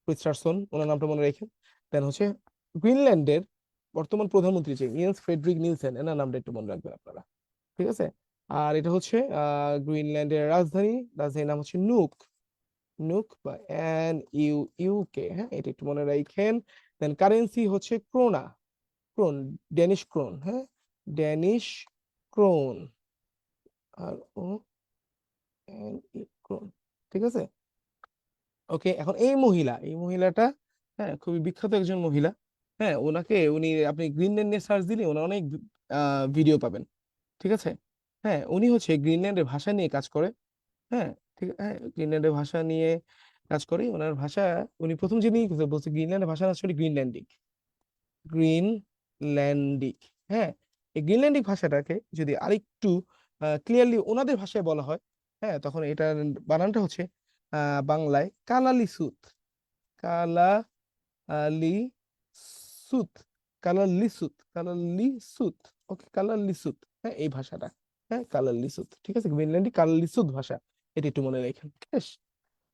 A: ক্রিস্টারসন, ওনার নামটা মনে রাখেন। দেন হচ্ছে গ্রিনল্যান্ডের বর্তমান প্রধানমন্ত্রী যে ইয়েন্স ফ্রেডরিক নিলসেন, এনার নামটা একটু মনে রাখবেন আপনারা। ঠিক আছে, আর এটা হচ্ছে গ্রিনল্যান্ডের রাজধানীর নাম হচ্ছে নুক। নুক বা ইউ কে। হ্যাঁ, এটা একটু মনে রাখেন। দেন কারেন্সি হচ্ছে ক্রোনা, ক্রোন, ড্যানিশ ক্রোন। হ্যাঁ, ড্যানিশ ক্রোন, আর ও এন ই, ক্রোন। ঠিক আছে, ওকে। এখন এই মহিলাটা, হ্যাঁ, খুবই বিখ্যাত একজন মহিলা। হ্যাঁ, উনি আপনি গ্রিনল্যান্ডে সার্চ দিলে ওনার অনেক ভিডিও পাবেন। ঠিক আছে, হ্যাঁ, উনি হচ্ছে গ্রিনল্যান্ডের ভাষা নিয়ে কাজ করে। হ্যাঁ, ঠিক, হ্যাঁ, গ্রিনল্যান্ডের ভাষা নিয়ে কাজ করে। ওনার ভাষা, উনি প্রথম যিনি বলছে গ্রিনল্যান্ডের ভাষা আসলে গ্রিনল্যান্ডিক, গ্রিনল্যান্ডিক। হ্যাঁ, এই গ্রিনল্যান্ডিক ভাষাটাকে যদি আরেকটু ক্লিয়ারলি ওনাদের ভাষায় বলা হয়, হ্যাঁ, তখন এটার বানানটা হচ্ছে বাংলায় কালালিসুত, কালালিসুত, কালালিসুত। ওকে, কালালিসুত। হ্যাঁ, এই ভাষাটা, হ্যাঁ, কালালিসুত। ঠিক আছে, গ্রিনল্যান্ডিক কালালিসুত ভাষা, এটা একটু মনে রাখেন। বেশ,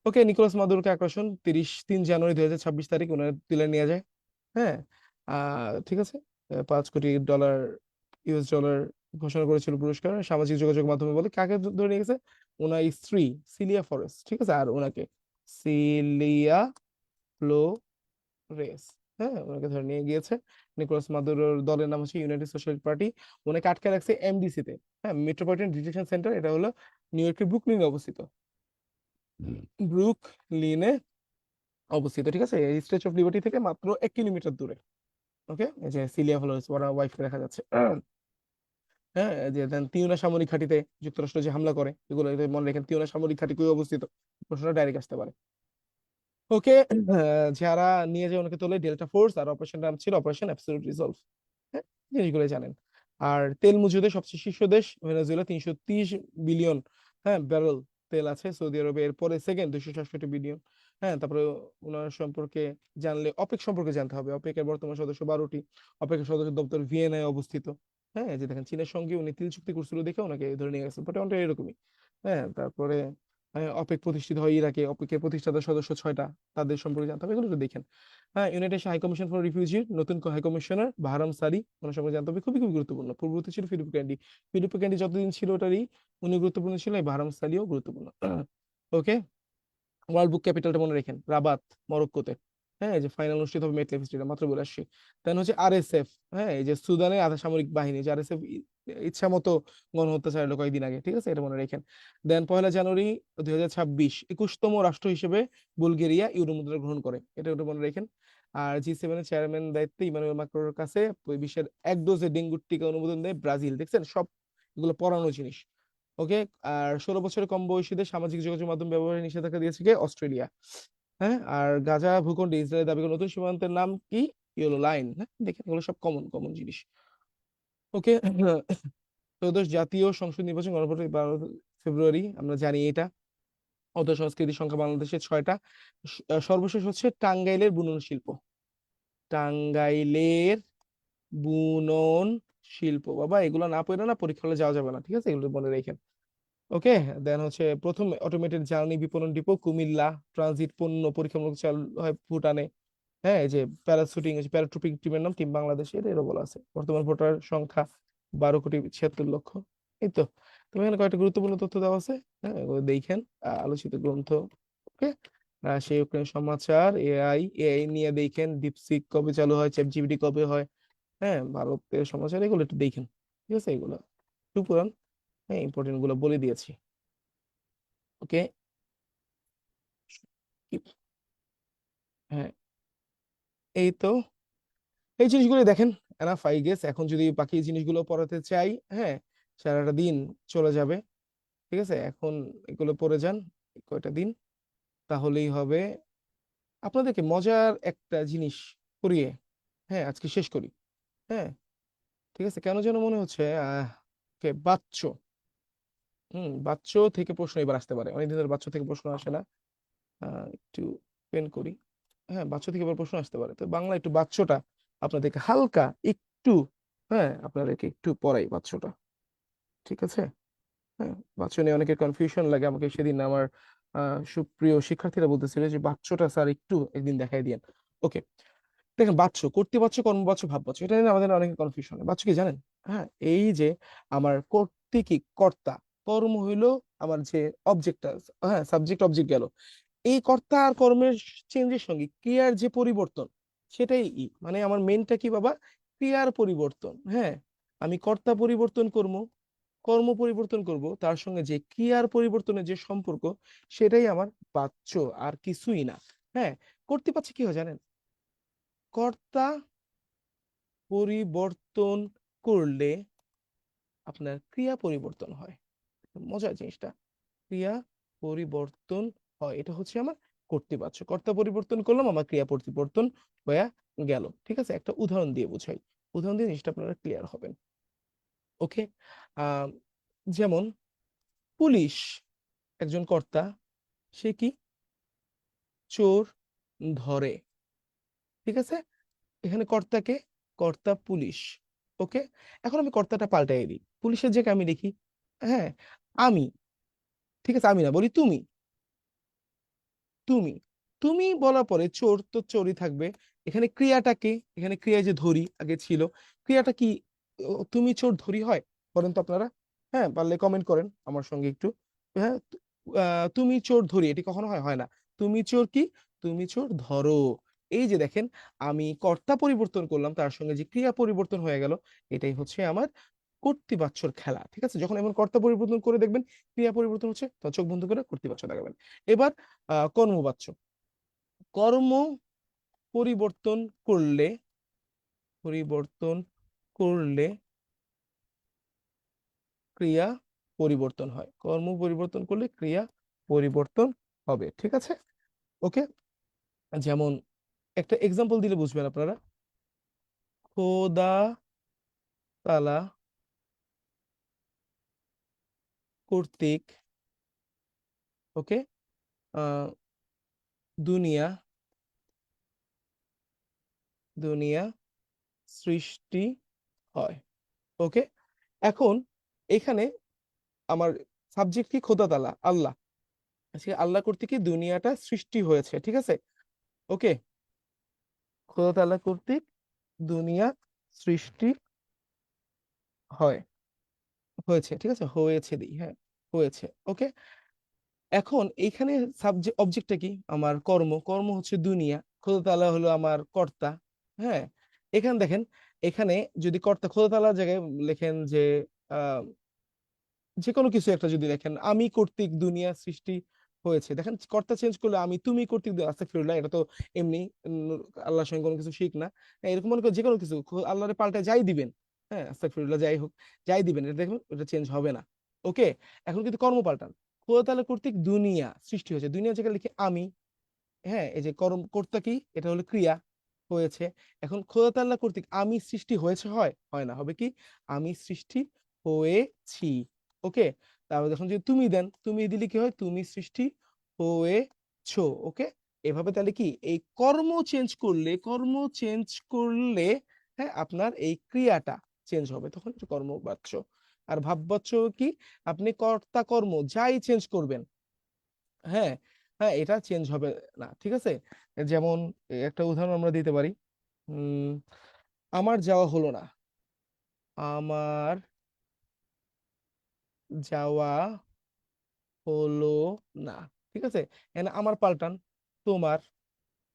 A: ওকে। নিকোলাস মাদুরোকে আকর্ষণ, 3 জানুয়ারি 2026 তারিখ ওনার তুলে নিয়ে যায়। হ্যাঁ, ঠিক আছে। $5 কোটি US ডলার ঘোষণা করেছিল পুরস্কার, সামাজিক যোগাযোগ মাধ্যমে বলে। কাকে ধরে নিয়ে গেছে? ওনার স্ত্রী সিলিয়া ফরেস্ট। ঠিক আছে, আর ওনাকে সিলিয়া ফ্লোরেস, হ্যাঁ, ওনাকে ধরে নিয়ে গিয়েছে। নিকোলাস মাদুরোর দলের নাম হচ্ছে ইউনাইটেড সোশ্যাল পার্টি। ওনাকে আটকে রাখছে এমডিসি তে, হ্যাঁ, মেট্রোপলিটন ডিটেনশন সেন্টার। এটা হলো নিউ ইয়র্কের ব্রুকলিনে অবস্থিত, ব্রুকলিনে অবস্থিত। ঠিক আছে, স্ট্যাচু অফ লিবার্টি থেকে মাত্র 1 কিলোমিটার দূরে। ওকে, এই যে সিলিয়া ফ্লোরেস, ওরা ওয়াইফকে দেখা যাচ্ছে। হ্যাঁ, এই যে দেন তিউনা সামরিক ঘাঁটিতে যুক্তরাষ্ট্র যে হামলা করে, এগুলো এদের মনে রাখেন। তিউনা সামরিক ঘাঁটি কই অবস্থিত? প্রশ্নটা ডাইরেক্ট আসতে পারে। ওকে, যারা নিয়ে যায় ওনাকে তোলে ডেল্টা ফোর্স, আর অপারেশন নাম ছিল অপারেশন অ্যাবসলিউট রিজলভ। হ্যাঁ, জিনিসগুলো জানেন। আর তেল মজুদে সবচেয়ে শীর্ষ দেশ ভেনেজুয়েলা, 330 বিলিয়ন, হ্যাঁ, ব্যারেল তেল আছে। সৌদি আরবে এরপরে সেকেন্ড, 266 বিলিয়ন। হ্যাঁ, তারপরে ওনার সম্পর্কে জানলে অপেক সম্পর্কে জানতে হবে। অপেকের বর্তমান সদস্য 12টি। অপেকের সদস্য দপ্তর ভিয়েনায় অবস্থিত। হ্যাঁ, যে দেখেন চীনের সঙ্গে উনি তিল চুক্তি করছিল দেখে ওনাকে ধরে নিয়ে গেছে, বাট অনেকটা এরকমই। হ্যাঁ, তারপরে অপেক প্রতিষ্ঠিত হয় ইরাকে, অপেকের প্রতিষ্ঠাতা সদস্য 6টা, তাদের সম্পর্কে জানতে হবে, এগুলো একটু দেখেন। হ্যাঁ, united high commission for refugee, নতুন হাই কমিশনার বাহরাম সারি, ওনার সম্পর্কে জানতে হবে, খুবই খুবই গুরুত্বপূর্ণ। পূর্ববর্তী ছিল ফিলিপো ক্যান্ডি, ফিলিপো ক্যান্ডি যতদিন ছিল ওটারই উনি গুরুত্বপূর্ণ ছিল, এই বাহরাম সারিও গুরুত্বপূর্ণ। ওকে। ওয়ার্ল্ড বুক ক্যাপিটালটা মনে রাখেন, রাবাত, মরক্কোতে। হ্যাঁ, এই যে ফাইনাল অনুষ্ঠিত হবে মেটলাইফ স্টেডিয়াম, মাত্র বলে আসছি। দেন হচ্ছে আরএসএফ, হ্যাঁ, এই যে সুদানের আধা সামরিক বাহিনী, যে আরএসএফ ইচ্ছা মতো গণহত্যা চালালো কয়েকদিন আগে, ঠিক আছে, এটা মনে রাখেন। দেন 1 জানুয়ারি 2026 21তম রাষ্ট্র হিসেবে বুলগেরিয়া ইউরো মুদ্রা গ্রহণ করে, এটা ওটা মনে রাখেন। আর G7 এর চেয়ারম্যান দায়িত্বে ইমানুয়েল ম্যাক্রোর কাছে বিশ্বের 1 ডোজে ডেঙ্গুর টিকা অনুমোদন দেয় ব্রাজিল, দেখছেন সব এগুলো পড়ানো জিনিস। ওকে। আর 16 বছরের কম বয়সীদের সামাজিক যোগাযোগ মাধ্যম ব্যবহারে নিষেধাজ্ঞা দিয়েছে কে? অস্ট্রেলিয়া। হ্যাঁ, আর গাজা ভূখণ্ডে ইসরায়েলের দাবি করা নতুন সীমান্তের নাম কি? Yellow line. হ্যাঁ, দেখেন এগুলো সব কমন কমন জিনিস। ওকে। ত্রয়োদশ জাতীয় সংসদ নির্বাচন গণভোট 12 ফেব্রুয়ারি, আমরা জানি এটা। অত সংস্কৃতির সংখ্যা বাংলাদেশে 6টা। সর্বশেষ হচ্ছে টাঙ্গাইলের বুনন শিল্প। টাঙ্গাইলের বুনন শিল্প, বাবা এগুলো না পড়লে না পরীক্ষা হলে যাওয়া যাবে না, ঠিক আছে, এগুলো মনে রেখেন। ওকে। দেন হচ্ছে প্রথম অটোমেটেড জ্বালানি বিপণন ডিপো কুমিল্লা, ট্রানজিট পণ্য পরীক্ষামূলক চালু হয় ভুটানে। হ্যাঁ, এই যে প্যারাশুটিং হচ্ছে প্যারাট্রুপিং টিমের নাম টিম বাংলাদেশের, এরও বলা আছে। বর্তমান ভোটার সংখ্যা 12,76,00,000। এই তো। তুমি এখানে কয়েকটা গুরুত্বপূর্ণ তথ্য দেওয়া আছে, হ্যাঁ, এগুলো দেখেন। আলোচিত গ্রন্থ। ওকে। সেই ইউক্রেন সমাচার, এআই এআই নিয়ে দেখেন, ডিপসিক কবে চালু হয়, চ্যাট জিপিটি কবে হয়। হ্যাঁ, ভারতের সমাচার, এগুলো একটু দেখেন, ঠিক আছে, এগুলো একটু পুরান। হ্যাঁ, ইম্পর্টেন্ট গুলো বলে দিয়েছি। ওকে। হ্যাঁ, এই তো, এই জিনিসগুলো দেখেন। এনাফ আই গেস, এখন যদি বাকি জিনিসগুলো পড়াতে চাই, হ্যাঁ, সারাটা দিন চলে যাবে। ঠিক আছে, এখন এগুলো পড়ে যান কয়টা দিন, তাহলেই হবে। আপনাদেরকে মজার একটা জিনিস করিয়ে, হ্যাঁ, আজকে শেষ করি। হ্যাঁ, ঠিক আছে, কেন যেন মনে হচ্ছে বাচ্চ, বাচ্চ থেকে প্রশ্ন এবার আসতে পারে, অনেকদিন ধরে বাচ্চ থেকে প্রশ্ন আসে না। একটু পেন করি। হ্যাঁ, বাচ্চা থেকে এবার প্রশ্ন আসতে পারে, তো বাংলা একটু বাচ্চটা আপনাদেরকে হালকা একটু, হ্যাঁ, আপনাদেরকে একটু পড়াই বাচ্চটা, ঠিক আছে। হ্যাঁ, বাচ্চা নিয়ে অনেকের কনফিউশন লাগে, আমাকে সেদিন আমার সুপ্রিয় শিক্ষার্থীরা বলতেছিল যে বাচ্চটা স্যার একটু একদিন দেখাই দিয়েন। ওকে। দেখেন, বাচ্চ, কর্তৃবাচ্য, কর্মবাচ্য, ভাববাচ্য, এটা নিয়ে আমাদের অনেক কনফিউশন। বাচ্চ কি জানেন? হ্যাঁ, এই যে আমার কর্তৃ কি কর্তা, কর্ম হইলো আমার যে অবজেক্টটা, হ্যাঁ, সাবজেক্ট অবজেক্ট গেল, এই কর্তা আর কর্মের চেঞ্জের সঙ্গে ক্রিয়ার যে পরিবর্তন, সেটাই মানে আমার মেনটা কি বাবা? ক্রিয়ার পরিবর্তন। হ্যাঁ, আমি কর্তা পরিবর্তন করব, কর্ম পরিবর্তন করব, তার সঙ্গে যে ক্রিয়ার পরিবর্তনের যে সম্পর্ক, সেটাই আমার বাচ্য, আর কিছুই না। হ্যাঁ, কর্তৃপাচ্য কি হয় জানেন? কর্তা পরিবর্তন করলে আপনার ক্রিয়া পরিবর্তন হয়। মজার জিনিসটা, ক্রিয়া পরিবর্তন হয়, এটা হচ্ছে আমার কর্তৃবাচ্য। কর্তা পরিবর্তন করলাম, আমার ক্রিয়া পরিবর্তন হয়ে গেল। ঠিক আছে, একটা উদাহরণ দিয়ে বুঝাই, উদাহরণ দিয়ে জিনিসটা আপনারা ক্লিয়ার হবেন। ওকে। আহ যেমন পুলিশ একজন কর্তা, সে কি? চোর ধরে। ঠিক আছে, এখানে কর্তাকে, কর্তা পুলিশ। ওকে। এখন আমি কর্তাটা পাল্টাই দিই, পুলিশের জায়গায় আমি লিখি, হ্যাঁ, আমি। ঠিক আছে, আমি না, বলি তুমি। তুমি, তুমি বলার পরে চোর তো চোরই থাকবে। এখানে ক্রিয়াটাকে, এখানে ক্রিয়া যে ধরি আগে ছিল, ক্রিয়াটা কি তুমি চোর ধরি হয়? বলেন তো আপনারা। হ্যাঁ, পারলে কমেন্ট করেন আমার সঙ্গে একটু। হ্যাঁ, তুমি চোর ধরি, এটি কখনো হয়? হয় না। তুমি চোর কি? তুমি চোর ধরো। এই যে দেখেন, আমি কর্তা পরিবর্তন করলাম, তার সঙ্গে যে ক্রিয়া পরিবর্তন হয়ে গেল, এটাই হচ্ছে আমার কর্তৃবাচ্যর খেলা। ঠিক আছে, যখন এমন কর্তা পরিবর্তন করে দেখবেন ক্রিয়া পরিবর্তন হচ্ছে, তখন চোখ বন্ধ করে কর্তৃবাচ্য দেখাবেন। এবার কর্মবাচ্য, কর্ম পরিবর্তন করলে, পরিবর্তন করলে ক্রিয়া পরিবর্তন হয়, কর্ম পরিবর্তন করলে ক্রিয়া পরিবর্তন হবে। ঠিক আছে। ওকে। যেমন একটা এক্সাম্পল দিলে বুঝবেন আপনারা। খোদা তালা কর্তৃক, ওকে, আহ দুনিয়া, দুনিয়া সৃষ্টি হয়। ওকে, এখন এখানে আমার সাবজেক্ট কি, খোদা তাআলা, আল্লাহ। আচ্ছা, আল্লাহ কর্তৃক কি দুনিয়াটা সৃষ্টি হয়েছে, ঠিক আছে। ওকে, খোদা তাআলা কর্তৃক দুনিয়া সৃষ্টি হয়, হয়েছে, ঠিক আছে, হয়েছে দিই, হ্যাঁ, হয়েছে। ওকে, এখন এইখানে সাবজেক্ট অবজেক্টটা কি, আমার কর্ম, কর্ম হচ্ছে দুনিয়া, খোদা তাআলা হলো আমার কর্তা। হ্যাঁ, এখানে দেখেন, এখানে যদি কর্তা খোদা তাআলার জায়গায় লেখেন যে আহ যে কোনো কিছু একটা যদি দেখেন, আমি কর্তৃক দুনিয়া সৃষ্টি হয়েছে, দেখেন কর্তা চেঞ্জ করলে আমি, তুমি কর্তৃক আস্তাগফিরুল্লাহ, এটা তো এমনি আল্লাহর সঙ্গে কোনো কিছু শিখ না। হ্যাঁ, এরকম মনে করো যে কোনো কিছু আল্লাহরে পাল্টায় যাই দিবেন, হ্যাঁ, আস্তাগফিরুল্লাহ যাই হোক, যাই দিবেন, এটা দেখুন এটা চেঞ্জ হবে না। ওকে, এখন কিন্তু কর্ম পাল্টান, খোদা তাআলা কর্তৃক দুনিয়া সৃষ্টি হয়েছে, দুনিয়া জায়গায় লিখে আমি। হ্যাঁ, এই যে কর্ম কর্তা কি, এটা হলো ক্রিয়া, হয়েছে। এখন খোদা তাআলা কর্তৃক আমি সৃষ্টি হয়েছে, হয় হয় না, হবে কি, আমি সৃষ্টি হয়েছি। ওকে, তারপর যখন যদি তুমি দেন, তুমি দিলে কি হয়, তুমি সৃষ্টি হয়েছো। ওকে, এভাবে তাহলে কি এই কর্ম চেঞ্জ করলে, কর্ম চেঞ্জ করলে, হ্যাঁ, আপনার এই ক্রিয়াটা চেঞ্জ হবে, তখন এটা কর্মবাচ্য। আর ভাববাচ্য কি, আপনি কর্তা কর্ম যাই চেঞ্জ করবেন, হ্যাঁ, হ্যাঁ, এটা চেঞ্জ হবে না, ঠিক আছে। যেমন একটা উদাহরণ আমরা দিতে পারি, উম আমার যাওয়া হলো না, আমার যাওয়া হলো না, ঠিক আছে। এখানে আমার পাল্টান তোমার,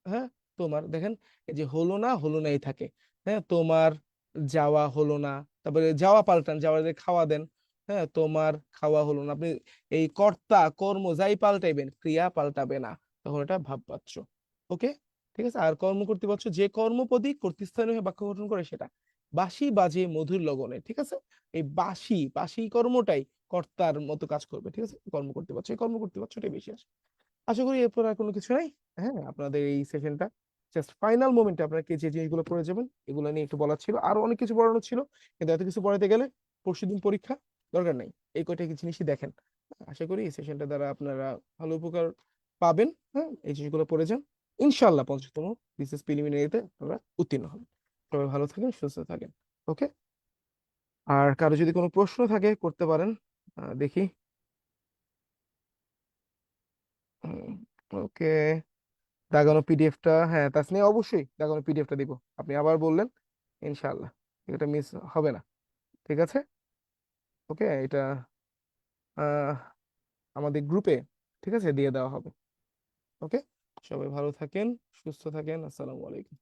A: হ্যাঁ, তোমার, দেখেন এই যে হলো না, হলো নাই থাকে, হ্যাঁ, তোমার যাওয়া হলো না, তারপরে যাওয়া পাল্টান, যাওয়া দিয়ে খাওয়া দেন, হ্যাঁ, তোমার খাওয়া হলো না, আপনি এই কর্তা কর্ম যাই পাল্টাইবেন, ক্রিয়া পাল্টাবে না, তখন এটা ভাববাচ্য। ওকে, ঠিক আছে। আর কর্ম কর্তৃবাচ্য যে কর্মপদী কর্তৃস্থানীয় হয়ে বাক্য গঠন করে সেটা, বাঁশি বাজে মধুর লগনে, ঠিক আছে। এই বাঁশি, বাঁশি কর্মটাই কর্তার মতো কাজ করবে, ঠিক আছে, কর্ম কর্তৃবাচ্য, এই কর্ম কর্তৃবাচ্যটাই বেশি আসে। আশা করি এরপর আর কোনো কিছু নাই। হ্যাঁ, আপনাদের এই সেশনটা জাস্ট ফাইনাল মোমেন্টে আপনারা যে জিনিসগুলো পড়ে যাবেন, এগুলো নিয়ে একটু বলার ছিল, আরো অনেক কিছু পড়ানো ছিল, কিন্তু এত কিছু পড়াতে গেলে পরশুদিন পরীক্ষা, দরকার নাই, এই কয়টা জিনিসই দেখেন। আশা করি এই সেশনটা দ্বারা আপনারা ভালো উপকার পাবেন। হ্যাঁ, এই জিনিসগুলো পড়ে যান, ইনশাল্লাহ 50তম বিসিএস প্রিলিমিনারিতে আপনারা উত্তীর্ণ হবেন। সবাই ভালো থাকেন, সুস্থ থাকেন। ওকে, আর কারো যদি কোনো প্রশ্ন থাকে করতে পারেন। দেখি। ওকে, দাগানো পিডিএফটা, হ্যাঁ তাসনিয়া, অবশ্যই দাগানো পিডিএফটা দিব, আপনি আবার বললেন, ইনশাআল্লাহ এটা মিস হবে না, ঠিক আছে। ওকে, এটা আহ, আমাদের গ্রুপে, ঠিক আছে, দিয়ে দেওয়া হবে। ওকে, সবাই ভালো থাকেন, সুস্থ থাকেন, আসসালামু আলাইকুম।